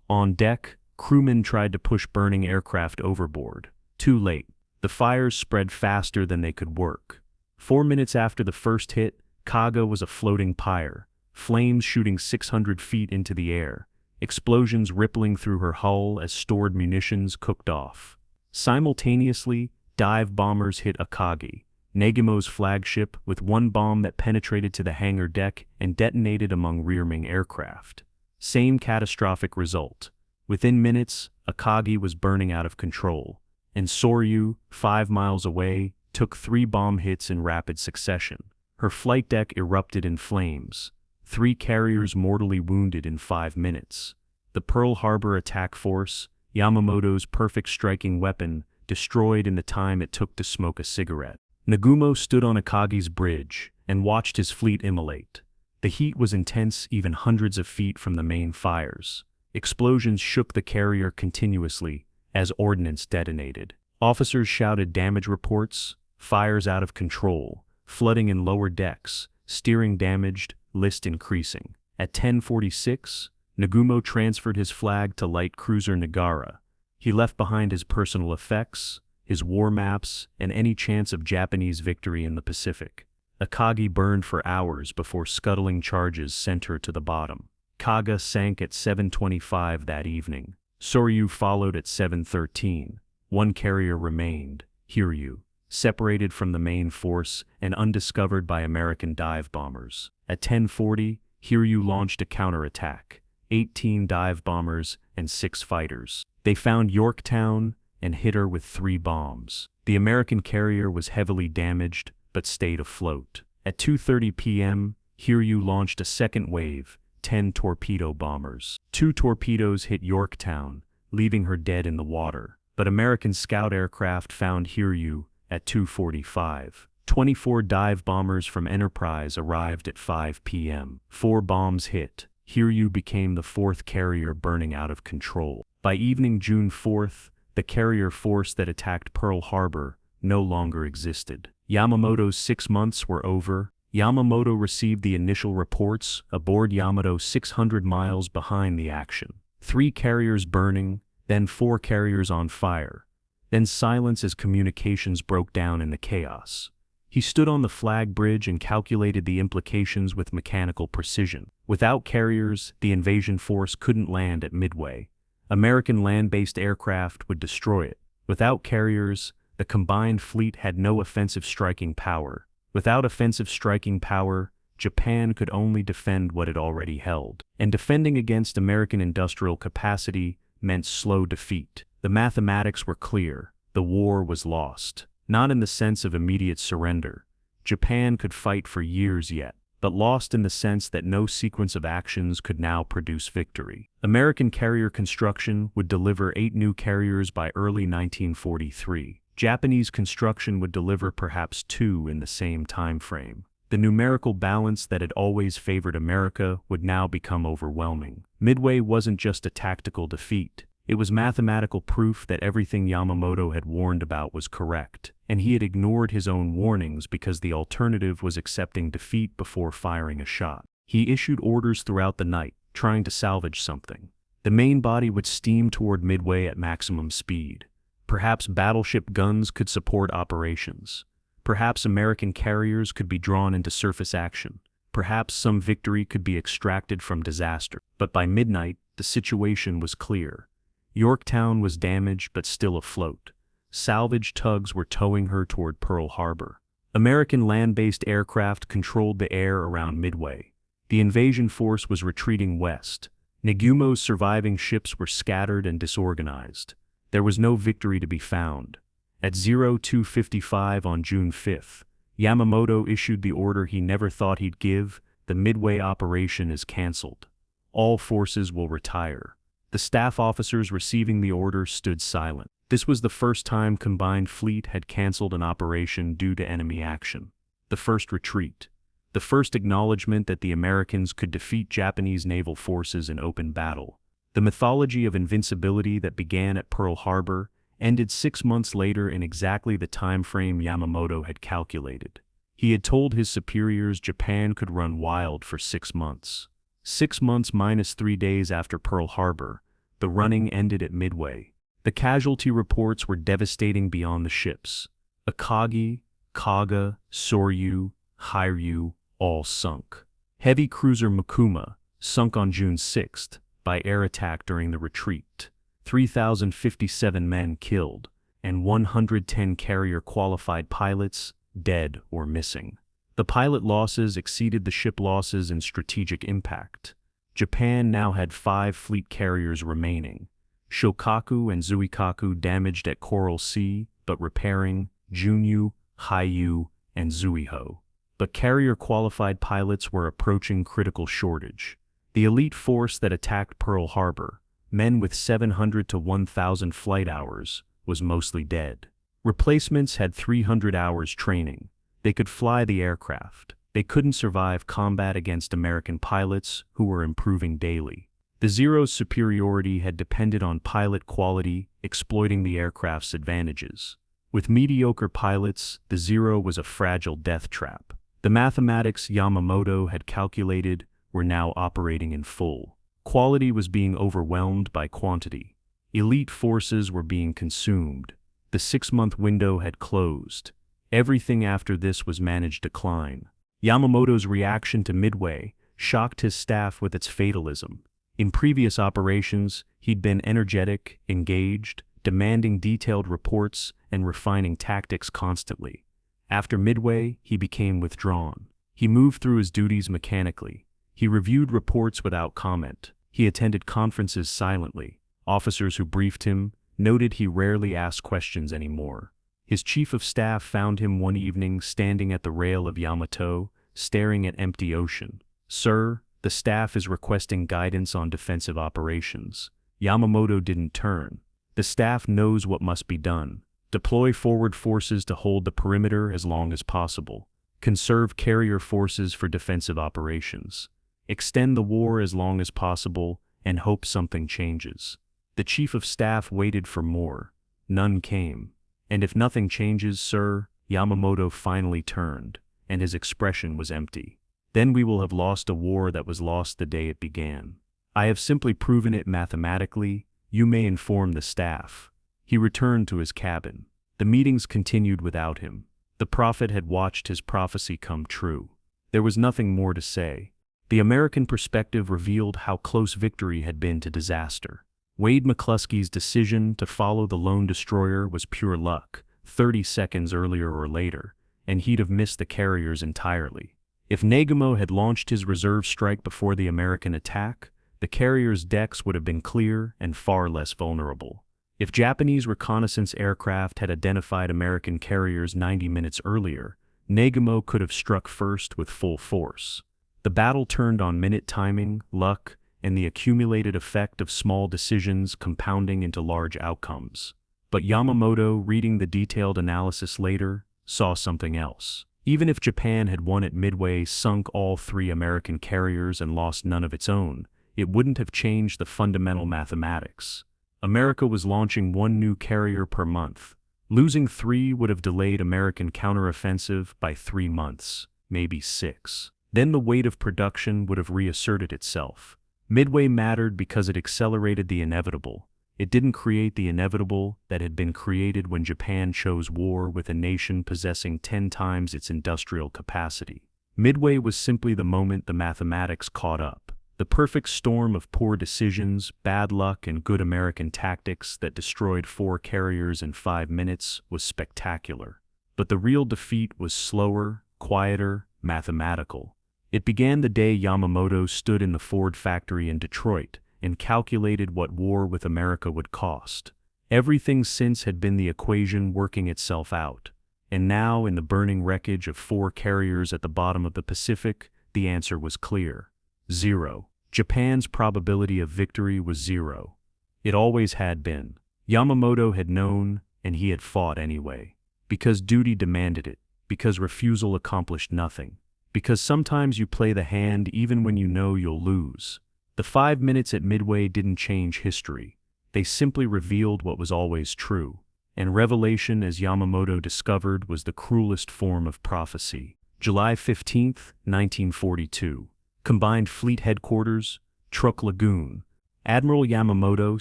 Speaker 1: On deck, crewmen tried to push burning aircraft overboard. Too late. The fires spread faster than they could work. 4 minutes after the first hit, Kaga was a floating pyre, flames shooting 600 feet into the air, explosions rippling through her hull as stored munitions cooked off. Simultaneously, dive bombers hit Akagi, Nagumo's flagship, with one bomb that penetrated to the hangar deck and detonated among rearming aircraft. Same catastrophic result. Within minutes, Akagi was burning out of control, and Soryu, 5 miles away, took 3 bomb hits in rapid succession. Her flight deck erupted in flames. 3 carriers mortally wounded in 5 minutes. The Pearl Harbor attack force, Yamamoto's perfect striking weapon, destroyed in the time it took to smoke a cigarette. Nagumo stood on Akagi's bridge and watched his fleet immolate. The heat was intense even hundreds of feet from the main fires. Explosions shook the carrier continuously as ordnance detonated. Officers shouted damage reports, fires out of control, flooding in lower decks, steering damaged, list increasing. At 10:46, Nagumo transferred his flag to light cruiser Nagara. He left behind his personal effects, his war maps, and any chance of Japanese victory in the Pacific. Akagi burned for hours before scuttling charges sent her to the bottom. Kaga sank at 7:25 that evening. Soryu followed at 7:13. One carrier remained, Hiryu, separated from the main force and undiscovered by American dive bombers. At 10:40, Hiryu launched a counterattack, 18 dive bombers and 6 fighters. They found Yorktown and hit her with 3 bombs. The American carrier was heavily damaged but stayed afloat. At 2:30 p.m., Hiryu launched a second wave, 10 torpedo bombers. 2 torpedoes hit Yorktown, leaving her dead in the water. But American scout aircraft found Hiryu at 2:45. 24 dive bombers from Enterprise arrived at 5 p.m. 4 bombs hit. Hiryu became the 4th carrier burning out of control. By evening June 4th, the carrier force that attacked Pearl Harbor no longer existed. Yamamoto's 6 months were over. Yamamoto received the initial reports aboard Yamato 600 miles behind the action. 3 carriers burning, then 4 carriers on fire. Then silence as communications broke down in the chaos. He stood on the flag bridge and calculated the implications with mechanical precision. Without carriers, the invasion force couldn't land at Midway. American land-based aircraft would destroy it. Without carriers, the combined fleet had no offensive striking power. Without offensive striking power, Japan could only defend what it already held. And defending against American industrial capacity meant slow defeat. The mathematics were clear. The war was lost. Not in the sense of immediate surrender. Japan could fight for years yet, but lost in the sense that no sequence of actions could now produce victory. American carrier construction would deliver 8 new carriers by early 1943. Japanese construction would deliver perhaps 2 in the same time frame. The numerical balance that had always favored America would now become overwhelming. Midway wasn't just a tactical defeat. It was mathematical proof that everything Yamamoto had warned about was correct, and he had ignored his own warnings because the alternative was accepting defeat before firing a shot. He issued orders throughout the night, trying to salvage something. The main body would steam toward Midway at maximum speed. Perhaps battleship guns could support operations. Perhaps American carriers could be drawn into surface action. Perhaps some victory could be extracted from disaster. But by midnight, the situation was clear. Yorktown was damaged but still afloat. Salvage tugs were towing her toward Pearl Harbor. American land-based aircraft controlled the air around Midway. The invasion force was retreating west. Nagumo's surviving ships were scattered and disorganized. There was no victory to be found. At 02:55 on June 5th, Yamamoto issued the order he never thought he'd give: the Midway operation is canceled. All forces will retire. The staff officers receiving the order stood silent. This was the first time combined fleet had canceled an operation due to enemy action. The first retreat. The first acknowledgement that the Americans could defeat Japanese naval forces in open battle. The mythology of invincibility that began at Pearl Harbor ended 6 months later in exactly the time frame Yamamoto had calculated. He had told his superiors Japan could run wild for 6 months. 6 months minus 3 days after Pearl Harbor, the running ended at Midway. The casualty reports were devastating beyond the ships. Akagi, Kaga, Soryu, Hairyu, all sunk. Heavy cruiser Makuma, sunk on June 6 by air attack during the retreat. 3,057 men killed, and 110 carrier-qualified pilots dead or missing. The pilot losses exceeded the ship losses in strategic impact. Japan now had 5 fleet carriers remaining. Shokaku and Zuikaku damaged at Coral Sea, but repairing, Junyu, Haiyu, and Zuiho. But carrier-qualified pilots were approaching critical shortage. The elite force that attacked Pearl Harbor, men with 700 to 1,000 flight hours, was mostly dead. Replacements had 300 hours training. They could fly the aircraft. They couldn't survive combat against American pilots who were improving daily. The Zero's superiority had depended on pilot quality, exploiting the aircraft's advantages. With mediocre pilots, the Zero was a fragile death trap. The mathematics Yamamoto had calculated were now operating in full. Quality was being overwhelmed by quantity. Elite forces were being consumed. The 6-month window had closed. Everything after this was managed decline. Yamamoto's reaction to Midway shocked his staff with its fatalism. In previous operations, he'd been energetic, engaged, demanding detailed reports and refining tactics constantly. After Midway, he became withdrawn. He moved through his duties mechanically. He reviewed reports without comment. He attended conferences silently. Officers who briefed him noted he rarely asked questions anymore. His chief of staff found him one evening standing at the rail of Yamato, staring at empty ocean. "Sir, the staff is requesting guidance on defensive operations." Yamamoto didn't turn. "The staff knows what must be done. Deploy forward forces to hold the perimeter as long as possible. Conserve carrier forces for defensive operations. Extend the war as long as possible and hope something changes." The chief of staff waited for more. None came. "And if nothing changes, sir," Yamamoto finally turned, and his expression was empty. "Then we will have lost a war that was lost the day it began. I have simply proven it mathematically. You may inform the staff." He returned to his cabin. The meetings continued without him. The prophet had watched his prophecy come true. There was nothing more to say. The American perspective revealed how close victory had been to disaster. Wade McCluskey's decision to follow the lone destroyer was pure luck, 30 seconds earlier or later, and he'd have missed the carriers entirely. If Nagumo had launched his reserve strike before the American attack, the carrier's decks would have been clear and far less vulnerable. If Japanese reconnaissance aircraft had identified American carriers 90 minutes earlier, Nagumo could have struck first with full force. The battle turned on minute timing, luck, and the accumulated effect of small decisions compounding into large outcomes. But Yamamoto, reading the detailed analysis later, saw something else. Even if Japan had won at Midway, sunk all 3 American carriers and lost none of its own, it wouldn't have changed the fundamental mathematics. America was launching 1 new carrier per month. Losing 3 would have delayed American counteroffensive by 3 months, maybe 6. Then the weight of production would have reasserted itself. Midway mattered because it accelerated the inevitable. It didn't create the inevitable that had been created when Japan chose war with a nation possessing 10 times its industrial capacity. Midway was simply the moment the mathematics caught up. The perfect storm of poor decisions, bad luck, and good American tactics that destroyed 4 carriers in 5 minutes was spectacular. But the real defeat was slower, quieter, mathematical. It began the day Yamamoto stood in the Ford factory in Detroit and calculated what war with America would cost. Everything since had been the equation working itself out. And now, in the burning wreckage of 4 carriers at the bottom of the Pacific, the answer was clear. 0. Japan's probability of victory was 0. It always had been. Yamamoto had known, and he had fought anyway. Because duty demanded it, because refusal accomplished nothing, because sometimes you play the hand even when you know you'll lose. The 5 minutes at Midway didn't change history. They simply revealed what was always true. And revelation, as Yamamoto discovered, was the cruelest form of prophecy. July 15, 1942. Combined Fleet Headquarters, Truk Lagoon. Admiral Yamamoto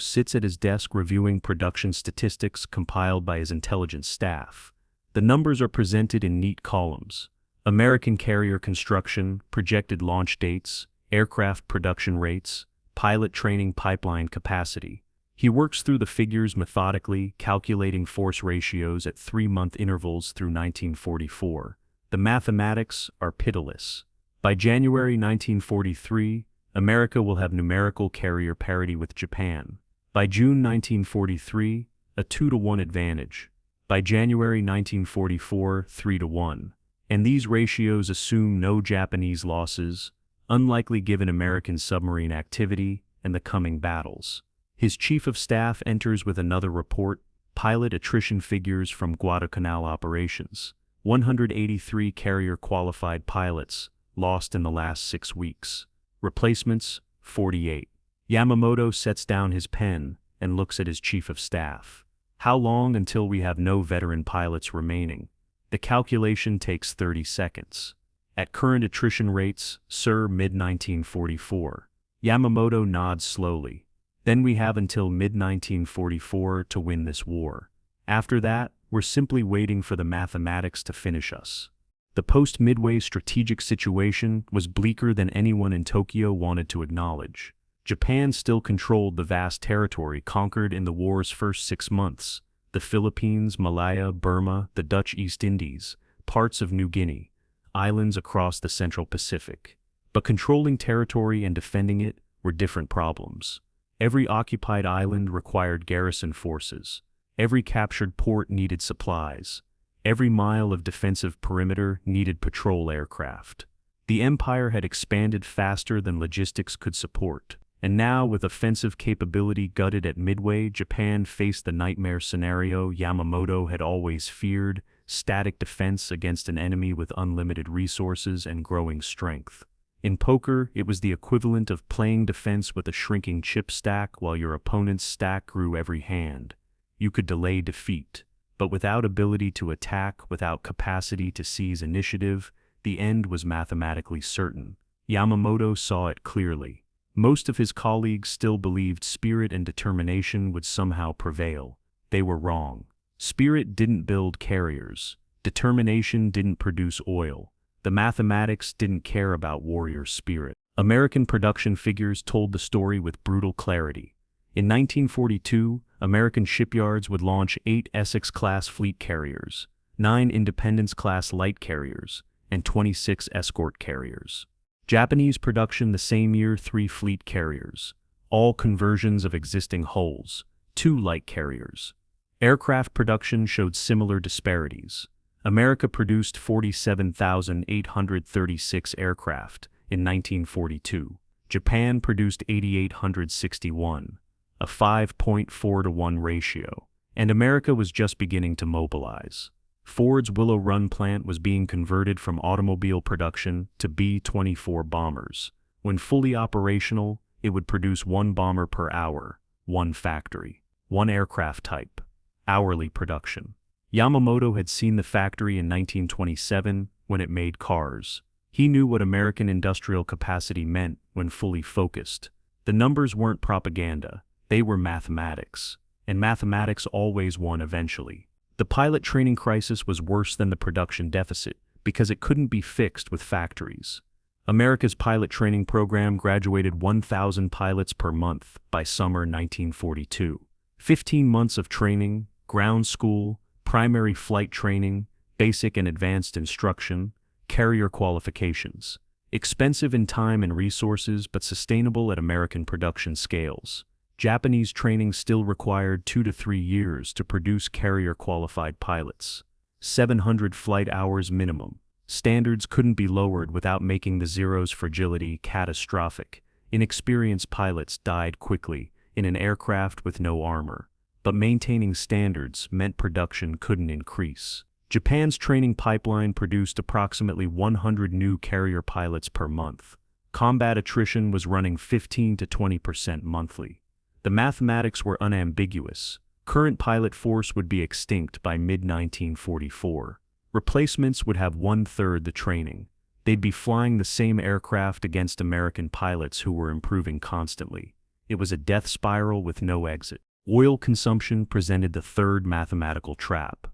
Speaker 1: sits at his desk reviewing production statistics compiled by his intelligence staff. The numbers are presented in neat columns. American carrier construction, projected launch dates, aircraft production rates, pilot training pipeline capacity. He works through the figures methodically, calculating force ratios at 3-month intervals through 1944. The mathematics are pitiless. By January 1943, America will have numerical carrier parity with Japan. By June 1943, a 2-to-1 advantage. By January 1944, 3-to-1. And these ratios assume no Japanese losses, unlikely given American submarine activity and the coming battles. His chief of staff enters with another report, pilot attrition figures from Guadalcanal operations. 183 carrier-qualified pilots lost in the last 6 weeks. Replacements, 48. Yamamoto sets down his pen and looks at his chief of staff. How long until we have no veteran pilots remaining? The calculation takes 30 seconds. At current attrition rates, sir, mid-1944. Yamamoto nods slowly. Then we have until mid-1944 to win this war. After that, we're simply waiting for the mathematics to finish us. The post-Midway strategic situation was bleaker than anyone in Tokyo wanted to acknowledge. Japan still controlled the vast territory conquered in the war's first 6 months: the Philippines, Malaya, Burma, the Dutch East Indies, parts of New Guinea, islands across the Central Pacific. But controlling territory and defending it were different problems. Every occupied island required garrison forces. Every captured port needed supplies. Every mile of defensive perimeter needed patrol aircraft. The empire had expanded faster than logistics could support. And now, with offensive capability gutted at Midway, Japan faced the nightmare scenario Yamamoto had always feared: static defense against an enemy with unlimited resources and growing strength. In poker, it was the equivalent of playing defense with a shrinking chip stack while your opponent's stack grew every hand. You could delay defeat, but without ability to attack, without capacity to seize initiative, the end was mathematically certain. Yamamoto saw it clearly. Most of his colleagues still believed spirit and determination would somehow prevail. They were wrong. Spirit didn't build carriers. Determination didn't produce oil. The mathematics didn't care about warrior spirit. American production figures told the story with brutal clarity. In 1942, American shipyards would launch 8 Essex-class fleet carriers, 9 Independence-class light carriers, and 26 escort carriers. Japanese production the same year: 3 fleet carriers, all conversions of existing hulls, 2 light carriers. Aircraft production showed similar disparities. America produced 47,836 aircraft in 1942. Japan produced 8,861, a 5.4-to-1 ratio. And America was just beginning to mobilize. Ford's Willow Run plant was being converted from automobile production to B-24 bombers. When fully operational, it would produce 1 bomber per hour, 1 factory, 1 aircraft type. Hourly production. Yamamoto had seen the factory in 1927 when it made cars. He knew what American industrial capacity meant when fully focused. The numbers weren't propaganda, they were mathematics. And mathematics always won eventually. The pilot training crisis was worse than the production deficit because it couldn't be fixed with factories. America's pilot training program graduated 1,000 pilots per month by summer 1942. 15 months of training, ground school, primary flight training, basic and advanced instruction, carrier qualifications. Expensive in time and resources, but sustainable at American production scales. Japanese training still required 2 to 3 years to produce carrier-qualified pilots. 700 flight hours minimum. Standards couldn't be lowered without making the Zero's fragility catastrophic. Inexperienced pilots died quickly in an aircraft with no armor. but maintaining standards meant production couldn't increase. Japan's training pipeline produced approximately 100 new carrier pilots per month. Combat attrition was running 15 to 20% monthly. The mathematics were unambiguous. Current pilot force would be extinct by mid-1944. Replacements would have one-third the training. They'd be flying the same aircraft against American pilots who were improving constantly. It was a death spiral with no exit. Oil consumption presented the third mathematical trap.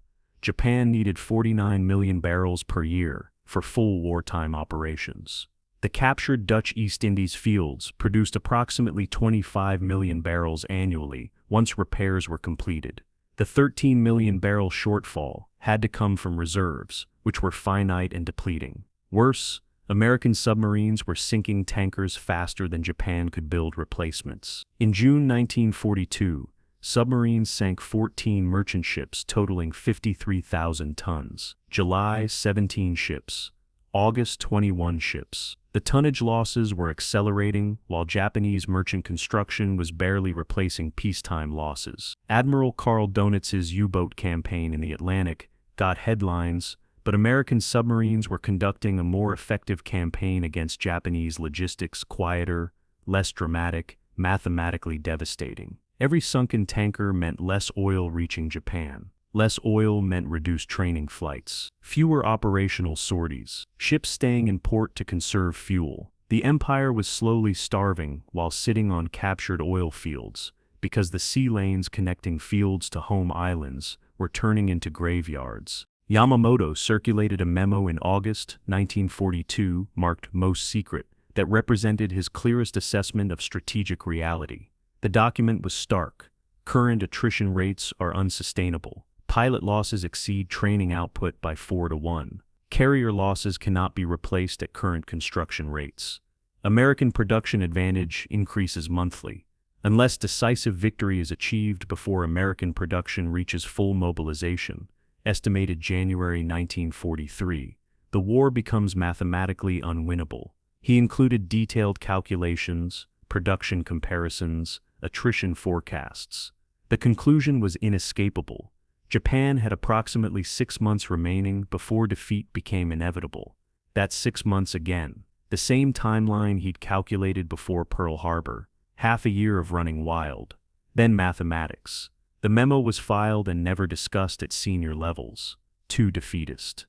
Speaker 1: Japan needed 49 million barrels per year for full wartime operations. The captured Dutch East Indies fields produced approximately 25 million barrels annually once repairs were completed. The 13 million barrel shortfall had to come from reserves, which were finite and depleting. Worse, American submarines were sinking tankers faster than Japan could build replacements. In June 1942, submarines sank 14 merchant ships totaling 53,000 tons. July, 17 ships. August, 21 ships. The tonnage losses were accelerating, while Japanese merchant construction was barely replacing peacetime losses. Admiral Karl Donitz's U-boat campaign in the Atlantic got headlines, but American submarines were conducting a more effective campaign against Japanese logistics, quieter, less dramatic, mathematically devastating. Every sunken tanker meant less oil reaching Japan. Less oil meant reduced training flights, fewer operational sorties, ships staying in port to conserve fuel. The empire was slowly starving while sitting on captured oil fields, because the sea lanes connecting fields to home islands were turning into graveyards. Yamamoto circulated a memo in August 1942, marked Most Secret, that represented his clearest assessment of strategic reality. The document was stark. Current attrition rates are unsustainable. Pilot losses exceed training output by 4 to 1. Carrier losses cannot be replaced at current construction rates. American production advantage increases monthly. Unless decisive victory is achieved before American production reaches full mobilization, estimated January 1943, the war becomes mathematically unwinnable. He included detailed calculations, production comparisons, attrition forecasts. The conclusion was inescapable. Japan had approximately 6 months remaining before defeat became inevitable. That's 6 months again, the same timeline he'd calculated before Pearl Harbor, half a year of running wild. Then mathematics. The memo was filed and never discussed at senior levels. Too defeatist.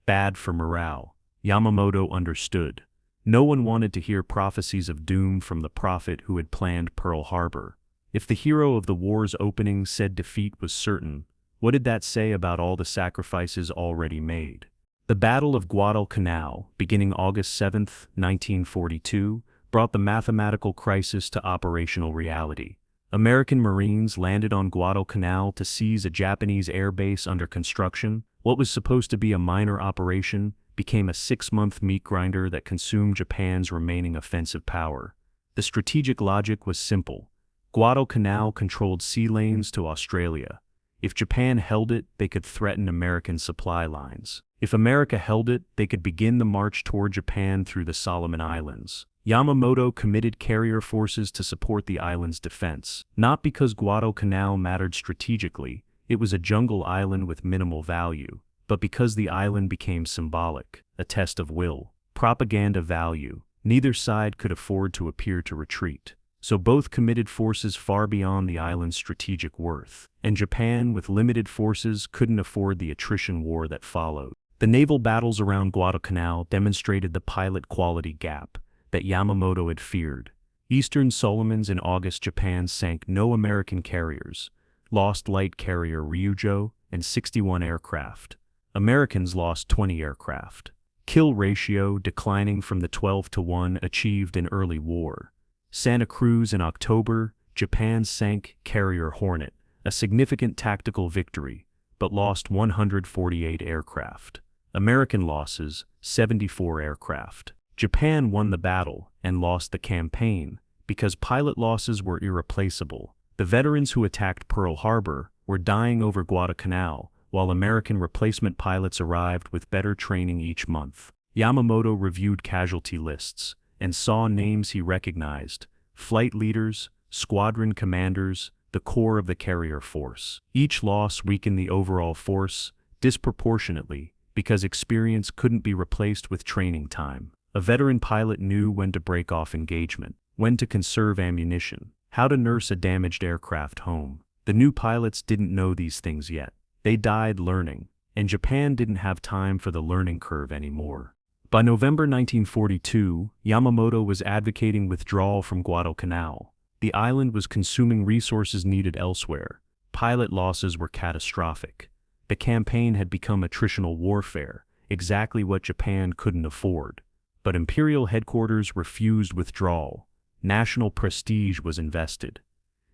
Speaker 1: Bad for morale. Yamamoto understood. No one wanted to hear prophecies of doom from the prophet who had planned Pearl Harbor. If the hero of the war's opening said defeat was certain, what did that say about all the sacrifices already made? The Battle of Guadalcanal, beginning August 7, 1942, brought the mathematical crisis to operational reality. American Marines landed on Guadalcanal to seize a Japanese air base under construction. What was supposed to be a minor operation became a 6-month meat grinder that consumed Japan's remaining offensive power. The strategic logic was simple. Guadalcanal controlled sea lanes to Australia. If Japan held it, they could threaten American supply lines. If America held it, they could begin the march toward Japan through the Solomon Islands. Yamamoto committed carrier forces to support the island's defense. Not because Guadalcanal mattered strategically, it was a jungle island with minimal value, but because the island became symbolic, a test of will, propaganda value. Neither side could afford to appear to retreat. So both committed forces far beyond the island's strategic worth, and Japan, with limited forces, couldn't afford the attrition war that followed. The naval battles around Guadalcanal demonstrated the pilot quality gap that Yamamoto had feared. Eastern Solomons in August, Japan sank no American carriers, lost light carrier Ryujo and 61 aircraft. Americans lost 20 aircraft. Kill ratio declining from the 12 to 1 achieved in early war. Santa Cruz in October, Japan sank carrier Hornet, a significant tactical victory, but lost 148 aircraft. American losses, 74 aircraft. Japan won the battle and lost the campaign because pilot losses were irreplaceable. The veterans who attacked Pearl Harbor were dying over Guadalcanal, while American replacement pilots arrived with better training each month. Yamamoto reviewed casualty lists and saw names he recognized: flight leaders, squadron commanders, the core of the carrier force. Each loss weakened the overall force disproportionately because experience couldn't be replaced with training time. A veteran pilot knew when to break off engagement, when to conserve ammunition, how to nurse a damaged aircraft home. The new pilots didn't know these things yet. They died learning, and Japan didn't have time for the learning curve anymore. By November 1942, Yamamoto was advocating withdrawal from Guadalcanal. The island was consuming resources needed elsewhere. Pilot losses were catastrophic. The campaign had become attritional warfare, exactly what Japan couldn't afford. But Imperial headquarters refused withdrawal. National prestige was invested.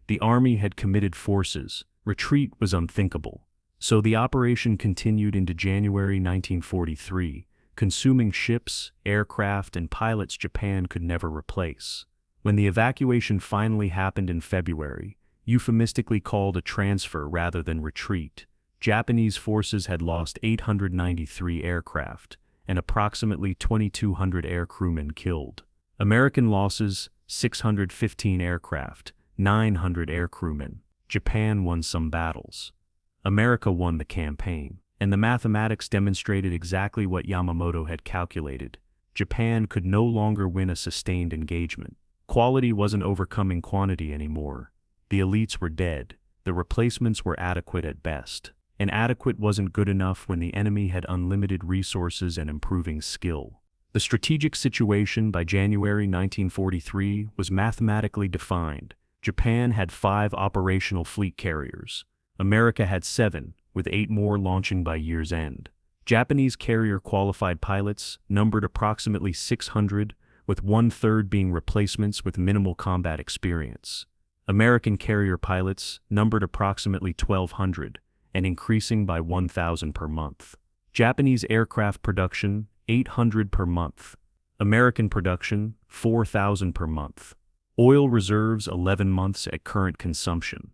Speaker 1: The army had committed forces. Retreat was unthinkable. So the operation continued into January 1943, consuming ships, aircraft, and pilots Japan could never replace. When the evacuation finally happened in February, euphemistically called a transfer rather than retreat, Japanese forces had lost 893 aircraft and approximately 2,200 air crewmen killed. American losses, 615 aircraft, 900 air crewmen. Japan won some battles. America won the campaign, and the mathematics demonstrated exactly what Yamamoto had calculated. Japan could no longer win a sustained engagement. Quality wasn't overcoming quantity anymore. The elites were dead. The replacements were adequate at best. And adequate wasn't good enough when the enemy had unlimited resources and improving skill. The strategic situation by January 1943 was mathematically defined. Japan had 5 operational fleet carriers. America had 7, with 8 more launching by year's end. Japanese carrier-qualified pilots numbered approximately 600, with 1/3 being replacements with minimal combat experience. American carrier pilots numbered approximately 1,200, and increasing by 1,000 per month. Japanese aircraft production, 800 per month. American production, 4,000 per month. Oil reserves, 11 months at current consumption.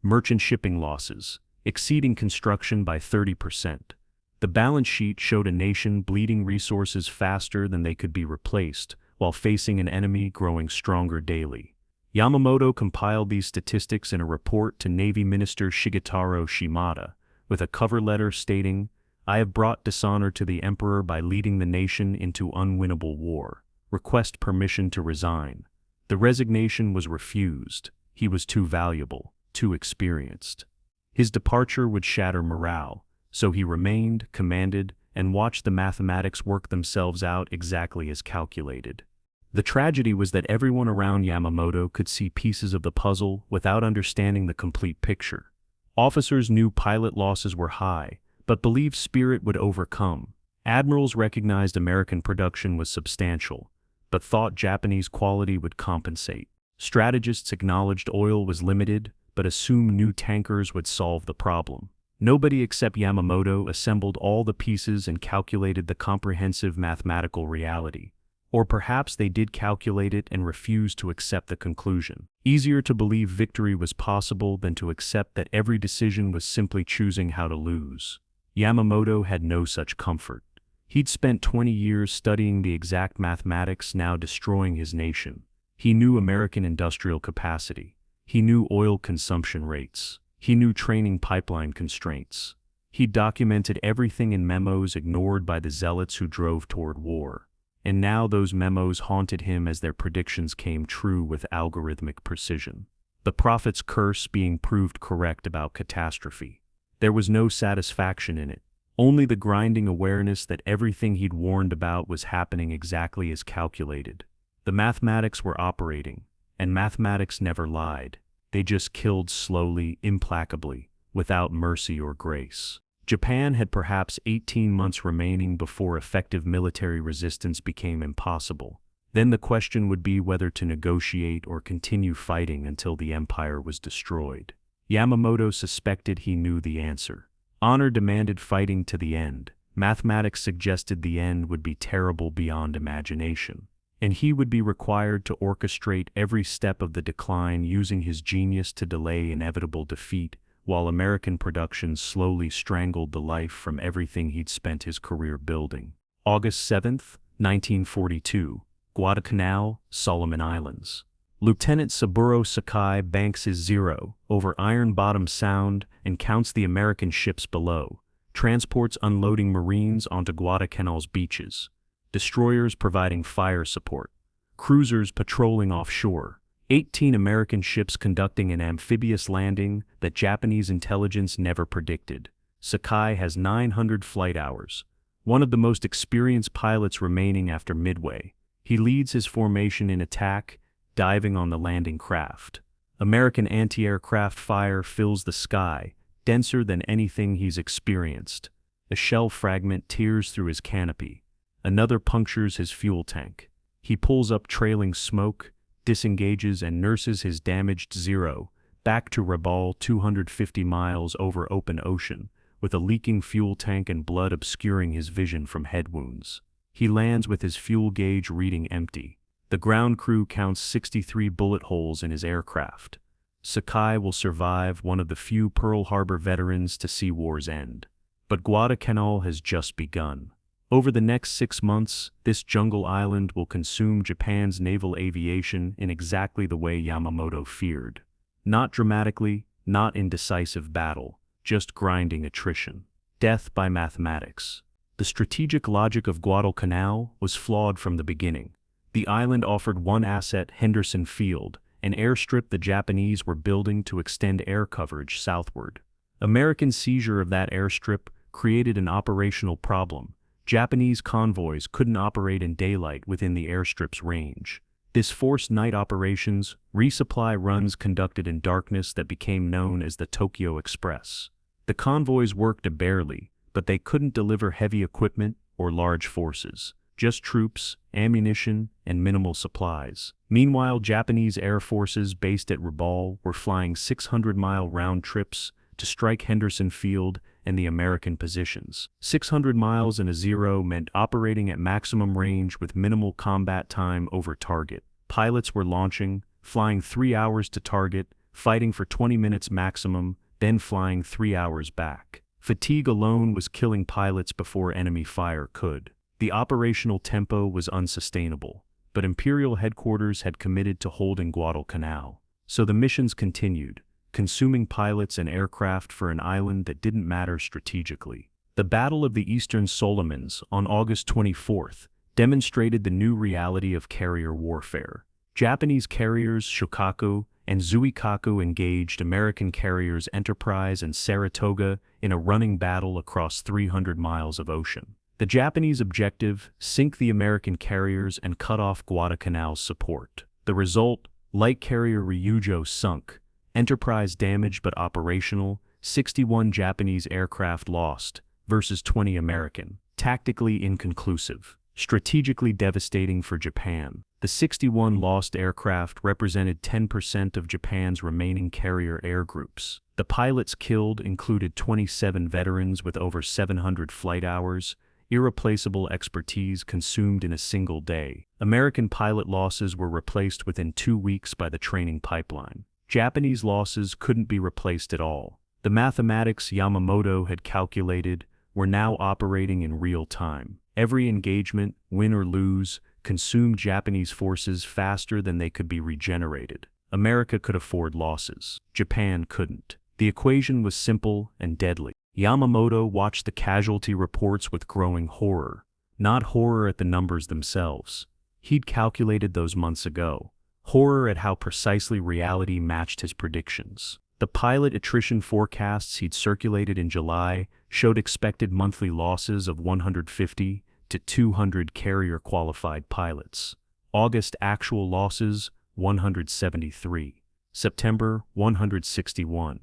Speaker 1: Merchant shipping losses, exceeding construction by 30%. The balance sheet showed a nation bleeding resources faster than they could be replaced, while facing an enemy growing stronger daily. Yamamoto compiled these statistics in a report to Navy Minister Shigetaro Shimada, with a cover letter stating, "I have brought dishonor to the Emperor by leading the nation into unwinnable war. Request permission to resign." The resignation was refused. He was too valuable, too experienced. His departure would shatter morale, so he remained, commanded, and watched the mathematics work themselves out exactly as calculated. The tragedy was that everyone around Yamamoto could see pieces of the puzzle without understanding the complete picture. Officers knew pilot losses were high, but believed spirit would overcome. Admirals recognized American production was substantial, but thought Japanese quality would compensate. Strategists acknowledged oil was limited, but assumed new tankers would solve the problem. Nobody except Yamamoto assembled all the pieces and calculated the comprehensive mathematical reality. Or perhaps they did calculate it and refused to accept the conclusion. Easier to believe victory was possible than to accept that every decision was simply choosing how to lose. Yamamoto had no such comfort. He'd spent 20 years studying the exact mathematics now destroying his nation. He knew American industrial capacity. He knew oil consumption rates. He knew training pipeline constraints. He documented everything in memos ignored by the zealots who drove toward war. And now those memos haunted him as their predictions came true with algorithmic precision. The prophet's curse being proved correct about catastrophe. There was no satisfaction in it, only the grinding awareness that everything he'd warned about was happening exactly as calculated. The mathematics were operating, and mathematics never lied. They just killed slowly, implacably, without mercy or grace. Japan had perhaps 18 months remaining before effective military resistance became impossible. Then the question would be whether to negotiate or continue fighting until the empire was destroyed. Yamamoto suspected he knew the answer. Honor demanded fighting to the end. Mathematics suggested the end would be terrible beyond imagination. And he would be required to orchestrate every step of the decline using his genius to delay inevitable defeat, while American production slowly strangled the life from everything he'd spent his career building. August 7, 1942, Guadalcanal, Solomon Islands. Lieutenant Saburo Sakai banks his Zero over Iron Bottom Sound and counts the American ships below, transports unloading Marines onto Guadalcanal's beaches, destroyers providing fire support, cruisers patrolling offshore, 18 American ships conducting an amphibious landing that Japanese intelligence never predicted. Sakai has 900 flight hours, one of the most experienced pilots remaining after Midway. He leads his formation in attack, diving on the landing craft. American anti-aircraft fire fills the sky, denser than anything he's experienced. A shell fragment tears through his canopy. Another punctures his fuel tank. He pulls up trailing smoke, disengages and nurses his damaged Zero back to Rabaul 250 miles over open ocean, with a leaking fuel tank and blood obscuring his vision from head wounds. He lands with his fuel gauge reading empty. The ground crew counts 63 bullet holes in his aircraft. Sakai will survive, one of the few Pearl Harbor veterans to see war's end. But Guadalcanal has just begun. Over the next 6 months, this jungle island will consume Japan's naval aviation in exactly the way Yamamoto feared. Not dramatically, not in decisive battle, just grinding attrition. Death by mathematics. The strategic logic of Guadalcanal was flawed from the beginning. The island offered one asset, Henderson Field, an airstrip the Japanese were building to extend air coverage southward. American seizure of that airstrip created an operational problem. Japanese convoys couldn't operate in daylight within the airstrip's range. This forced night operations, resupply runs conducted in darkness that became known as the Tokyo Express. The convoys worked barely, but they couldn't deliver heavy equipment or large forces. Just troops, ammunition, and minimal supplies. Meanwhile, Japanese air forces based at Rabaul were flying 600-mile round trips to strike Henderson Field and the American positions. 600 miles in a Zero meant operating at maximum range with minimal combat time over target. Pilots were launching, flying 3 hours to target, fighting for 20 minutes maximum, then flying 3 hours back. Fatigue alone was killing pilots before enemy fire could. The operational tempo was unsustainable, but Imperial headquarters had committed to holding Guadalcanal. So the missions continued, consuming pilots and aircraft for an island that didn't matter strategically. The Battle of the Eastern Solomons on August 24th demonstrated the new reality of carrier warfare. Japanese carriers Shokaku and Zuikaku engaged American carriers Enterprise and Saratoga in a running battle across 300 miles of ocean. The Japanese objective, sink the American carriers and cut off Guadalcanal's support. The result, light carrier Ryujo sunk, Enterprise damaged but operational, 61 Japanese aircraft lost versus 20 American. Tactically inconclusive, strategically devastating for Japan. The 61 lost aircraft represented 10% of Japan's remaining carrier air groups. The pilots killed included 27 veterans with over 700 flight hours, irreplaceable expertise consumed in a single day. American pilot losses were replaced within 2 weeks by the training pipeline. Japanese losses couldn't be replaced at all. The mathematics Yamamoto had calculated were now operating in real time. Every engagement, win or lose, consumed Japanese forces faster than they could be regenerated. America could afford losses. Japan couldn't. The equation was simple and deadly. Yamamoto watched the casualty reports with growing horror. Not horror at the numbers themselves. He'd calculated those months ago. Horror at how precisely reality matched his predictions. The pilot attrition forecasts he'd circulated in July showed expected monthly losses of 150 to 200 carrier-qualified pilots. August actual losses, 173. September, 161.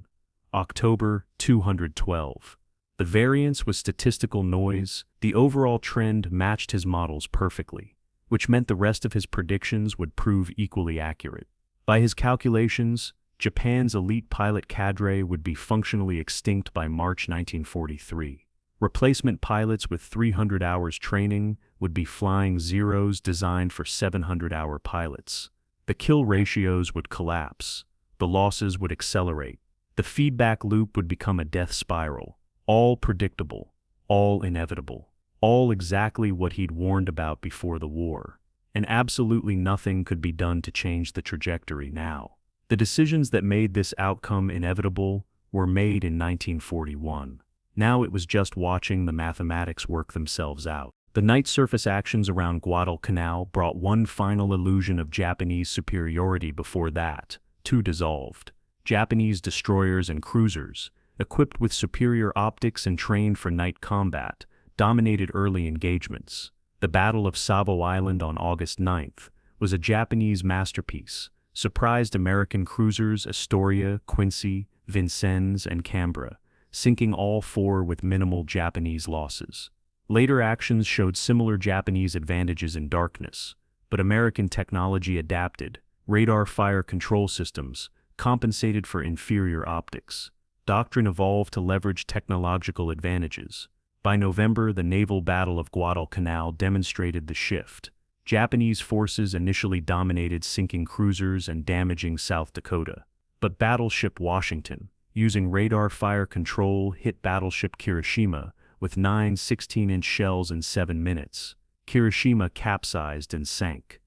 Speaker 1: October, 212. The variance was statistical noise. The overall trend matched his models perfectly, which meant the rest of his predictions would prove equally accurate. By his calculations, Japan's elite pilot cadre would be functionally extinct by March 1943. Replacement pilots with 300 hours training would be flying Zeros designed for 700-hour pilots. The kill ratios would collapse. The losses would accelerate. The feedback loop would become a death spiral, all predictable, all inevitable, all exactly what he'd warned about before the war. and absolutely nothing could be done to change the trajectory now. The decisions that made this outcome inevitable were made in 1941. Now it was just watching the mathematics work themselves out. The night surface actions around Guadalcanal brought one final illusion of Japanese superiority before that, too, dissolved. Japanese destroyers and cruisers, equipped with superior optics and trained for night combat, dominated early engagements. The Battle of Savo Island on August 9th was a Japanese masterpiece, surprised American cruisers Astoria, Quincy, Vincennes, and Canberra, sinking all four with minimal Japanese losses. Later actions showed similar Japanese advantages in darkness, but American technology adapted. Radar fire control systems compensated for inferior optics. Doctrine evolved to leverage technological advantages. By November, the naval battle of Guadalcanal demonstrated the shift. Japanese forces initially dominated sinking cruisers and damaging South Dakota. But Battleship Washington, using radar fire control, hit Battleship Kirishima with 9 16-inch shells in 7 minutes. Kirishima capsized and sank.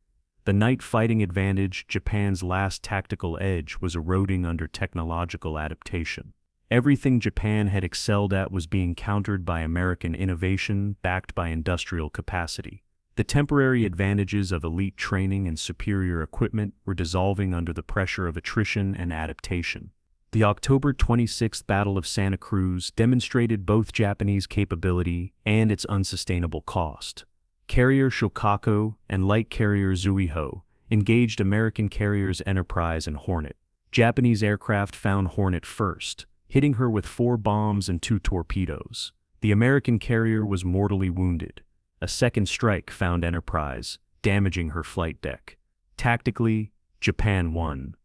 Speaker 1: The night fighting advantage, Japan's last tactical edge, was eroding under technological adaptation. Everything Japan had excelled at was being countered by American innovation backed by industrial capacity. The temporary advantages of elite training and superior equipment were dissolving under the pressure of attrition and adaptation. The October 26 Battle of Santa Cruz demonstrated both Japanese capability and its unsustainable cost. Carrier Shokaku and light carrier Zuiho engaged American carriers Enterprise and Hornet. Japanese aircraft found Hornet first, hitting her with 4 bombs and 2 torpedoes. The American carrier was mortally wounded. A second strike found Enterprise, damaging her flight deck. Tactically, Japan won.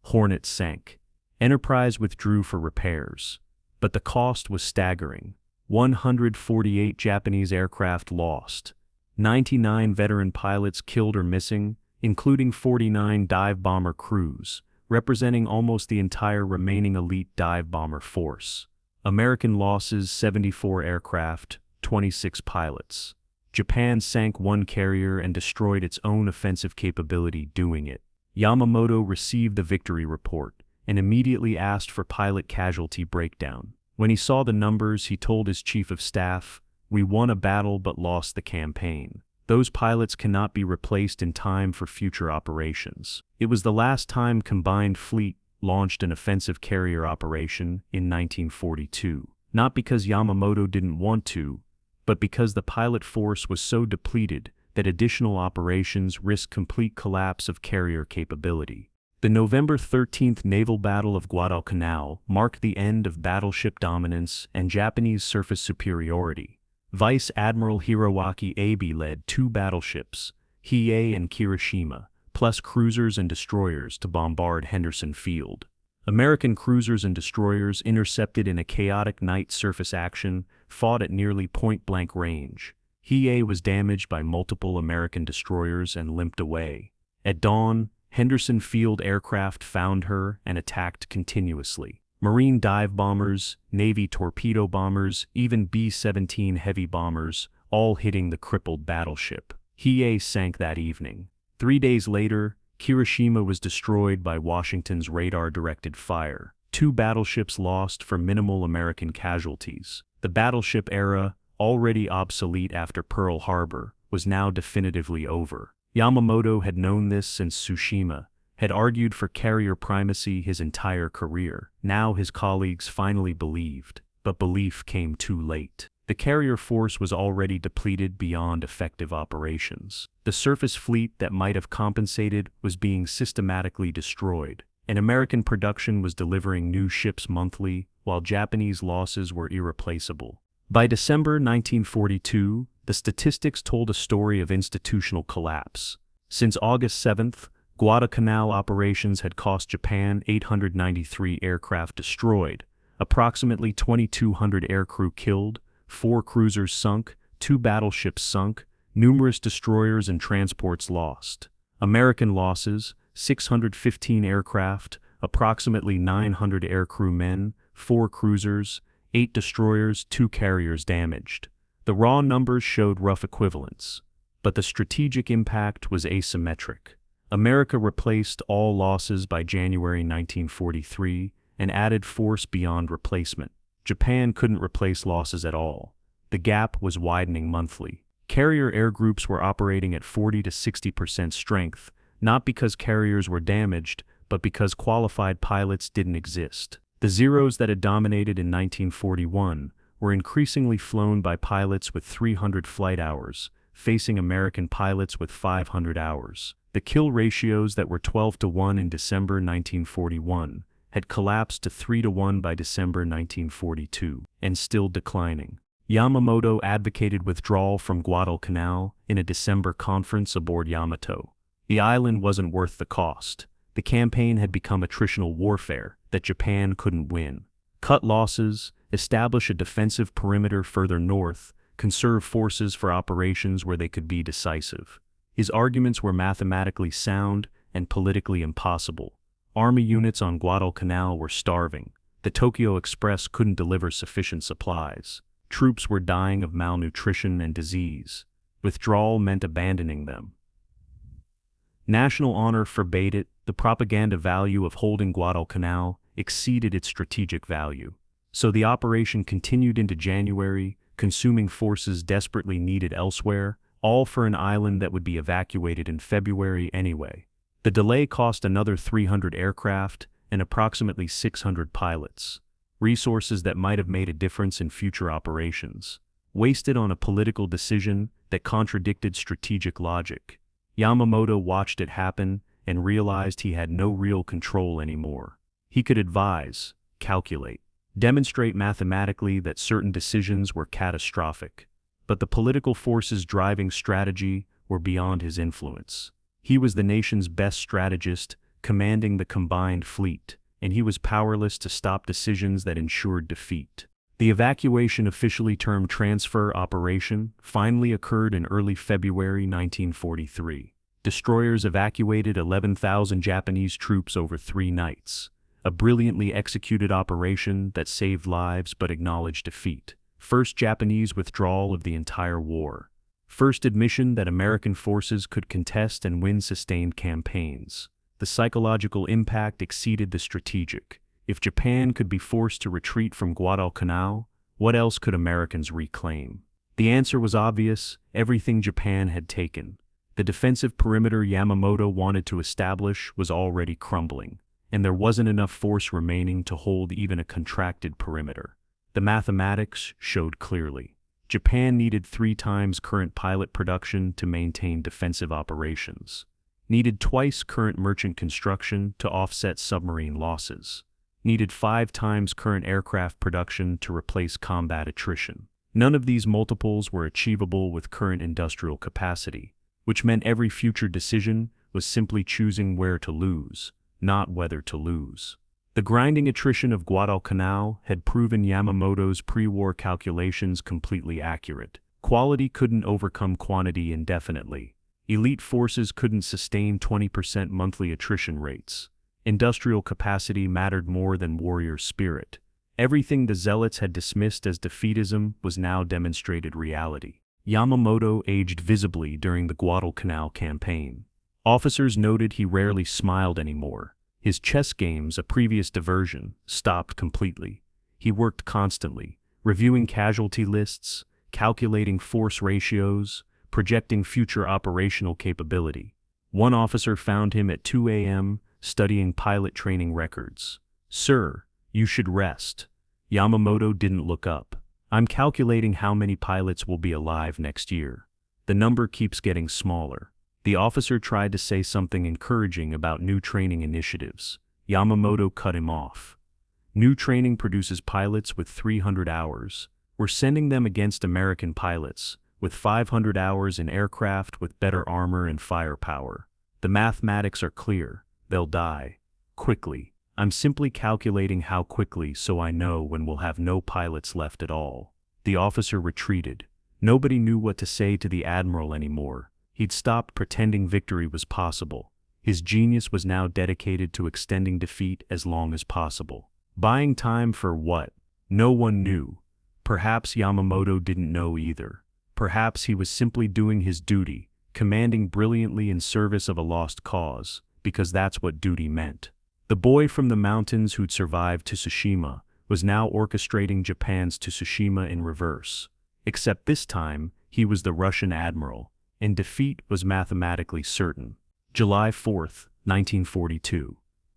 Speaker 1: Hornet sank. Enterprise withdrew for repairs. But the cost was staggering. 148 Japanese aircraft lost. 99 veteran pilots killed or missing, including 49 dive bomber crews, representing almost the entire remaining elite dive bomber force. American losses: 74 aircraft, 26 pilots. Japan sank 1 carrier and destroyed its own offensive capability doing it. Yamamoto received the victory report and immediately asked for pilot casualty breakdown. When he saw the numbers, he told his chief of staff, "We won a battle but lost the campaign. Those pilots cannot be replaced in time for future operations." It was the last time Combined Fleet launched an offensive carrier operation in 1942, not because Yamamoto didn't want to, but because the pilot force was so depleted that additional operations risked complete collapse of carrier capability. The November 13th naval battle of Guadalcanal marked the end of battleship dominance and Japanese surface superiority. Vice Admiral Hiroaki Abe led 2 battleships, Hiei and Kirishima, plus cruisers and destroyers to bombard Henderson Field. American cruisers and destroyers, intercepted in a chaotic night surface action, fought at nearly point-blank range. Hiei was damaged by multiple American destroyers and limped away. At dawn, Henderson Field aircraft found her and attacked continuously. Marine dive bombers, Navy torpedo bombers, even B-17 heavy bombers, all hitting the crippled battleship. Hiei sank that evening. 3 days later, Kirishima was destroyed by Washington's radar-directed fire. 2 battleships lost for minimal American casualties. The battleship era, already obsolete after Pearl Harbor, was now definitively over. Yamamoto had known this since Tsushima, had argued for carrier primacy his entire career. Now his colleagues finally believed, but belief came too late. The carrier force was already depleted beyond effective operations. The surface fleet that might have compensated was being systematically destroyed, and American production was delivering new ships monthly, while Japanese losses were irreplaceable. By December 1942, the statistics told a story of institutional collapse. Since August 7th, Guadalcanal operations had cost Japan 893 aircraft destroyed, approximately 2,200 aircrew killed, 4 cruisers sunk, 2 battleships sunk, numerous destroyers and transports lost. American losses: 615 aircraft, approximately 900 aircrew men, 4 cruisers, 8 destroyers, 2 carriers damaged. The raw numbers showed rough equivalents. But the strategic impact was asymmetric. America replaced all losses by January 1943 and added force beyond replacement. Japan couldn't replace losses at all. The gap was widening monthly. Carrier air groups were operating at 40 to 60% strength, not because carriers were damaged, but because qualified pilots didn't exist. The Zeros that had dominated in 1941 were increasingly flown by pilots with 300 flight hours, facing American pilots with 500 hours. The kill ratios that were 12-1 in December 1941 had collapsed to 3-1 by December 1942, and still declining. Yamamoto advocated withdrawal from Guadalcanal in a December conference aboard Yamato. The island wasn't worth the cost. The campaign had become attritional warfare that Japan couldn't win. Cut losses, establish a defensive perimeter further north, conserve forces for operations where they could be decisive. His arguments were mathematically sound and politically impossible. Army units on Guadalcanal were starving. The Tokyo Express couldn't deliver sufficient supplies. Troops were dying of malnutrition and disease. Withdrawal meant abandoning them. National honor forbade it. The propaganda value of holding Guadalcanal exceeded its strategic value. So the operation continued into January, consuming forces desperately needed elsewhere, all for an island that would be evacuated in February anyway. The delay cost another 300 aircraft and approximately 600 pilots, resources that might have made a difference in future operations, wasted on a political decision that contradicted strategic logic. Yamamoto watched it happen and realized he had no real control anymore. He could advise, calculate, demonstrate mathematically that certain decisions were catastrophic, but the political forces driving strategy were beyond his influence. He was the nation's best strategist, commanding the combined fleet, and he was powerless to stop decisions that ensured defeat. The evacuation, officially termed Transfer Operation, finally occurred in early February 1943. Destroyers evacuated 11,000 Japanese troops over 3 nights. A brilliantly executed operation that saved lives but acknowledged defeat. First Japanese withdrawal of the entire war. First admission that American forces could contest and win sustained campaigns. The psychological impact exceeded the strategic. If Japan could be forced to retreat from Guadalcanal, what else could Americans reclaim? The answer was obvious: everything Japan had taken. The defensive perimeter Yamamoto wanted to establish was already crumbling, and there wasn't enough force remaining to hold even a contracted perimeter. The mathematics showed clearly. Japan needed 3 times current pilot production to maintain defensive operations. Needed twice current merchant construction to offset submarine losses. Needed 5 times current aircraft production to replace combat attrition. None of these multiples were achievable with current industrial capacity, which meant every future decision was simply choosing where to lose, not whether to lose. The grinding attrition of Guadalcanal had proven Yamamoto's pre-war calculations completely accurate. Quality couldn't overcome quantity indefinitely. Elite forces couldn't sustain 20% monthly attrition rates. Industrial capacity mattered more than warrior spirit. Everything the zealots had dismissed as defeatism was now demonstrated reality. Yamamoto aged visibly during the Guadalcanal campaign. Officers noted he rarely smiled anymore. His chess games, a previous diversion, stopped completely. He worked constantly, reviewing casualty lists, calculating force ratios, projecting future operational capability. One officer found him at 2 a.m. studying pilot training records. "Sir, you should rest." Yamamoto didn't look up. "I'm calculating how many pilots will be alive next year. The number keeps getting smaller." The officer tried to say something encouraging about new training initiatives. Yamamoto cut him off. "New training produces pilots with 300 hours. We're sending them against American pilots, with 500 hours in aircraft with better armor and firepower. The mathematics are clear. They'll die. Quickly. I'm simply calculating how quickly so I know when we'll have no pilots left at all." The officer retreated. Nobody knew what to say to the Admiral anymore. He'd stopped pretending victory was possible. His genius was now dedicated to extending defeat as long as possible. Buying time for what? No one knew. Perhaps Yamamoto didn't know either. Perhaps he was simply doing his duty, commanding brilliantly in service of a lost cause, because that's what duty meant. The boy from the mountains who'd survived Tsushima was now orchestrating Japan's Tsushima in reverse. Except this time, he was the Russian admiral, and defeat was mathematically certain. July 4, 1942.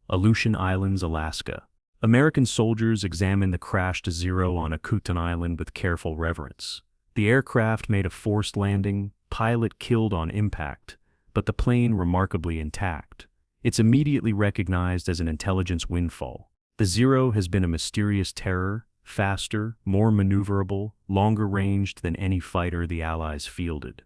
Speaker 1: Aleutian Islands, Alaska. American soldiers examined the crashed Zero on Akutan Island with careful reverence. The aircraft made a forced landing, pilot killed on impact, but the plane remarkably intact. It's immediately recognized as an intelligence windfall. The Zero has been a mysterious terror, faster, more maneuverable, longer ranged than any fighter the Allies fielded.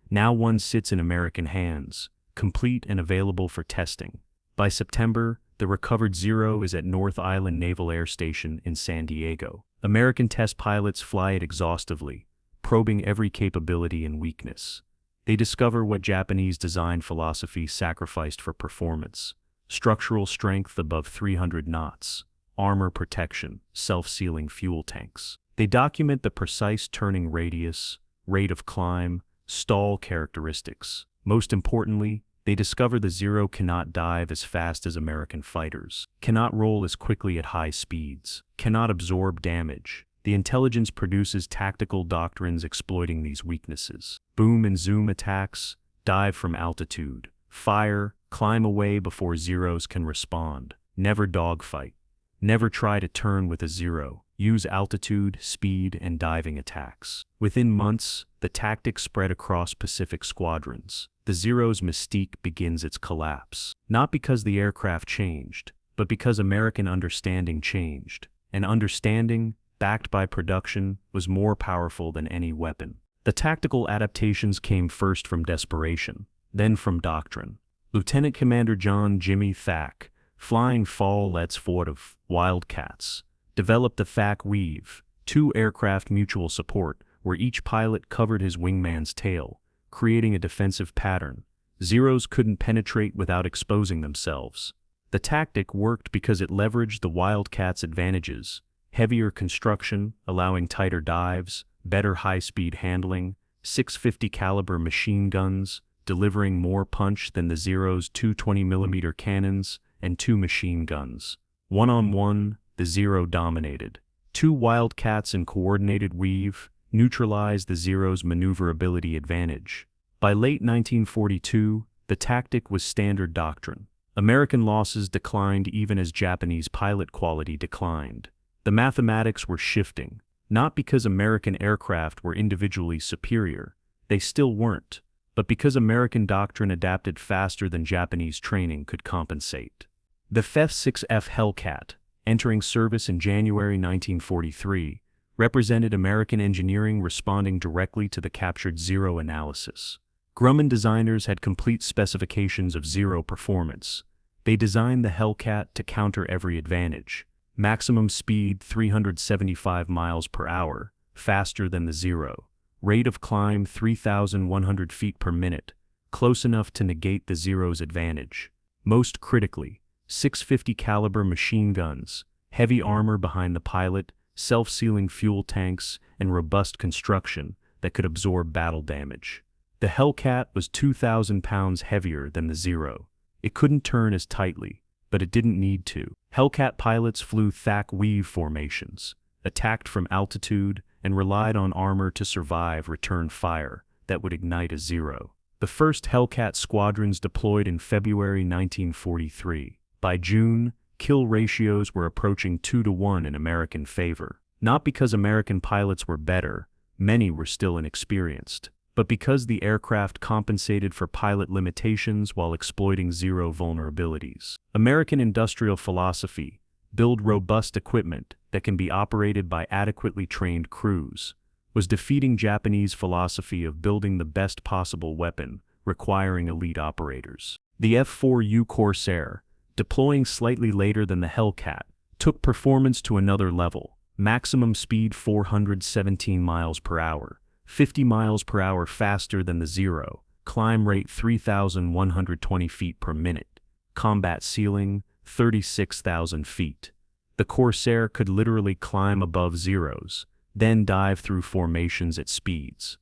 Speaker 1: Now one sits in American hands, complete and available for testing. By September, the recovered Zero is at North Island Naval Air Station in San Diego. American test pilots fly it exhaustively, probing every capability and weakness. They discover what Japanese design philosophy sacrificed for performance: structural strength above 300 knots, armor protection, self-sealing fuel tanks. They document the precise turning radius, rate of climb, stall characteristics. Most importantly, they discover the Zero cannot dive as fast as American fighters, cannot roll as quickly at high speeds, cannot absorb damage. The intelligence produces tactical doctrines exploiting these weaknesses. Boom and zoom attacks, dive from altitude, fire, climb away before Zeros can respond. Never dogfight. Never try to turn with a Zero. Use altitude, speed, and diving attacks. Within months, the tactics spread across Pacific squadrons. The Zero's mystique begins its collapse. Not because the aircraft changed, but because American understanding changed. And understanding, backed by production, was more powerful than any weapon. The tactical adaptations came first from desperation, then from doctrine. Lieutenant Commander John Jimmy Thack, flying Fall-Let's Fort of Wildcats, developed the Thack Weave, two aircraft mutual support, where each pilot covered his wingman's tail, creating a defensive pattern. Zeros couldn't penetrate without exposing themselves. The tactic worked because it leveraged the Wildcats' advantages: heavier construction, allowing tighter dives, better high-speed handling, 650 caliber machine guns, delivering more punch than the Zero's 220mm cannons, and two machine guns. One-on-one, the Zero dominated. Two Wildcats in coordinated weave neutralized the Zero's maneuverability advantage. By late 1942, the tactic was standard doctrine. American losses declined even as Japanese pilot quality declined. The mathematics were shifting, not because American aircraft were individually superior, they still weren't, but because American doctrine adapted faster than Japanese training could compensate. The F-6F Hellcat, entering service in January 1943, represented American engineering responding directly to the captured Zero analysis. Grumman designers had complete specifications of Zero performance. They designed the Hellcat to counter every advantage. Maximum speed 375 miles per hour, faster than the Zero. Rate of climb 3,100 feet per minute, close enough to negate the Zero's advantage. Most critically, 650 caliber machine guns, heavy armor behind the pilot, self-sealing fuel tanks, and robust construction that could absorb battle damage. The Hellcat was 2,000 pounds heavier than the Zero. It couldn't turn as tightly, but it didn't need to. Hellcat pilots flew Thack Weave formations, attacked from altitude, and relied on armor to survive return fire that would ignite a Zero. The first Hellcat squadrons deployed in February 1943. By June, kill ratios were approaching 2-to-1 in American favor. Not because American pilots were better, many were still inexperienced, but because the aircraft compensated for pilot limitations while exploiting Zero vulnerabilities. American industrial philosophy: build robust equipment that can be operated by adequately trained crews, was defeating Japanese philosophy of building the best possible weapon, requiring elite operators. The F-4U Corsair, deploying slightly later than the Hellcat, took performance to another level. Maximum speed 417 miles per hour, 50 miles per hour faster than the Zero, climb rate 3,120 feet per minute, combat ceiling 36,000 feet. The Corsair could literally climb above Zeros, then dive through formations at speeds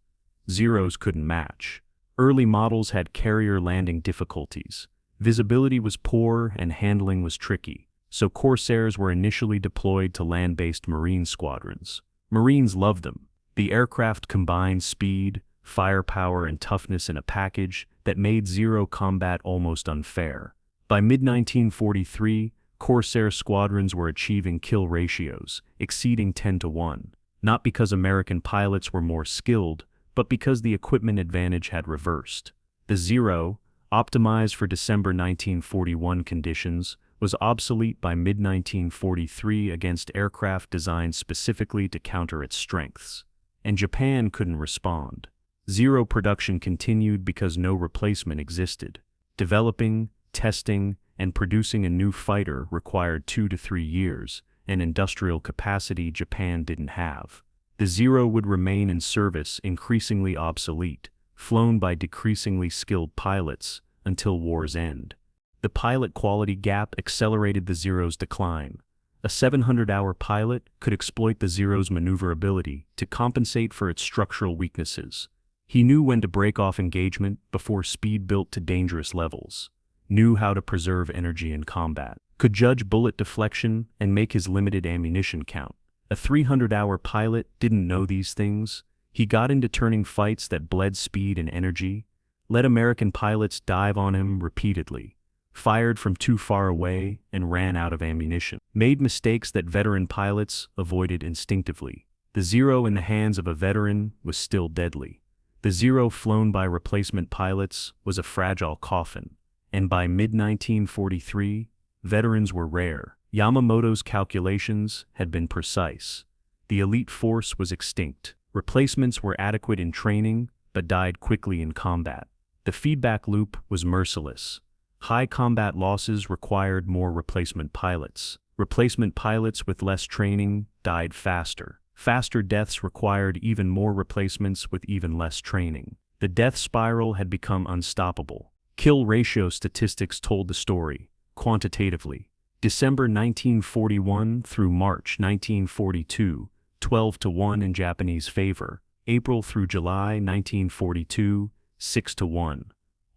Speaker 1: Zeros couldn't match. Early models had carrier landing difficulties. Visibility was poor and handling was tricky, so Corsairs were initially deployed to land-based Marine squadrons. Marines loved them. The aircraft combined speed, firepower, and toughness in a package that made Zero combat almost unfair. By mid-1943, Corsair squadrons were achieving kill ratios exceeding 10-1, not because American pilots were more skilled, but because the equipment advantage had reversed. The Zero, optimized for December 1941 conditions, was obsolete by mid-1943 against aircraft designed specifically to counter its strengths. And Japan couldn't respond. Zero production continued because no replacement existed. Developing, testing, and producing a new fighter required 2 to 3 years, an industrial capacity Japan didn't have. The Zero would remain in service increasingly obsolete, flown by decreasingly skilled pilots, until war's end. The pilot quality gap accelerated the Zero's decline. A 700-hour pilot could exploit the Zero's maneuverability to compensate for its structural weaknesses. He knew when to break off engagement before speed built to dangerous levels, knew how to preserve energy in combat, could judge bullet deflection and make his limited ammunition count. A 300-hour pilot didn't know these things. He got into turning fights that bled speed and energy, let American pilots dive on him repeatedly, fired from too far away and ran out of ammunition, made mistakes that veteran pilots avoided instinctively. The Zero in the hands of a veteran was still deadly. The Zero flown by replacement pilots was a fragile coffin, and by mid-1943, veterans were rare. Yamamoto's calculations had been precise. The elite force was extinct. Replacements were adequate in training, but died quickly in combat. The feedback loop was merciless. High combat losses required more replacement pilots. Replacement pilots with less training died faster. Faster deaths required even more replacements with even less training. The death spiral had become unstoppable. Kill ratio statistics told the story, quantitatively. December 1941 through March 1942, 12-1 in Japanese favor. April through July 1942, 6-1.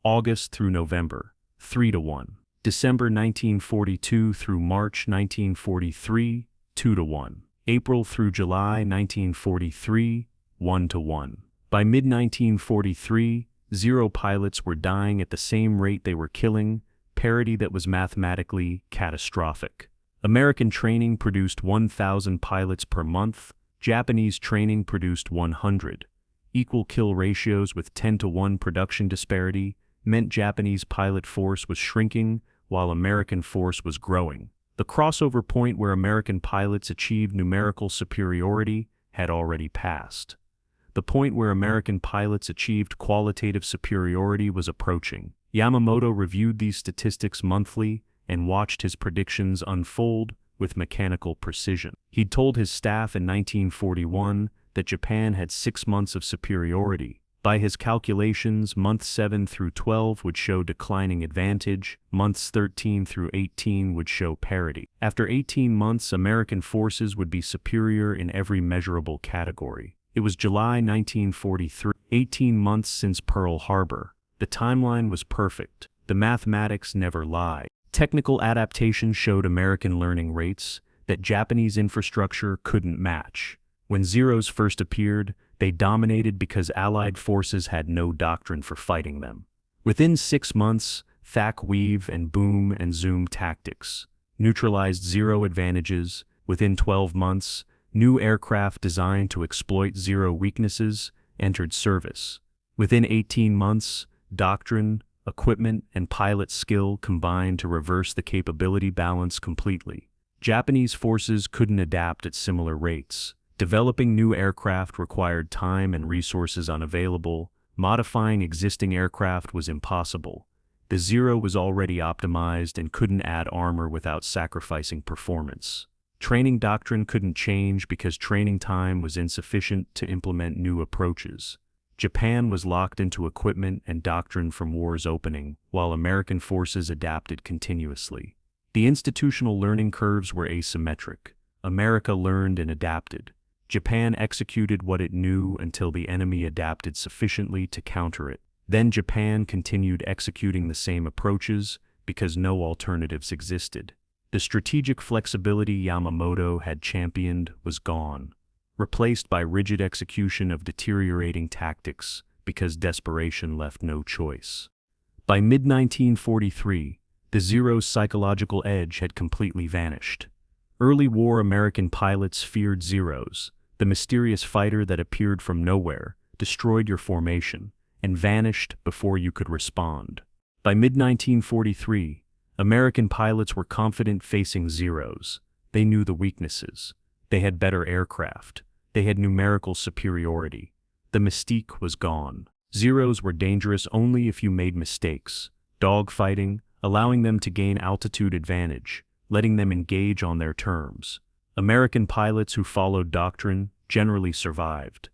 Speaker 1: August through November, 3-1. December 1942 through March 1943, 2-1. April through July 1943, 1-1. By mid-1943, Zero pilots were dying at the same rate they were killing, parity that was mathematically catastrophic. American training produced 1,000 pilots per month, Japanese training produced 100. Equal kill ratios with 10-1 production disparity meant Japanese pilot force was shrinking while American force was growing. The crossover point where American pilots achieved numerical superiority had already passed. The point where American pilots achieved qualitative superiority was approaching. Yamamoto reviewed these statistics monthly and watched his predictions unfold with mechanical precision. He'd told his staff in 1941 that Japan had 6 months of superiority. By his calculations, months 7 through 12 would show declining advantage, months 13 through 18 would show parity. After 18 months, American forces would be superior in every measurable category. It was July 1943, 18 months since Pearl Harbor. The timeline was perfect. The mathematics never lied. Technical adaptation showed American learning rates that Japanese infrastructure couldn't match. When Zeros first appeared, they dominated because Allied forces had no doctrine for fighting them. Within 6 months, Thack, Weave, and Boom and Zoom tactics neutralized Zero advantages. Within 12 months, new aircraft designed to exploit Zero weaknesses entered service. Within 18 months, doctrine, equipment, and pilot skill combined to reverse the capability balance completely. Japanese forces couldn't adapt at similar rates. Developing new aircraft required time and resources unavailable. Modifying existing aircraft was impossible. The Zero was already optimized and couldn't add armor without sacrificing performance. Training doctrine couldn't change because training time was insufficient to implement new approaches. Japan was locked into equipment and doctrine from war's opening, while American forces adapted continuously. The institutional learning curves were asymmetric. America learned and adapted. Japan executed what it knew until the enemy adapted sufficiently to counter it. Then Japan continued executing the same approaches because no alternatives existed. The strategic flexibility Yamamoto had championed was gone, replaced by rigid execution of deteriorating tactics because desperation left no choice. By mid-1943, the Zero's psychological edge had completely vanished. Early war American pilots feared Zeros, the mysterious fighter that appeared from nowhere, destroyed your formation, and vanished before you could respond. By mid-1943, American pilots were confident facing Zeros. They knew the weaknesses. They had better aircraft. They had numerical superiority. The mystique was gone. Zeros were dangerous only if you made mistakes, dogfighting, allowing them to gain altitude advantage, letting them engage on their terms. American pilots who followed doctrine generally survived.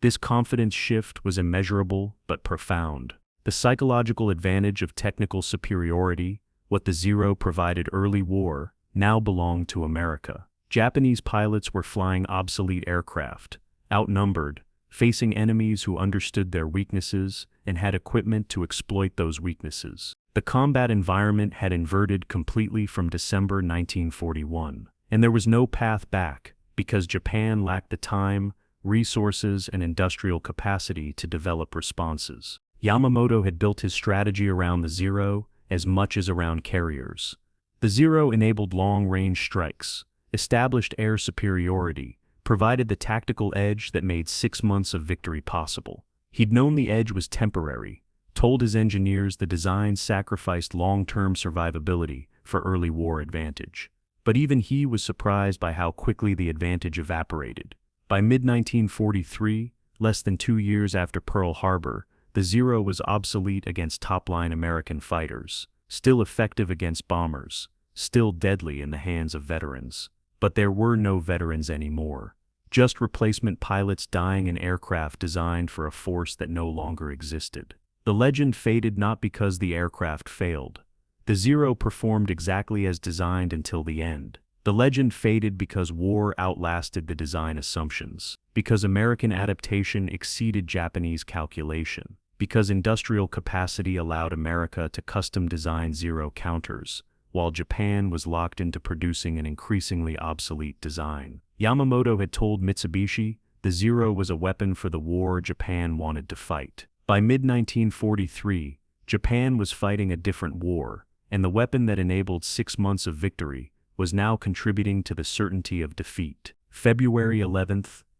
Speaker 1: This confidence shift was immeasurable but profound. The psychological advantage of technical superiority, what the Zero provided early war, now belonged to America. Japanese pilots were flying obsolete aircraft, outnumbered, facing enemies who understood their weaknesses and had equipment to exploit those weaknesses. The combat environment had inverted completely from December 1941, and there was no path back because Japan lacked the time, resources, and industrial capacity to develop responses. Yamamoto had built his strategy around the Zero as much as around carriers. The Zero enabled long-range strikes, established air superiority, provided the tactical edge that made 6 months of victory possible. He'd known the edge was temporary, told his engineers the design sacrificed long-term survivability for early war advantage. But even he was surprised by how quickly the advantage evaporated. By mid-1943, less than 2 years after Pearl Harbor, the Zero was obsolete against top-line American fighters, still effective against bombers, still deadly in the hands of veterans. But there were no veterans anymore. Just replacement pilots dying in aircraft designed for a force that no longer existed. The legend faded not because the aircraft failed. The Zero performed exactly as designed until the end. The legend faded because war outlasted the design assumptions, because American adaptation exceeded Japanese calculation, because industrial capacity allowed America to custom design Zero counters, while Japan was locked into producing an increasingly obsolete design. Yamamoto had told Mitsubishi the Zero was a weapon for the war Japan wanted to fight. By mid-1943, Japan was fighting a different war, and the weapon that enabled 6 months of victory was now contributing to the certainty of defeat. February 11,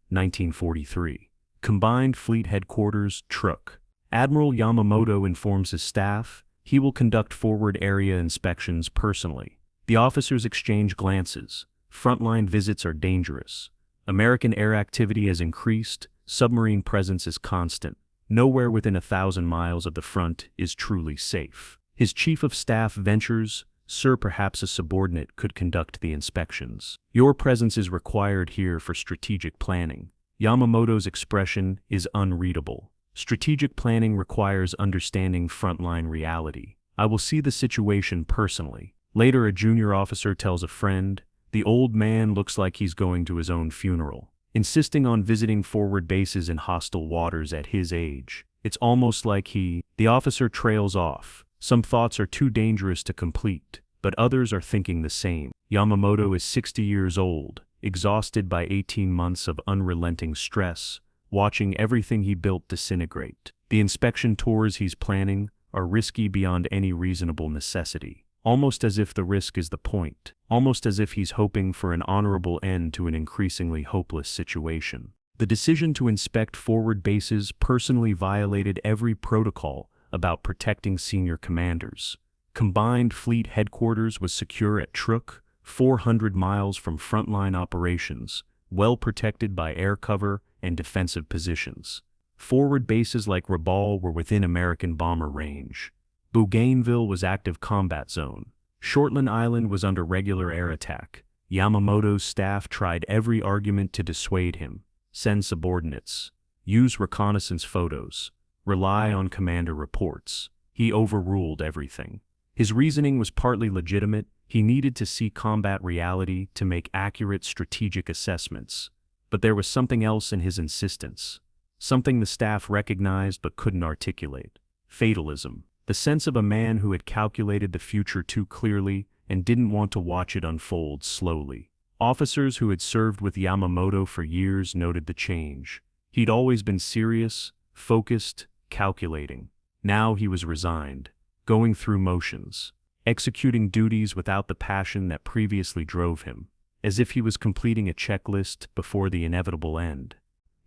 Speaker 1: 1943. Combined Fleet Headquarters, Truk. Admiral Yamamoto informs his staff he will conduct forward area inspections personally. The officers exchange glances. Frontline visits are dangerous. American air activity has increased. Submarine presence is constant. Nowhere within 1,000 miles of the front is truly safe. His chief of staff ventures, "Sir, perhaps a subordinate could conduct the inspections. Your presence is required here for strategic planning." Yamamoto's expression is unreadable. Strategic planning requires understanding frontline reality. "I will see the situation personally." Later, a junior officer tells a friend, "The old man looks like he's going to his own funeral," insisting on visiting forward bases in hostile waters at his age. It's almost like the officer trails off. Some thoughts are too dangerous to complete, but others are thinking the same. Yamamoto is 60 years old, exhausted by 18 months of unrelenting stress, watching everything he built disintegrate. The inspection tours he's planning are risky beyond any reasonable necessity, almost as if the risk is the point, almost as if he's hoping for an honorable end to an increasingly hopeless situation. The decision to inspect forward bases personally violated every protocol about protecting senior commanders. Combined Fleet Headquarters was secure at Truk, 400 miles from frontline operations, well protected by air cover and defensive positions. Forward bases like Rabaul were within American bomber range. Bougainville was active combat zone. Shortland Island was under regular air attack. Yamamoto's staff tried every argument to dissuade him. Send subordinates. Use reconnaissance photos. Rely on commander reports. He overruled everything. His reasoning was partly legitimate. He needed to see combat reality to make accurate strategic assessments. But there was something else in his insistence. Something the staff recognized but couldn't articulate. Fatalism. The sense of a man who had calculated the future too clearly and didn't want to watch it unfold slowly. Officers who had served with Yamamoto for years noted the change. He'd always been serious, focused, calculating. Now he was resigned, going through motions, executing duties without the passion that previously drove him, as if he was completing a checklist before the inevitable end.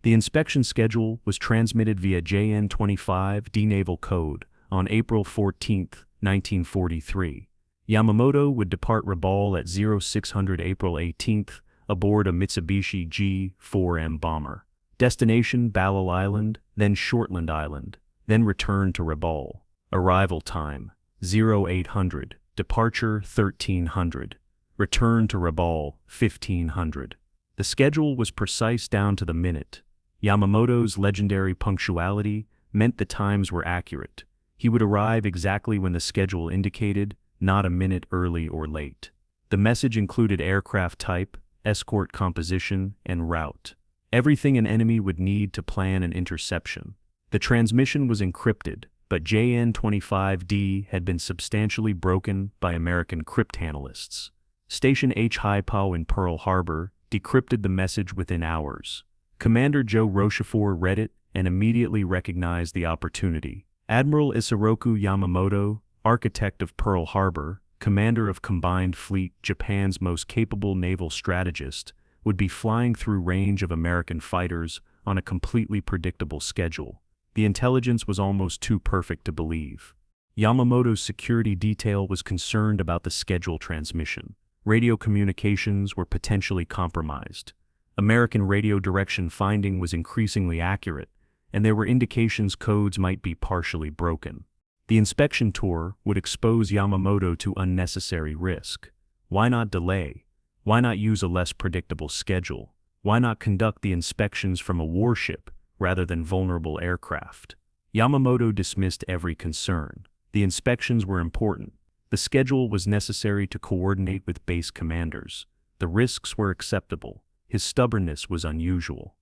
Speaker 1: The inspection schedule was transmitted via JN-25D Naval Code on April 14, 1943. Yamamoto would depart Rabaul at 0600 April 18 aboard a Mitsubishi G-4M bomber. Destination Ballal Island, then Shortland Island, then return to Rabaul. Arrival time 0800, departure 1300, return to Rabaul 1500. The schedule was precise down to the minute. Yamamoto's legendary punctuality meant the times were accurate. He would arrive exactly when the schedule indicated, not a minute early or late. The message included aircraft type, escort composition, and route. Everything an enemy would need to plan an interception. The transmission was encrypted, but JN-25D had been substantially broken by American cryptanalysts. Station H. Haipo in Pearl Harbor decrypted the message within hours. Commander Joe Rochefort read it and immediately recognized the opportunity. Admiral Isoroku Yamamoto, architect of Pearl Harbor, commander of Combined Fleet, Japan's most capable naval strategist, would be flying through range of American fighters on a completely predictable schedule. The intelligence was almost too perfect to believe. Yamamoto's security detail was concerned about the schedule transmission. Radio communications were potentially compromised. American radio direction finding was increasingly accurate, and there were indications codes might be partially broken. The inspection tour would expose Yamamoto to unnecessary risk. Why not delay? Why not use a less predictable schedule? Why not conduct the inspections from a warship rather than vulnerable aircraft? Yamamoto dismissed every concern. The inspections were important. The schedule was necessary to coordinate with base commanders. The risks were acceptable. His stubbornness was unusual.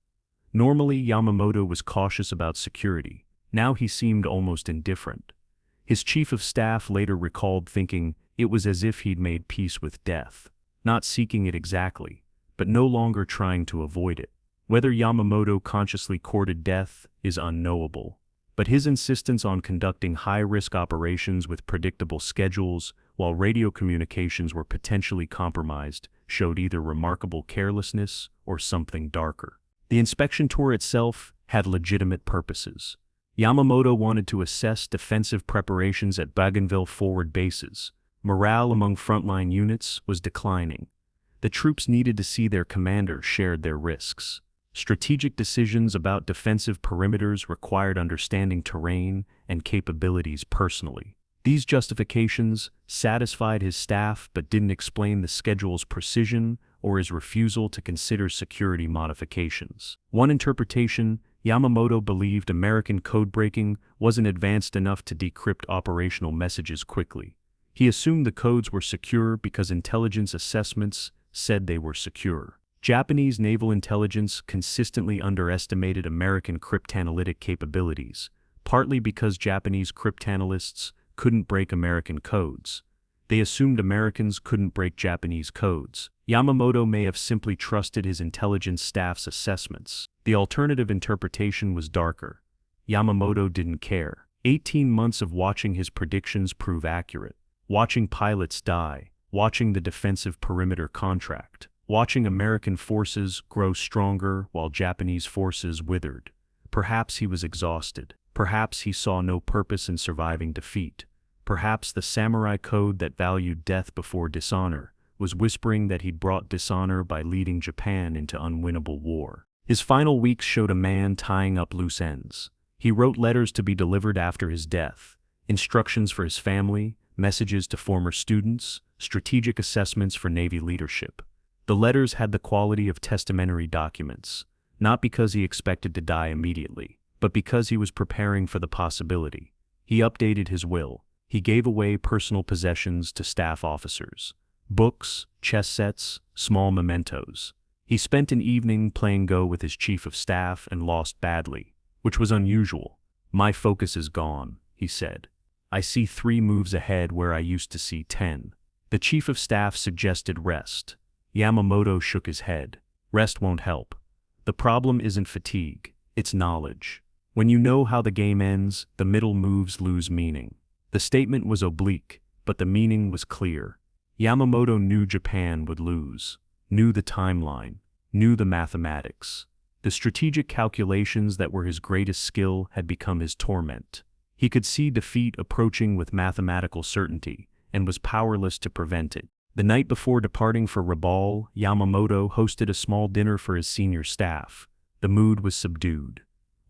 Speaker 1: Normally, Yamamoto was cautious about security. Now he seemed almost indifferent. His chief of staff later recalled thinking it was as if he'd made peace with death, not seeking it exactly, but no longer trying to avoid it. Whether Yamamoto consciously courted death is unknowable, but his insistence on conducting high-risk operations with predictable schedules while radio communications were potentially compromised showed either remarkable carelessness or something darker. The inspection tour itself had legitimate purposes. Yamamoto wanted to assess defensive preparations at Bougainville forward bases. Morale among frontline units was declining. The troops needed to see their commander shared their risks. Strategic decisions about defensive perimeters required understanding terrain and capabilities personally. These justifications satisfied his staff but didn't explain the schedule's precision or his refusal to consider security modifications. One interpretation, Yamamoto believed American code-breaking wasn't advanced enough to decrypt operational messages quickly. He assumed the codes were secure because intelligence assessments said they were secure. Japanese naval intelligence consistently underestimated American cryptanalytic capabilities, partly because Japanese cryptanalysts couldn't break American codes. They assumed Americans couldn't break Japanese codes. Yamamoto may have simply trusted his intelligence staff's assessments. The alternative interpretation was darker. Yamamoto didn't care. 18 months of watching his predictions prove accurate. Watching pilots die. Watching the defensive perimeter contract. Watching American forces grow stronger while Japanese forces withered. Perhaps he was exhausted. Perhaps he saw no purpose in surviving defeat. Perhaps the samurai code that valued death before dishonor was whispering that he'd brought dishonor by leading Japan into unwinnable war. His final weeks showed a man tying up loose ends. He wrote letters to be delivered after his death, instructions for his family, messages to former students, strategic assessments for Navy leadership. The letters had the quality of testamentary documents, not because he expected to die immediately, but because he was preparing for the possibility. He updated his will. He gave away personal possessions to staff officers. Books, chess sets, small mementos. He spent an evening playing Go with his chief of staff and lost badly, which was unusual. "My focus is gone," he said. I see 3 moves ahead where I used to see 10. The chief of staff suggested rest. Yamamoto shook his head. Rest won't help. The problem isn't fatigue, it's knowledge. When you know how the game ends, the middle moves lose meaning. The statement was oblique, but the meaning was clear. Yamamoto knew Japan would lose, knew the timeline, knew the mathematics. The strategic calculations that were his greatest skill had become his torment. He could see defeat approaching with mathematical certainty, and was powerless to prevent it. The night before departing for Rabaul, Yamamoto hosted a small dinner for his senior staff. The mood was subdued.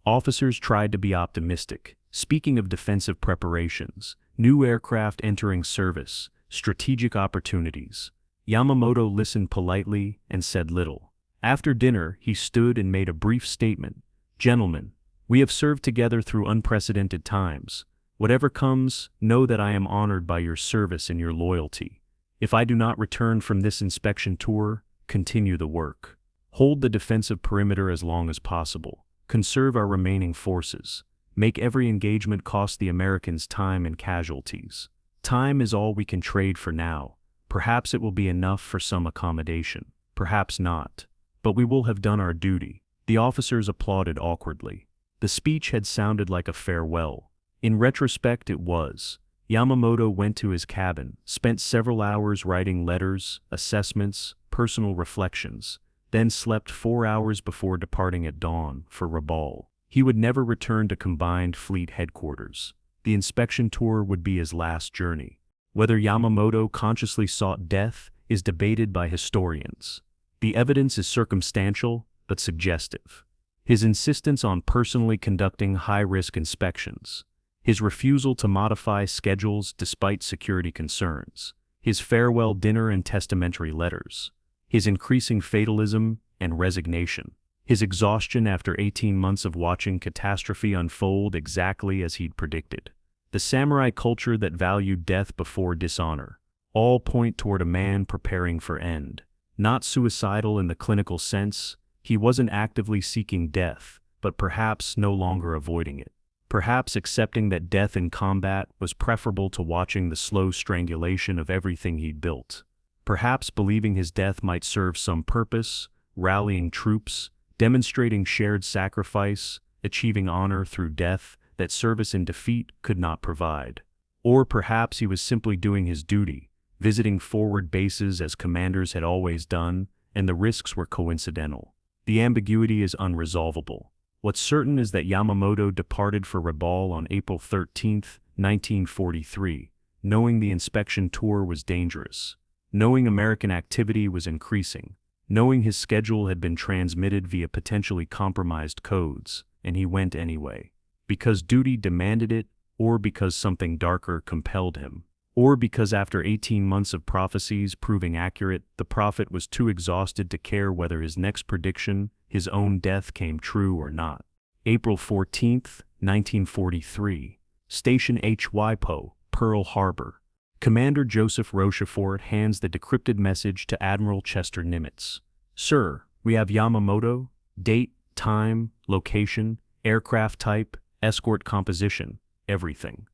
Speaker 1: Officers tried to be optimistic, speaking of defensive preparations, new aircraft entering service, strategic opportunities. Yamamoto listened politely and said little. After dinner, he stood and made a brief statement. Gentlemen, we have served together through unprecedented times. Whatever comes, know that I am honored by your service and your loyalty. If I do not return from this inspection tour, continue the work. Hold the defensive perimeter as long as possible. Conserve our remaining forces. Make every engagement cost the Americans time and casualties. Time is all we can trade for now. Perhaps it will be enough for some accommodation. Perhaps not. But we will have done our duty. The officers applauded awkwardly. The speech had sounded like a farewell. In retrospect, it was. Yamamoto went to his cabin, spent several hours writing letters, assessments, personal reflections, then slept 4 hours before departing at dawn for Rabaul. He would never return to Combined Fleet Headquarters. The inspection tour would be his last journey. Whether Yamamoto consciously sought death is debated by historians. The evidence is circumstantial, but suggestive. His insistence on personally conducting high-risk inspections, his refusal to modify schedules despite security concerns, his farewell dinner and testamentary letters, his increasing fatalism and resignation, his exhaustion after 18 months of watching catastrophe unfold exactly as he'd predicted, the samurai culture that valued death before dishonor, all point toward a man preparing for end. Not suicidal in the clinical sense, he wasn't actively seeking death, but perhaps no longer avoiding it. Perhaps accepting that death in combat was preferable to watching the slow strangulation of everything he'd built. Perhaps believing his death might serve some purpose, rallying troops, demonstrating shared sacrifice, achieving honor through death that service in defeat could not provide. Or perhaps he was simply doing his duty, visiting forward bases as commanders had always done, and the risks were coincidental. The ambiguity is unresolvable. What's certain is that Yamamoto departed for Rabaul on April 13, 1943, knowing the inspection tour was dangerous, knowing American activity was increasing, knowing his schedule had been transmitted via potentially compromised codes, and he went anyway. Because duty demanded it, or because something darker compelled him. Or because after 18 months of prophecies proving accurate, the prophet was too exhausted to care whether his next prediction, his own death, came true or not. April 14, 1943. Station HYPO, Pearl Harbor. Commander Joseph Rochefort hands the decrypted message to Admiral Chester Nimitz. Sir, we have Yamamoto, date, time, location, aircraft type, escort composition, everything.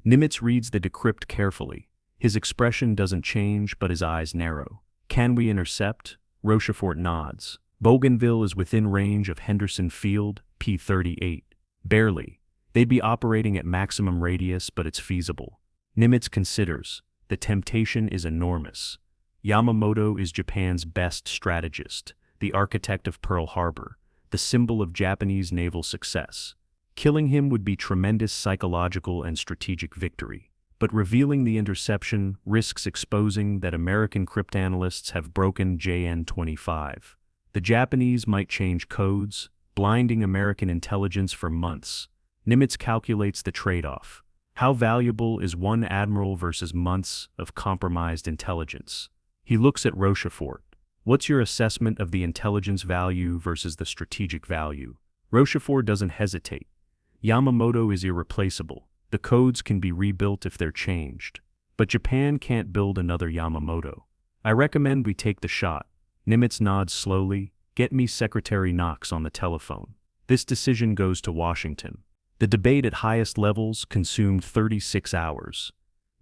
Speaker 1: Nimitz reads the decrypt carefully. His expression doesn't change, but his eyes narrow. Can we intercept? Rochefort nods. Bougainville is within range of Henderson Field, P-38. Barely. They'd be operating at maximum radius, but it's feasible. Nimitz considers. The temptation is enormous. Yamamoto is Japan's best strategist, the architect of Pearl Harbor, the symbol of Japanese naval success. Killing him would be tremendous psychological and strategic victory, but revealing the interception risks exposing that American cryptanalysts have broken JN-25. The Japanese might change codes, blinding American intelligence for months. Nimitz calculates the trade-off. How valuable is one admiral versus months of compromised intelligence? He looks at Rochefort. What's your assessment of the intelligence value versus the strategic value? Rochefort doesn't hesitate. Yamamoto is irreplaceable. The codes can be rebuilt if they're changed. But Japan can't build another Yamamoto. I recommend we take the shot. Nimitz nods slowly. Get me Secretary Knox on the telephone. This decision goes to Washington. The debate at highest levels consumed 36 hours.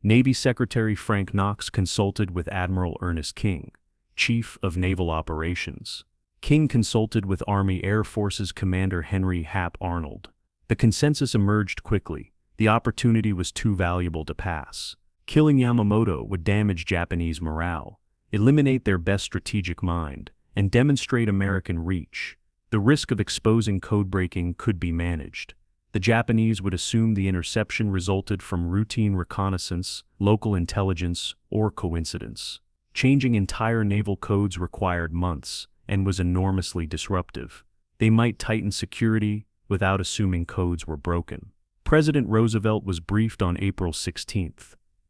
Speaker 1: Navy Secretary Frank Knox consulted with Admiral Ernest King, Chief of Naval Operations. King consulted with Army Air Forces Commander Henry Hap Arnold. The consensus emerged quickly. The opportunity was too valuable to pass. Killing Yamamoto would damage Japanese morale, eliminate their best strategic mind, and demonstrate American reach. The risk of exposing code-breaking could be managed. The Japanese would assume the interception resulted from routine reconnaissance, local intelligence, or coincidence. Changing entire naval codes required months and was enormously disruptive. They might tighten security without assuming codes were broken. President Roosevelt was briefed on April 16.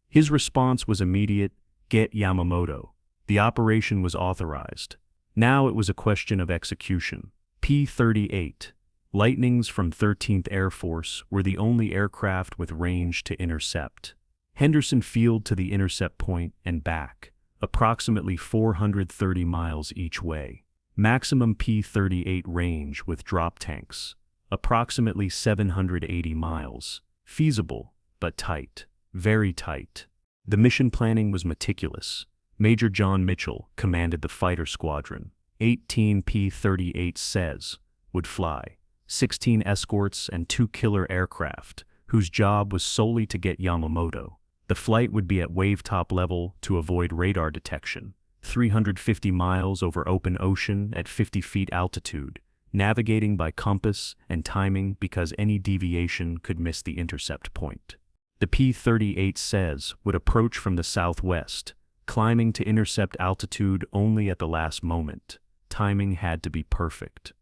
Speaker 1: His response was immediate: get Yamamoto. The operation was authorized. Now it was a question of execution. P-38 Lightnings from 13th Air Force were the only aircraft with range to intercept. Henderson Field to the intercept point and back, approximately 430 miles each way. Maximum P-38 range with drop tanks, approximately 780 miles. Feasible, but tight. Very tight. The mission planning was meticulous. Major John Mitchell commanded the fighter squadron. 18 P-38s would fly. 16 escorts and 2 killer aircraft, whose job was solely to get Yamamoto. The flight would be at wave-top level to avoid radar detection. 350 miles over open ocean at 50 feet altitude, navigating by compass and timing because any deviation could miss the intercept point. The P-38s would approach from the southwest, climbing to intercept altitude only at the last moment. Timing had to be perfect.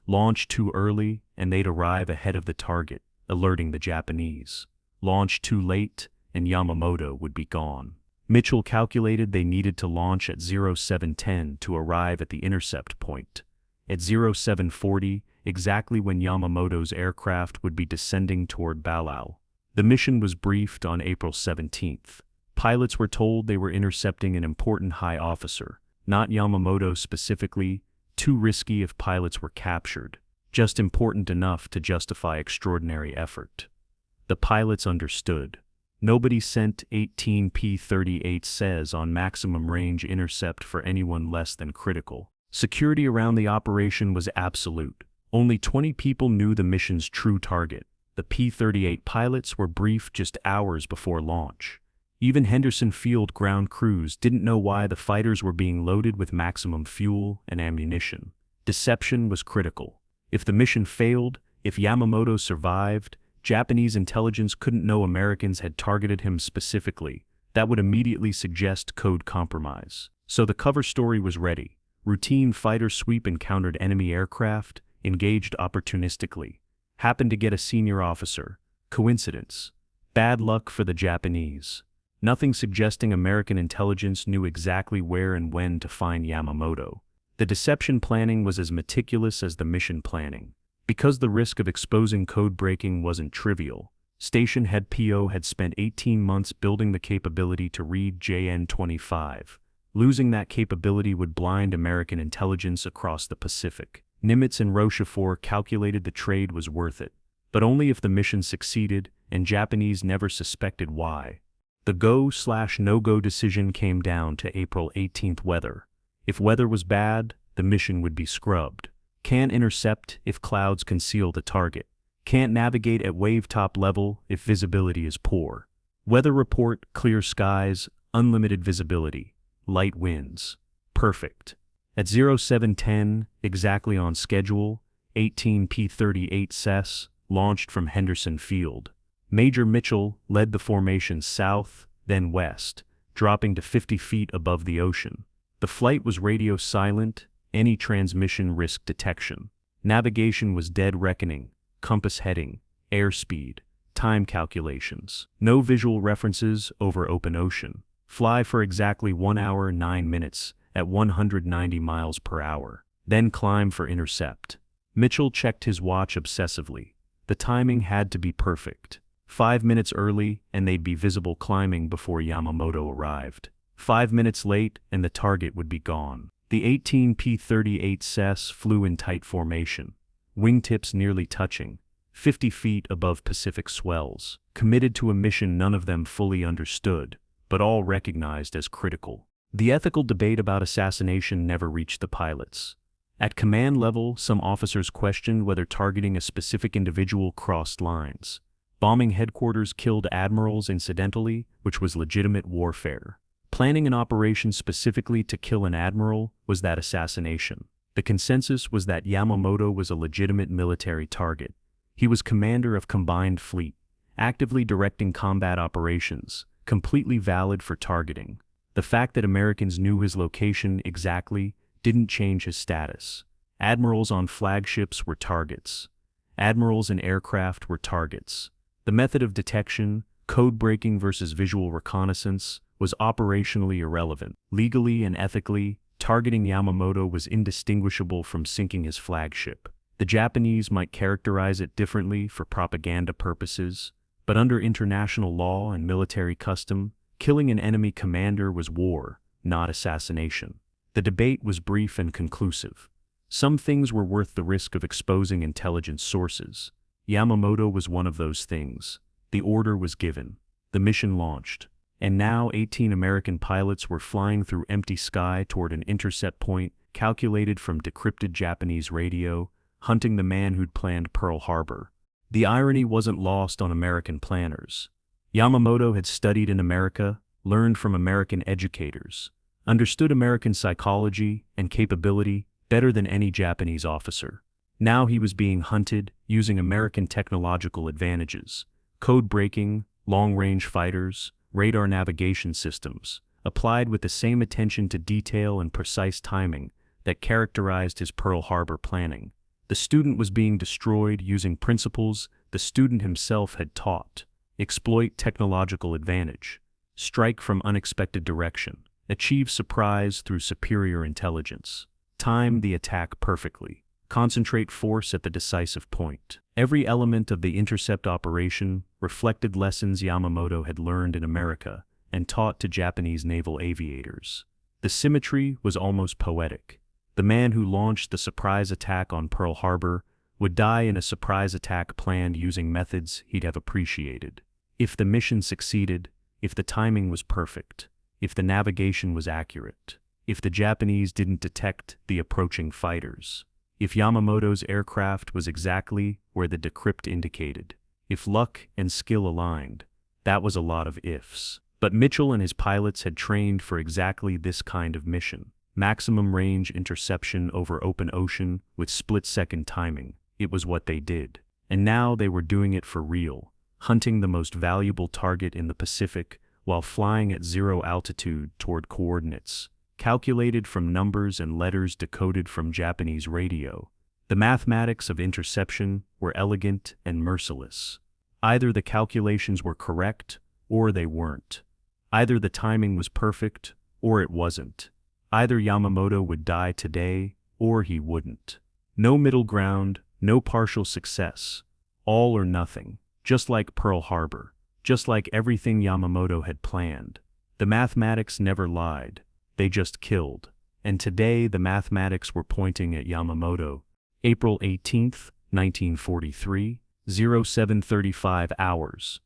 Speaker 1: Launch too early and they'd arrive ahead of the target, alerting the Japanese. Launch too late and Yamamoto would be gone. Mitchell calculated they needed to launch at 0710 to arrive at the intercept point. At 0740, exactly when Yamamoto's aircraft would be descending toward Balao. The mission was briefed on April 17th. Pilots were told they were intercepting an important high officer, not Yamamoto specifically, too risky if pilots were captured, just important enough to justify extraordinary effort. The pilots understood. Nobody sent 18 P-38s on maximum range intercept for anyone less than critical. Security around the operation was absolute. Only 20 people knew the mission's true target. The P-38 pilots were briefed just hours before launch. Even Henderson Field ground crews didn't know why the fighters were being loaded with maximum fuel and ammunition. Deception was critical. If the mission failed, if Yamamoto survived, Japanese intelligence couldn't know Americans had targeted him specifically. That would immediately suggest code compromise. So the cover story was ready. Routine fighter sweep encountered enemy aircraft, engaged opportunistically. Happened to get a senior officer. Coincidence. Bad luck for the Japanese. Nothing suggesting American intelligence knew exactly where and when to find Yamamoto. The deception planning was as meticulous as the mission planning. Because the risk of exposing code breaking wasn't trivial, Station Head PO had spent 18 months building the capability to read JN-25. Losing that capability would blind American intelligence across the Pacific. Nimitz and Rochefort calculated the trade was worth it, but only if the mission succeeded, and Japanese never suspected why. The go/no-go decision came down to April 18th weather. If weather was bad, the mission would be scrubbed. Can't intercept if clouds conceal the target. Can't navigate at wave-top level if visibility is poor. Weather report: clear skies, unlimited visibility, light winds. Perfect. At 0710, exactly on schedule, 18 P-38s launched from Henderson Field. Major Mitchell led the formation south, then west, dropping to 50 feet above the ocean. The flight was radio silent, any transmission risked detection. Navigation was dead reckoning, compass heading, airspeed, time calculations. No visual references over open ocean. Fly for exactly 1 hour 9 minutes at 190 miles per hour. Then climb for intercept. Mitchell checked his watch obsessively. The timing had to be perfect. 5 minutes early and they'd be visible climbing before Yamamoto arrived. 5 minutes late and the target would be gone. The 18 P-38s flew in tight formation, wingtips nearly touching, 50 feet above Pacific swells, committed to a mission none of them fully understood, but all recognized as critical. The ethical debate about assassination never reached the pilots. At command level, some officers questioned whether targeting a specific individual crossed lines. Bombing headquarters killed admirals incidentally, which was legitimate warfare. Planning an operation specifically to kill an admiral was that assassination. The consensus was that Yamamoto was a legitimate military target. He was commander of combined fleet, actively directing combat operations, completely valid for targeting. The fact that Americans knew his location exactly didn't change his status. Admirals on flagships were targets. Admirals in aircraft were targets. The method of detection, code breaking versus visual reconnaissance, was operationally irrelevant. Legally and ethically, targeting Yamamoto was indistinguishable from sinking his flagship. The Japanese might characterize it differently for propaganda purposes, but under international law and military custom, killing an enemy commander was war, not assassination. The debate was brief and conclusive. Some things were worth the risk of exposing intelligence sources. Yamamoto was one of those things. The order was given. The mission launched. And now 18 American pilots were flying through empty sky toward an intercept point calculated from decrypted Japanese radio, hunting the man who'd planned Pearl Harbor. The irony wasn't lost on American planners. Yamamoto had studied in America, learned from American educators, understood American psychology and capability better than any Japanese officer. Now he was being hunted using American technological advantages, code breaking, long-range fighters, radar navigation systems, applied with the same attention to detail and precise timing that characterized his Pearl Harbor planning. The student was being destroyed using principles the student himself had taught. Exploit technological advantage. Strike from unexpected direction. Achieve surprise through superior intelligence. Time the attack perfectly. Concentrate force at the decisive point. Every element of the intercept operation reflected lessons Yamamoto had learned in America and taught to Japanese naval aviators. The symmetry was almost poetic. The man who launched the surprise attack on Pearl Harbor would die in a surprise attack planned using methods he'd have appreciated. If the mission succeeded, if the timing was perfect, if the navigation was accurate, if the Japanese didn't detect the approaching fighters, if Yamamoto's aircraft was exactly where the decrypt indicated, if luck and skill aligned, that was a lot of ifs. But Mitchell and his pilots had trained for exactly this kind of mission. Maximum range interception over open ocean with split-second timing. It was what they did. And now they were doing it for real, hunting the most valuable target in the Pacific while flying at zero altitude toward coordinates, calculated from numbers and letters decoded from Japanese radio. The mathematics of interception were elegant and merciless. Either the calculations were correct, or they weren't. Either the timing was perfect, or it wasn't. Either Yamamoto would die today, or he wouldn't. No middle ground, no partial success. All or nothing, just like Pearl Harbor, just like everything Yamamoto had planned. The mathematics never lied, they just killed. And today the mathematics were pointing at Yamamoto. April 18, 1943, 07:35 hours.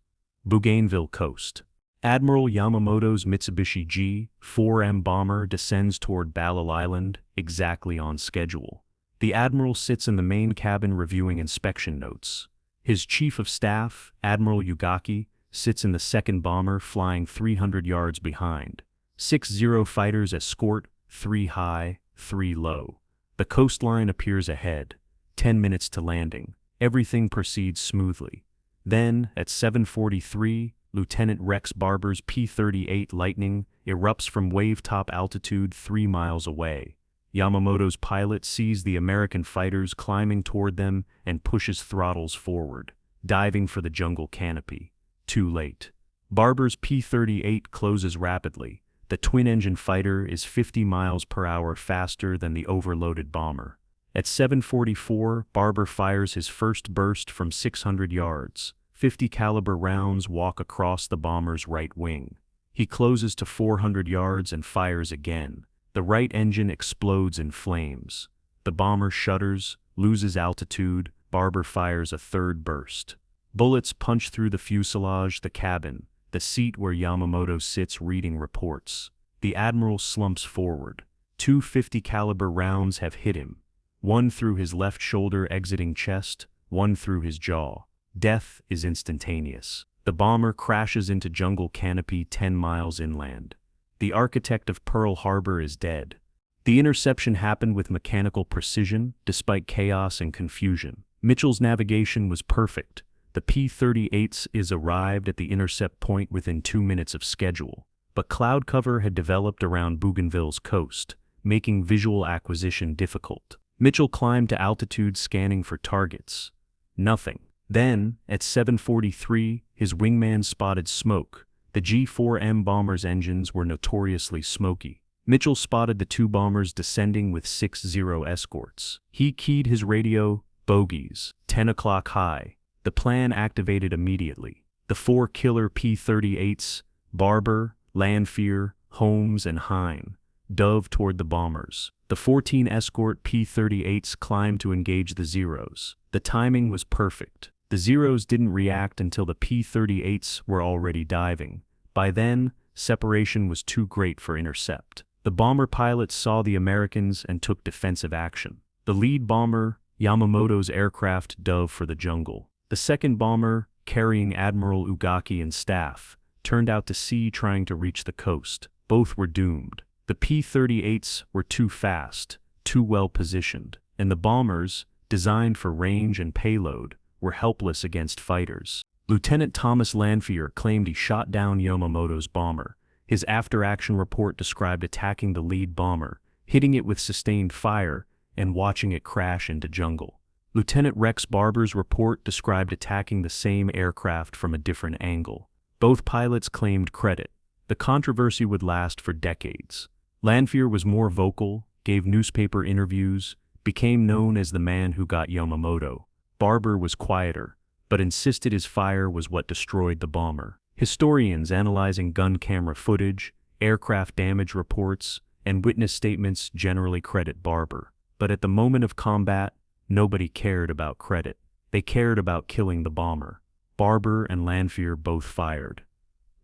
Speaker 1: Bougainville coast. Admiral Yamamoto's Mitsubishi G-4M bomber descends toward Ballal Island, exactly on schedule. The admiral sits in the main cabin reviewing inspection notes. His chief of staff, Admiral Ugaki, sits in the second bomber flying 300 yards behind. 60 fighters escort, 3 high, 3 low. The coastline appears ahead. 10 minutes to landing. Everything proceeds smoothly. Then, at 7:43, Lieutenant Rex Barber's P-38 Lightning erupts from wave-top altitude 3 miles away. Yamamoto's pilot sees the American fighters climbing toward them and pushes throttles forward, diving for the jungle canopy. Too late. Barber's P-38 closes rapidly. The twin-engine fighter is 50 miles per hour faster than the overloaded bomber. At 7:44, Barber fires his first burst from 600 yards. 50 caliber rounds walk across the bomber's right wing. He closes to 400 yards and fires again. The right engine explodes in flames. The bomber shudders, loses altitude, Barber fires a third burst. Bullets punch through the fuselage, the cabin, the seat where Yamamoto sits reading reports. The Admiral slumps forward. 250 caliber rounds have hit him. One through his left shoulder exiting chest, one through his jaw. Death is instantaneous. The bomber crashes into jungle canopy 10 miles inland. The architect of Pearl Harbor is dead. The interception happened with mechanical precision, despite chaos and confusion. Mitchell's navigation was perfect. The P-38s arrived at the intercept point within 2 minutes of schedule. But cloud cover had developed around Bougainville's coast, making visual acquisition difficult. Mitchell climbed to altitude scanning for targets. Nothing. Then, at 7:43, his wingman spotted smoke. The G-4M bomber's engines were notoriously smoky. Mitchell spotted the two bombers descending with 6-0 escorts. He keyed his radio, bogeys, 10 o'clock high. The plan activated immediately. The 4 killer P-38s, Barber, Lanfear, Holmes, and Hine, dove toward the bombers. The 14 escort P-38s climbed to engage the Zeros. The timing was perfect. The Zeros didn't react until the P-38s were already diving. By then, separation was too great for intercept. The bomber pilots saw the Americans and took defensive action. The lead bomber, Yamamoto's aircraft, dove for the jungle. The second bomber, carrying Admiral Ugaki and staff, turned out to sea trying to reach the coast. Both were doomed. The P-38s were too fast, too well positioned, and the bombers, designed for range and payload, were helpless against fighters. Lieutenant Thomas Lanfear claimed he shot down Yamamoto's bomber. His after-action report described attacking the lead bomber, hitting it with sustained fire, and watching it crash into jungle. Lieutenant Rex Barber's report described attacking the same aircraft from a different angle. Both pilots claimed credit. The controversy would last for decades. Lanfear was more vocal, gave newspaper interviews, became known as the man who got Yamamoto. Barber was quieter, but insisted his fire was what destroyed the bomber. Historians analyzing gun camera footage, aircraft damage reports, and witness statements generally credit Barber. But at the moment of combat, nobody cared about credit. They cared about killing the bomber. Barber and Lanfear both fired.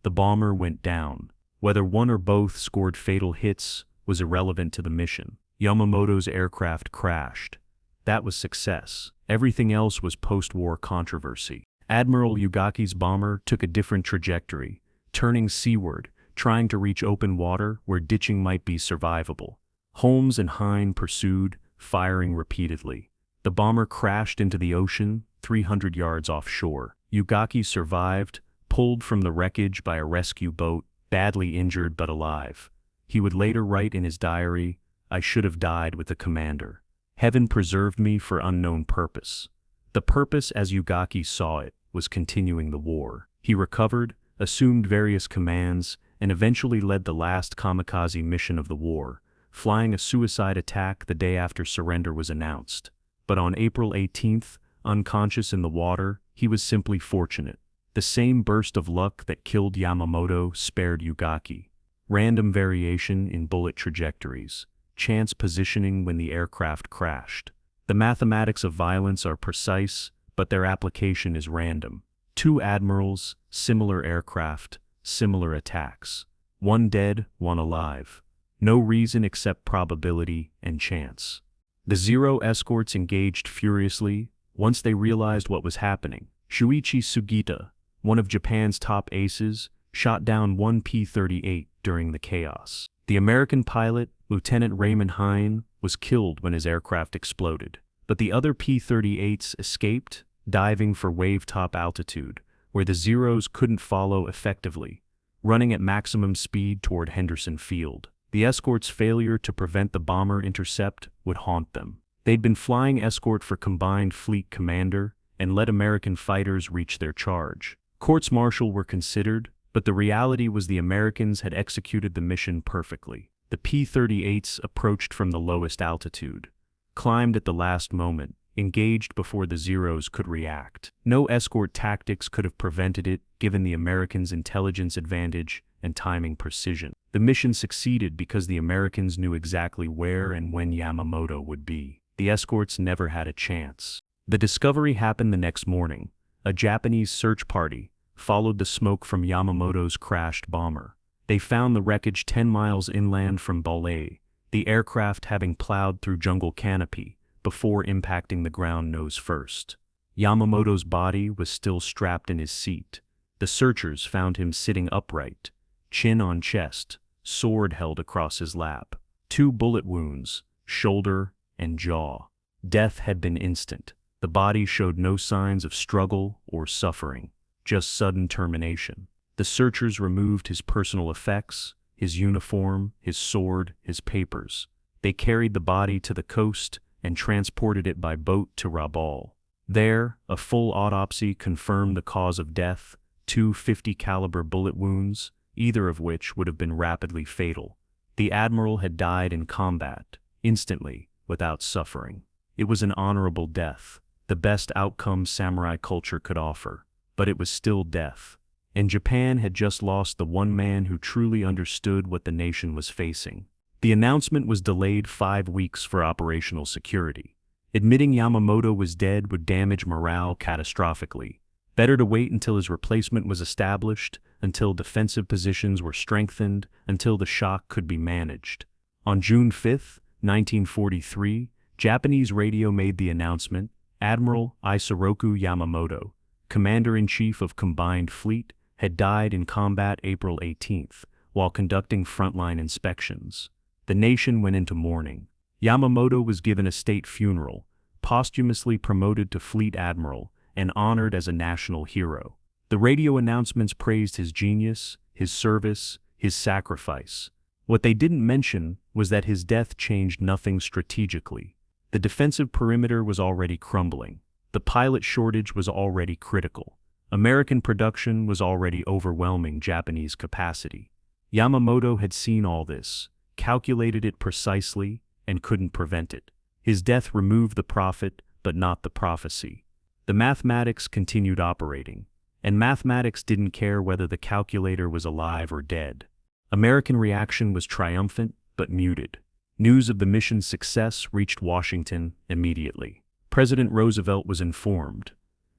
Speaker 1: The bomber went down. Whether one or both scored fatal hits was irrelevant to the mission. Yamamoto's aircraft crashed. That was success. Everything else was post-war controversy. Admiral Ugaki's bomber took a different trajectory, turning seaward, trying to reach open water where ditching might be survivable. Holmes and Hine pursued, firing repeatedly. The bomber crashed into the ocean, 300 yards offshore. Ugaki survived, pulled from the wreckage by a rescue boat, badly injured but alive. He would later write in his diary, "I should have died with the commander. Heaven preserved me for unknown purpose." The purpose, as Ugaki saw it, was continuing the war. He recovered, assumed various commands, and eventually led the last kamikaze mission of the war, flying a suicide attack the day after surrender was announced. But on April 18th, unconscious in the water, he was simply fortunate. The same burst of luck that killed Yamamoto spared Ugaki. Random variation in bullet trajectories, chance positioning when the aircraft crashed. The mathematics of violence are precise, but their application is random. Two admirals, similar aircraft, similar attacks. One dead, one alive. No reason except probability and chance. The Zero escorts engaged furiously once they realized what was happening. Shuichi Sugita, one of Japan's top aces, shot down one P-38 during the chaos. The American pilot, Lieutenant Raymond Hine, was killed when his aircraft exploded. But the other P-38s escaped, diving for wave-top altitude, where the Zeros couldn't follow effectively, running at maximum speed toward Henderson Field. The escort's failure to prevent the bomber intercept would haunt them. They'd been flying escort for Combined Fleet Commander and let American fighters reach their charge. Courts-martial were considered, but the reality was the Americans had executed the mission perfectly. The P-38s approached from the lowest altitude, climbed at the last moment, engaged before the Zeros could react. No escort tactics could have prevented it, given the Americans' intelligence advantage and timing precision. The mission succeeded because the Americans knew exactly where and when Yamamoto would be. The escorts never had a chance. The discovery happened the next morning. A Japanese search party followed the smoke from Yamamoto's crashed bomber. They found the wreckage 10 miles inland from Bougainville, the aircraft having plowed through jungle canopy before impacting the ground nose first. Yamamoto's body was still strapped in his seat. The searchers found him sitting upright, chin on chest, sword held across his lap. 2 bullet wounds, shoulder and jaw. Death had been instant. The body showed no signs of struggle or suffering, just sudden termination. The searchers removed his personal effects, his uniform, his sword, his papers. They carried the body to the coast and transported it by boat to Rabaul. There, a full autopsy confirmed the cause of death: 2 .50 caliber bullet wounds, either of which would have been rapidly fatal. The admiral had died in combat, instantly, without suffering. It was an honorable death, the best outcome samurai culture could offer, but it was still death. And Japan had just lost the one man who truly understood what the nation was facing. The announcement was delayed 5 weeks for operational security. Admitting Yamamoto was dead would damage morale catastrophically. Better to wait until his replacement was established, until defensive positions were strengthened, until the shock could be managed. On June 5, 1943, Japanese radio made the announcement: Admiral Isoroku Yamamoto, Commander-in-Chief of Combined Fleet, had died in combat April 18 while conducting frontline inspections. The nation went into mourning. Yamamoto was given a state funeral, posthumously promoted to Fleet Admiral, and honored as a national hero. The radio announcements praised his genius, his service, his sacrifice. What they didn't mention was that his death changed nothing strategically. The defensive perimeter was already crumbling. The pilot shortage was already critical. American production was already overwhelming Japanese capacity. Yamamoto had seen all this, calculated it precisely, and couldn't prevent it. His death removed the prophet, but not the prophecy. The mathematics continued operating, and mathematics didn't care whether the calculator was alive or dead. American reaction was triumphant, but muted. News of the mission's success reached Washington immediately. President Roosevelt was informed.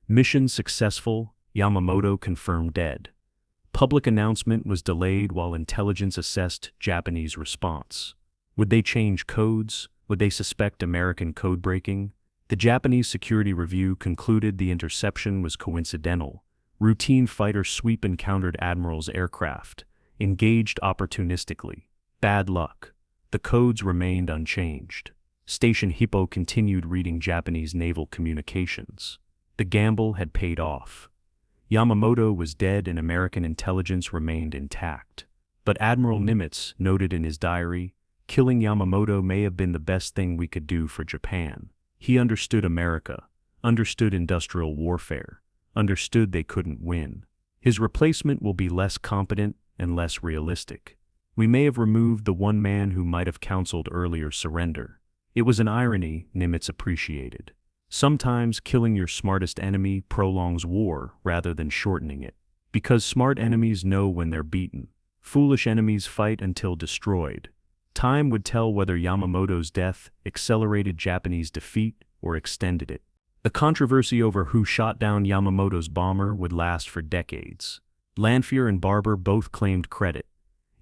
Speaker 1: Mission successful, Yamamoto confirmed dead. Public announcement was delayed while intelligence assessed Japanese response. Would they change codes? Would they suspect American code breaking? The Japanese Security Review concluded the interception was coincidental. Routine fighter sweep encountered Admiral's aircraft, engaged opportunistically. Bad luck. The codes remained unchanged. Station Hippo continued reading Japanese naval communications. The gamble had paid off. Yamamoto was dead and American intelligence remained intact. But Admiral Nimitz noted in his diary, "Killing Yamamoto may have been the best thing we could do for Japan. He understood America, understood industrial warfare, understood they couldn't win. His replacement will be less competent and less realistic. We may have removed the one man who might have counseled earlier surrender." It was an irony Nimitz appreciated. Sometimes killing your smartest enemy prolongs war rather than shortening it. Because smart enemies know when they're beaten. Foolish enemies fight until destroyed. Time would tell whether Yamamoto's death accelerated Japanese defeat or extended it. The controversy over who shot down Yamamoto's bomber would last for decades. Lanphier and Barber both claimed credit.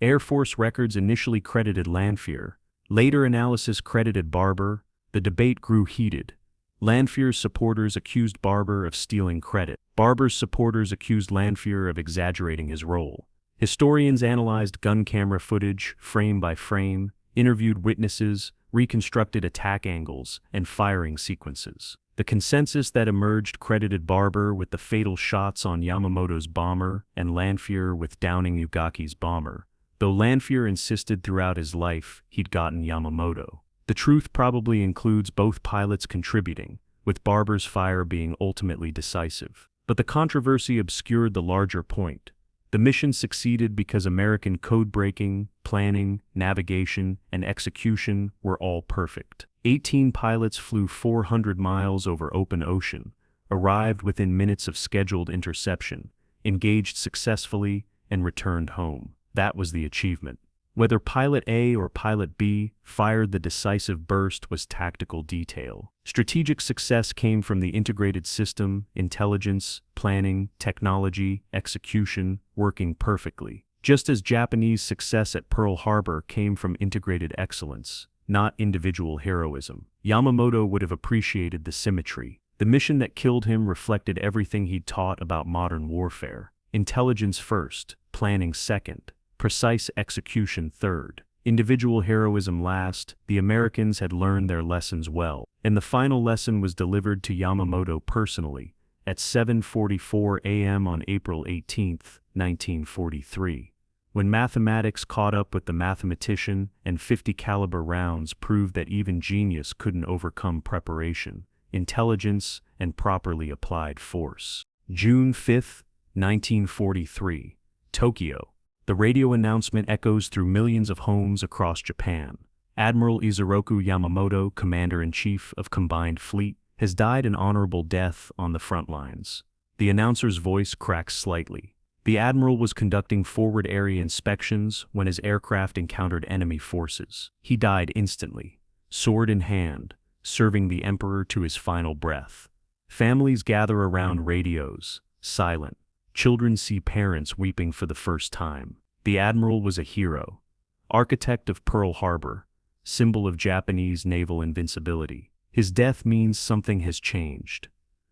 Speaker 1: Air Force records initially credited Lanphier. Later analysis credited Barber. The debate grew heated. Lanphier's supporters accused Barber of stealing credit. Barber's supporters accused Lanphier of exaggerating his role. Historians analyzed gun camera footage, frame by frame, interviewed witnesses, reconstructed attack angles, and firing sequences. The consensus that emerged credited Barber with the fatal shots on Yamamoto's bomber and Lanphier with downing Ugaki's bomber, though Lanphier insisted throughout his life he'd gotten Yamamoto. The truth probably includes both pilots contributing, with Barber's fire being ultimately decisive. But the controversy obscured the larger point. The mission succeeded because American code-breaking, planning, navigation, and execution were all perfect. 18 pilots flew 400 miles over open ocean, arrived within minutes of scheduled interception, engaged successfully, and returned home. That was the achievement. Whether Pilot A or Pilot B fired the decisive burst was tactical detail. Strategic success came from the integrated system, intelligence, planning, technology, execution, working perfectly. Just as Japanese success at Pearl Harbor came from integrated excellence, not individual heroism. Yamamoto would have appreciated the symmetry. The mission that killed him reflected everything he'd taught about modern warfare. Intelligence first, planning second, precise execution third, individual heroism last. The Americans had learned their lessons well, and the final lesson was delivered to Yamamoto personally at 7:44 a.m. on April 18, 1943. When mathematics caught up with the mathematician and .50 caliber rounds proved that even genius couldn't overcome preparation, intelligence, and properly applied force. June 5, 1943, Tokyo. The radio announcement echoes through millions of homes across Japan. Admiral Isoroku Yamamoto, Commander-in-Chief of Combined Fleet, has died an honorable death on the front lines. The announcer's voice cracks slightly. The admiral was conducting forward area inspections when his aircraft encountered enemy forces. He died instantly, sword in hand, serving the emperor to his final breath. Families gather around radios, silent. Children see parents weeping for the first time. The admiral was a hero, architect of Pearl Harbor, symbol of Japanese naval invincibility. His death means something has changed.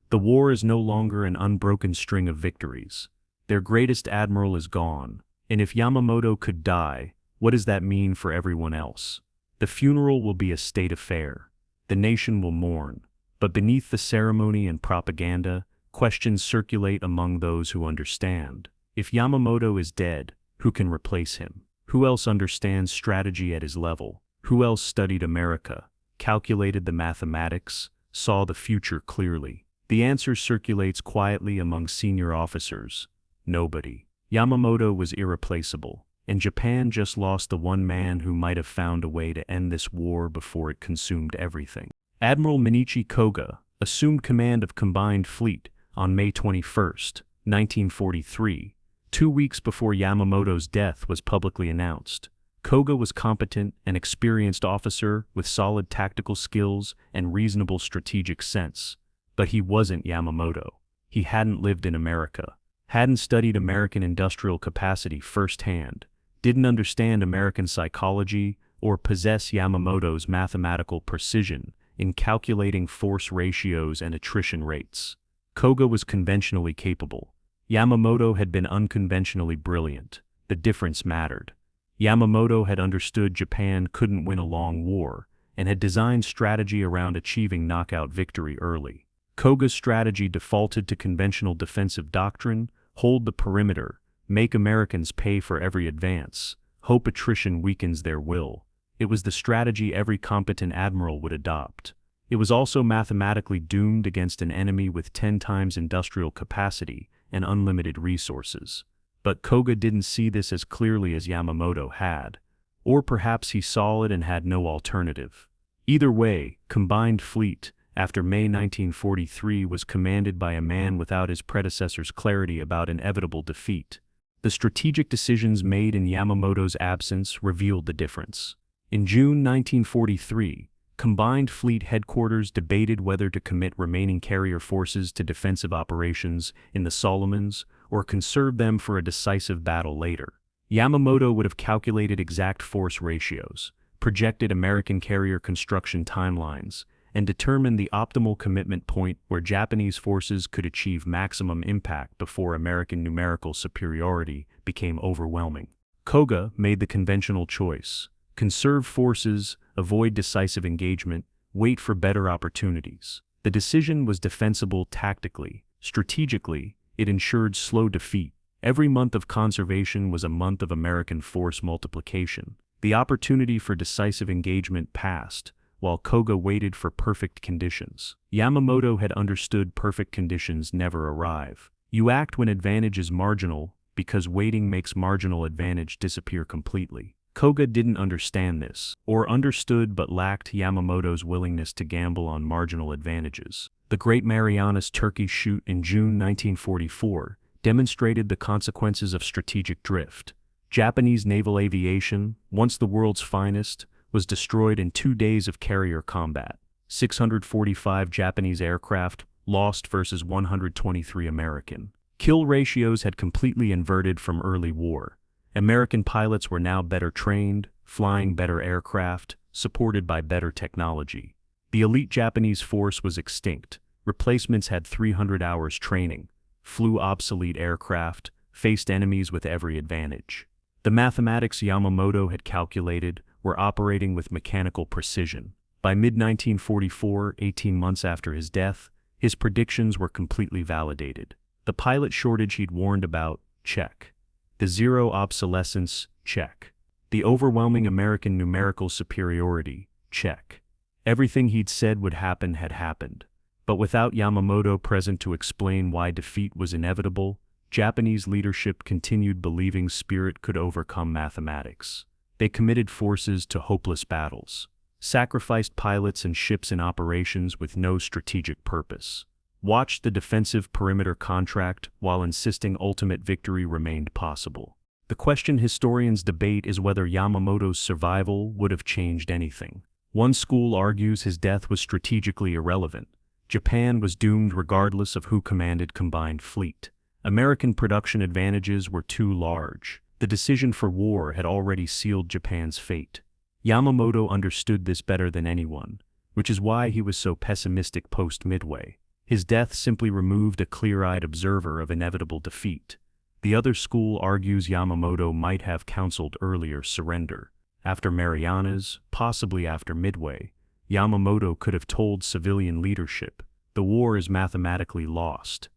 Speaker 1: The war is no longer an unbroken string of victories. Their greatest admiral is gone, and if Yamamoto could die, what does that mean for everyone else? The funeral will be a state affair. The nation will mourn, but beneath the ceremony and propaganda, questions circulate among those who understand. If Yamamoto is dead, who can replace him? Who else understands strategy at his level? Who else studied America, calculated the mathematics, saw the future clearly? The answer circulates quietly among senior officers. Nobody. Yamamoto was irreplaceable, and Japan just lost the one man who might have found a way to end this war before it consumed everything. Admiral Minichi Koga assumed command of Combined Fleet on May 21, 1943, 2 weeks before Yamamoto's death was publicly announced. Koga was competent and experienced officer with solid tactical skills and reasonable strategic sense. But he wasn't Yamamoto. He hadn't lived in America, hadn't studied American industrial capacity firsthand, didn't understand American psychology, or possess Yamamoto's mathematical precision in calculating force ratios and attrition rates. Koga was conventionally capable. Yamamoto had been unconventionally brilliant. The difference mattered. Yamamoto had understood Japan couldn't win a long war, and had designed strategy around achieving knockout victory early. Koga's strategy defaulted to conventional defensive doctrine: hold the perimeter, make Americans pay for every advance, hope attrition weakens their will. It was the strategy every competent admiral would adopt. It was also mathematically doomed against an enemy with 10 times industrial capacity and unlimited resources. But Koga didn't see this as clearly as Yamamoto had. Or perhaps he saw it and had no alternative. Either way, Combined Fleet, after May 1943, was commanded by a man without his predecessor's clarity about inevitable defeat. The strategic decisions made in Yamamoto's absence revealed the difference. In June 1943, Combined Fleet headquarters debated whether to commit remaining carrier forces to defensive operations in the Solomons or conserve them for a decisive battle later. Yamamoto would have calculated exact force ratios, projected American carrier construction timelines, and determined the optimal commitment point where Japanese forces could achieve maximum impact before American numerical superiority became overwhelming. Koga made the conventional choice: conserve forces, avoid decisive engagement, wait for better opportunities. The decision was defensible tactically. Strategically, it ensured slow defeat. Every month of conservation was a month of American force multiplication. The opportunity for decisive engagement passed, while Koga waited for perfect conditions. Yamamoto had understood perfect conditions never arrive. You act when advantage is marginal, because waiting makes marginal advantage disappear completely. Koga didn't understand this, or understood but lacked Yamamoto's willingness to gamble on marginal advantages. The Great Marianas Turkey Shoot in June 1944 demonstrated the consequences of strategic drift. Japanese naval aviation, once the world's finest, was destroyed in 2 days of carrier combat. 645 Japanese aircraft lost versus 123 American. Kill ratios had completely inverted from early war. American pilots were now better trained, flying better aircraft, supported by better technology. The elite Japanese force was extinct. Replacements had 300 hours training, flew obsolete aircraft, faced enemies with every advantage. The mathematics Yamamoto had calculated were operating with mechanical precision. By mid-1944, 18 months after his death, his predictions were completely validated. The pilot shortage he'd warned about, check. The zero obsolescence, check. The overwhelming American numerical superiority, check. Everything he'd said would happen had happened. But without Yamamoto present to explain why defeat was inevitable, Japanese leadership continued believing spirit could overcome mathematics. They committed forces to hopeless battles, sacrificed pilots and ships in operations with no strategic purpose, watched the defensive perimeter contract while insisting ultimate victory remained possible. The question historians debate is whether Yamamoto's survival would have changed anything. One school argues his death was strategically irrelevant. Japan was doomed regardless of who commanded combined fleet. American production advantages were too large. The decision for war had already sealed Japan's fate. Yamamoto understood this better than anyone, which is why he was so pessimistic post-Midway. His death simply removed a clear-eyed observer of inevitable defeat. The other school argues Yamamoto might have counseled earlier surrender. After Marianas, possibly after Midway, Yamamoto could have told civilian leadership, the war is mathematically lost.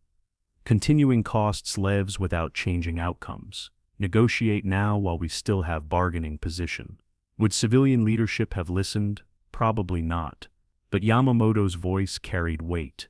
Speaker 1: Continuing costs lives without changing outcomes. Negotiate now while we still have bargaining position. Would civilian leadership have listened? Probably not. But Yamamoto's voice carried weight.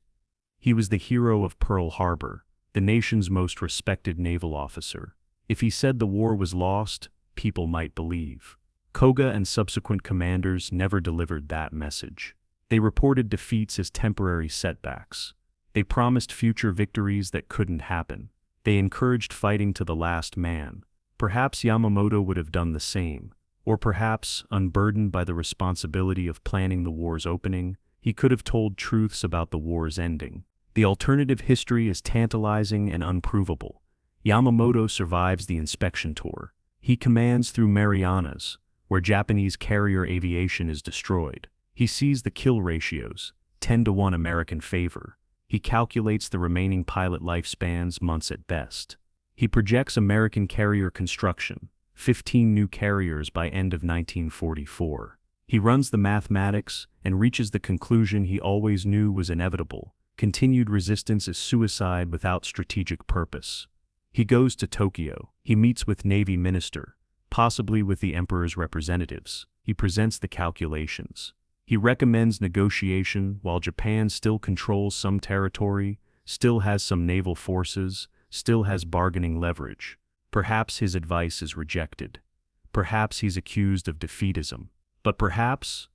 Speaker 1: He was the hero of Pearl Harbor, the nation's most respected naval officer. If he said the war was lost, people might believe. Koga and subsequent commanders never delivered that message. They reported defeats as temporary setbacks. They promised future victories that couldn't happen. They encouraged fighting to the last man. Perhaps Yamamoto would have done the same. Or perhaps, unburdened by the responsibility of planning the war's opening, he could have told truths about the war's ending. The alternative history is tantalizing and unprovable. Yamamoto survives the inspection tour. He commands through Marianas, where Japanese carrier aviation is destroyed. He sees the kill ratios, 10-to-1 American favor. He calculates the remaining pilot lifespans, months at best. He projects American carrier construction, 15 new carriers by end of 1944. He runs the mathematics and reaches the conclusion he always knew was inevitable. Continued resistance is suicide without strategic purpose. He goes to Tokyo. He meets with Navy Minister, possibly with the Emperor's representatives. He presents the calculations. He recommends negotiation while Japan still controls some territory, still has some naval forces, still has bargaining leverage. Perhaps his advice is rejected. Perhaps he's accused of defeatism. But perhaps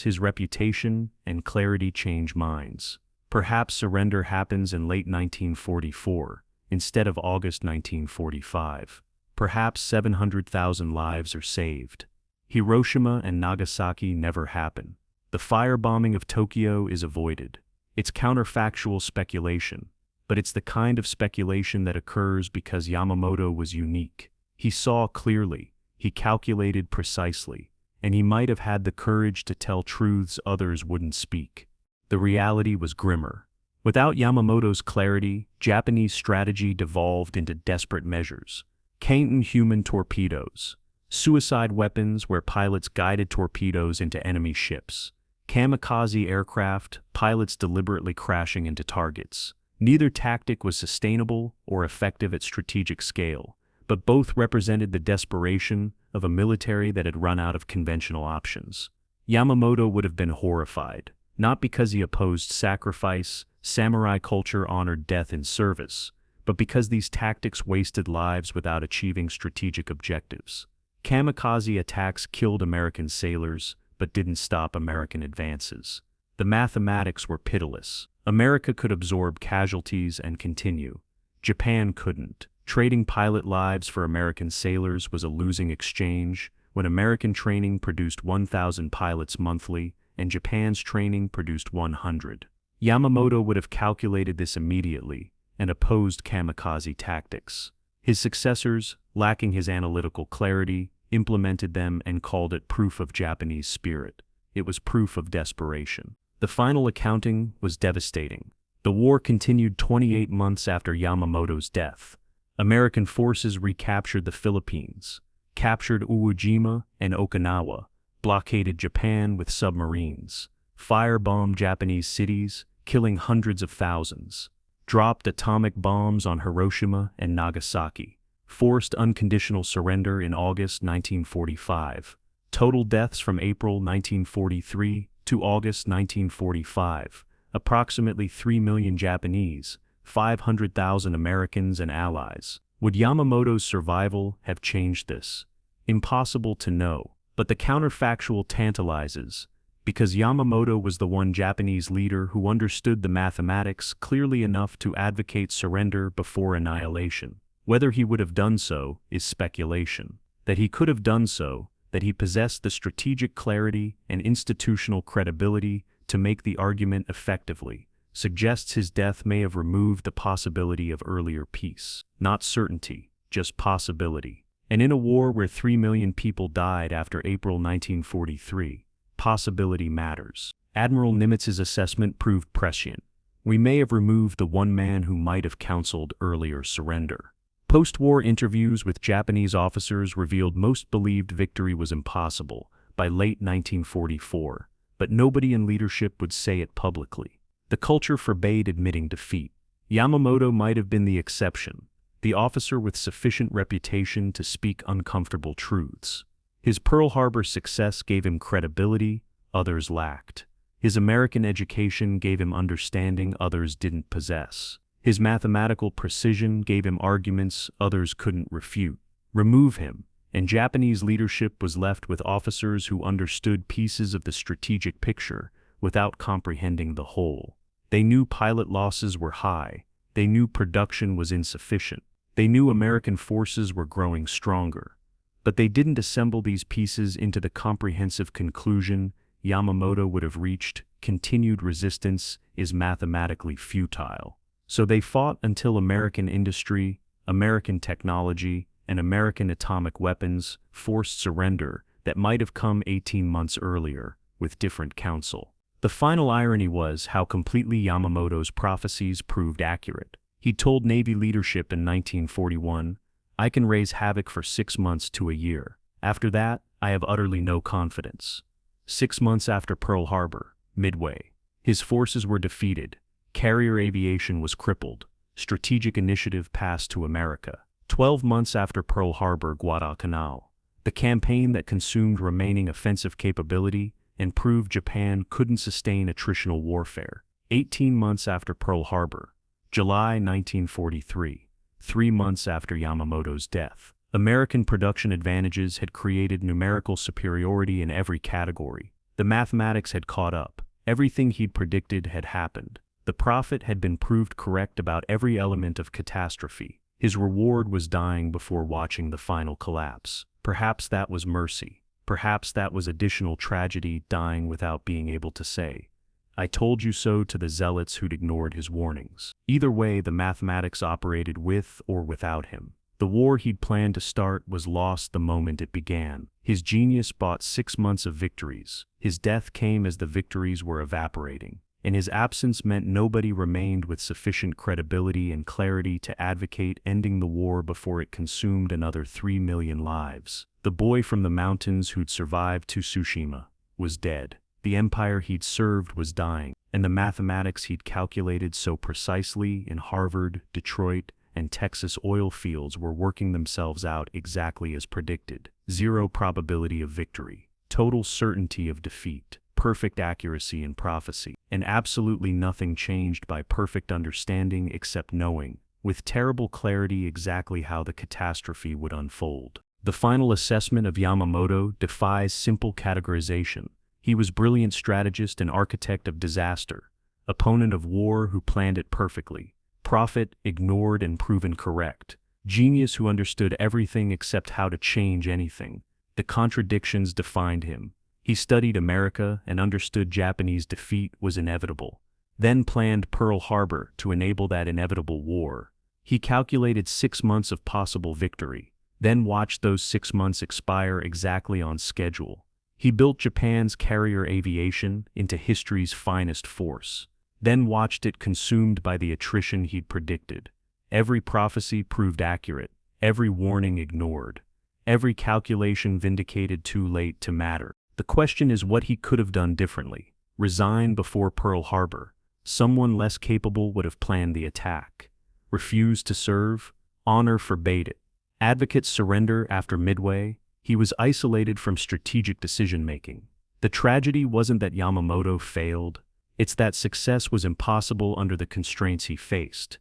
Speaker 1: his reputation and clarity change minds. Perhaps surrender happens in late 1944, instead of August 1945. Perhaps 700,000 lives are saved. Hiroshima and Nagasaki never happen. The firebombing of Tokyo is avoided. It's counterfactual speculation, but it's the kind of speculation that occurs because Yamamoto was unique. He saw clearly, he calculated precisely, and he might have had the courage to tell truths others wouldn't speak. The reality was grimmer. Without Yamamoto's clarity, Japanese strategy devolved into desperate measures. Can't-human torpedoes, suicide weapons where pilots guided torpedoes into enemy ships, kamikaze aircraft, pilots deliberately crashing into targets. Neither tactic was sustainable or effective at strategic scale, but both represented the desperation of a military that had run out of conventional options. Yamamoto would have been horrified, not because he opposed sacrifice, samurai culture honored death in service, but because these tactics wasted lives without achieving strategic objectives. Kamikaze attacks killed American sailors, but didn't stop American advances. The mathematics were pitiless. America could absorb casualties and continue. Japan couldn't. Trading pilot lives for American sailors was a losing exchange when American training produced 1,000 pilots monthly and Japan's training produced 100. Yamamoto would have calculated this immediately and opposed kamikaze tactics. His successors, lacking his analytical clarity, implemented them and called it proof of Japanese spirit. It was proof of desperation. The final accounting was devastating. The war continued 28 months after Yamamoto's death. American forces recaptured the Philippines, captured Iwo Jima and Okinawa, blockaded Japan with submarines, firebombed Japanese cities, killing hundreds of thousands, dropped atomic bombs on Hiroshima and Nagasaki, forced unconditional surrender in August 1945. Total deaths from April 1943 to August 1945, approximately 3 million Japanese, 500,000 Americans and allies. Would Yamamoto's survival have changed this? Impossible to know, but the counterfactual tantalizes, because Yamamoto was the one Japanese leader who understood the mathematics clearly enough to advocate surrender before annihilation. Whether he would have done so is speculation. That he could have done so, that he possessed the strategic clarity and institutional credibility to make the argument effectively, suggests his death may have removed the possibility of earlier peace. Not certainty, just possibility. And in a war where 3 million people died after April 1943, possibility matters. Admiral Nimitz's assessment proved prescient. We may have removed the one man who might have counseled earlier surrender. Post-war interviews with Japanese officers revealed most believed victory was impossible by late 1944, but nobody in leadership would say it publicly. The culture forbade admitting defeat. Yamamoto might have been the exception, the officer with sufficient reputation to speak uncomfortable truths. His Pearl Harbor success gave him credibility others lacked. His American education gave him understanding others didn't possess. His mathematical precision gave him arguments others couldn't refute. Remove him, and Japanese leadership was left with officers who understood pieces of the strategic picture without comprehending the whole. They knew pilot losses were high. They knew production was insufficient. They knew American forces were growing stronger. But they didn't assemble these pieces into the comprehensive conclusion Yamamoto would have reached: continued resistance is mathematically futile. So they fought until American industry, American technology, and American atomic weapons forced surrender that might have come 18 months earlier, with different counsel. The final irony was how completely Yamamoto's prophecies proved accurate. He told Navy leadership in 1941, "I can raise havoc for 6 months to a year. After that, I have utterly no confidence." 6 months after Pearl Harbor, Midway, his forces were defeated. Carrier aviation was crippled. Strategic initiative passed to America. 12 months after Pearl Harbor, Guadalcanal, the campaign that consumed remaining offensive capability and proved Japan couldn't sustain attritional warfare. 18 months after Pearl Harbor, July 1943, 3 months after Yamamoto's death, American production advantages had created numerical superiority in every category. The mathematics had caught up. Everything he'd predicted had happened. The prophet had been proved correct about every element of catastrophe. His reward was dying before watching the final collapse. Perhaps that was mercy. Perhaps that was additional tragedy, dying without being able to say, "I told you so," to the zealots who'd ignored his warnings. Either way, the mathematics operated with or without him. The war he'd planned to start was lost the moment it began. His genius bought 6 months of victories. His death came as the victories were evaporating. And his absence meant nobody remained with sufficient credibility and clarity to advocate ending the war before it consumed another 3 million lives. The boy from the mountains who'd survived Tsushima was dead. The empire he'd served was dying, and the mathematics he'd calculated so precisely in Harvard, Detroit, and Texas oil fields were working themselves out exactly as predicted. Zero probability of victory, total certainty of defeat, perfect accuracy in prophecy, and absolutely nothing changed by perfect understanding except knowing, with terrible clarity, exactly how the catastrophe would unfold. The final assessment of Yamamoto defies simple categorization. He was brilliant strategist and architect of disaster, opponent of war who planned it perfectly, prophet ignored and proven correct, Genius who understood everything except how to change anything. The contradictions defined him. He studied America and understood Japanese defeat was inevitable, then planned Pearl Harbor to enable that inevitable war. He calculated 6 months of possible victory, then watched those 6 months expire exactly on schedule. He built Japan's carrier aviation into history's finest force, then watched it consumed by the attrition he'd predicted. Every prophecy proved accurate, every warning ignored, every calculation vindicated too late to matter. The question is what he could have done differently. Resign before Pearl Harbor. Someone less capable would have planned the attack. Refuse to serve. Honor forbade it. Advocates surrender after Midway. He was isolated from strategic decision-making. The tragedy wasn't that Yamamoto failed. It's that success was impossible under the constraints he faced.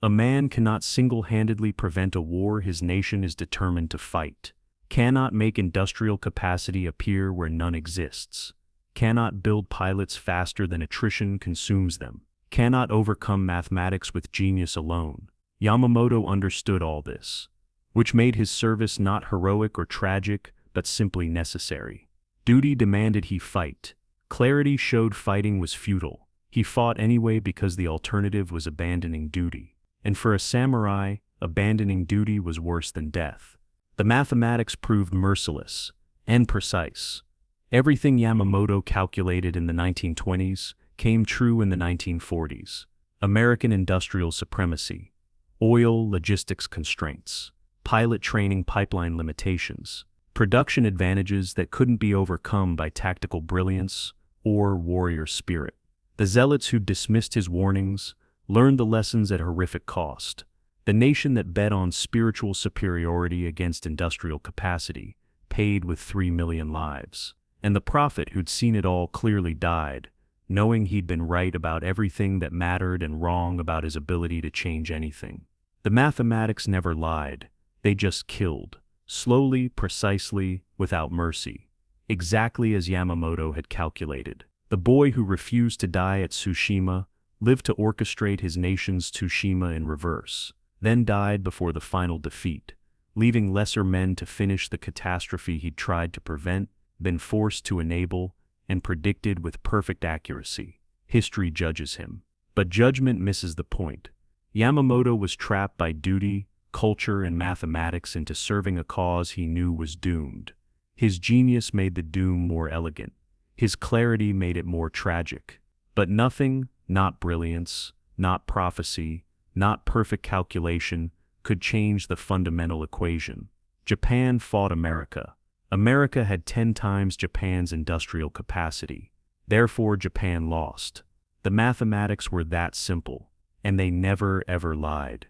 Speaker 1: A man cannot single-handedly prevent a war his nation is determined to fight. Cannot make industrial capacity appear where none exists. Cannot build pilots faster than attrition consumes them. Cannot overcome mathematics with genius alone. Yamamoto understood all this, which made his service not heroic or tragic, but simply necessary. Duty demanded he fight. Clarity showed fighting was futile. He fought anyway because the alternative was abandoning duty. And for a samurai, abandoning duty was worse than death. The mathematics proved merciless and precise. Everything Yamamoto calculated in the 1920s came true in the 1940s. American industrial supremacy, oil logistics constraints, pilot training pipeline limitations, production advantages that couldn't be overcome by tactical brilliance or warrior spirit. The zealots who dismissed his warnings learned the lessons at horrific cost. The nation that bet on spiritual superiority against industrial capacity paid with 3 million lives. And the prophet who'd seen it all clearly died, knowing he'd been right about everything that mattered and wrong about his ability to change anything. The mathematics never lied. They just killed. Slowly, precisely, without mercy. Exactly as Yamamoto had calculated. The boy who refused to die at Tsushima lived to orchestrate his nation's Tsushima in reverse, then died before the final defeat, leaving lesser men to finish the catastrophe he'd tried to prevent, been forced to enable, and predicted with perfect accuracy. History judges him. But judgment misses the point. Yamamoto was trapped by duty, culture, and mathematics into serving a cause he knew was doomed. His genius made the doom more elegant. His clarity made it more tragic. But nothing, not brilliance, not prophecy, not perfect calculation, could change the fundamental equation. Japan fought America. America had 10 times Japan's industrial capacity. Therefore, Japan lost. The mathematics were that simple, and they never ever lied.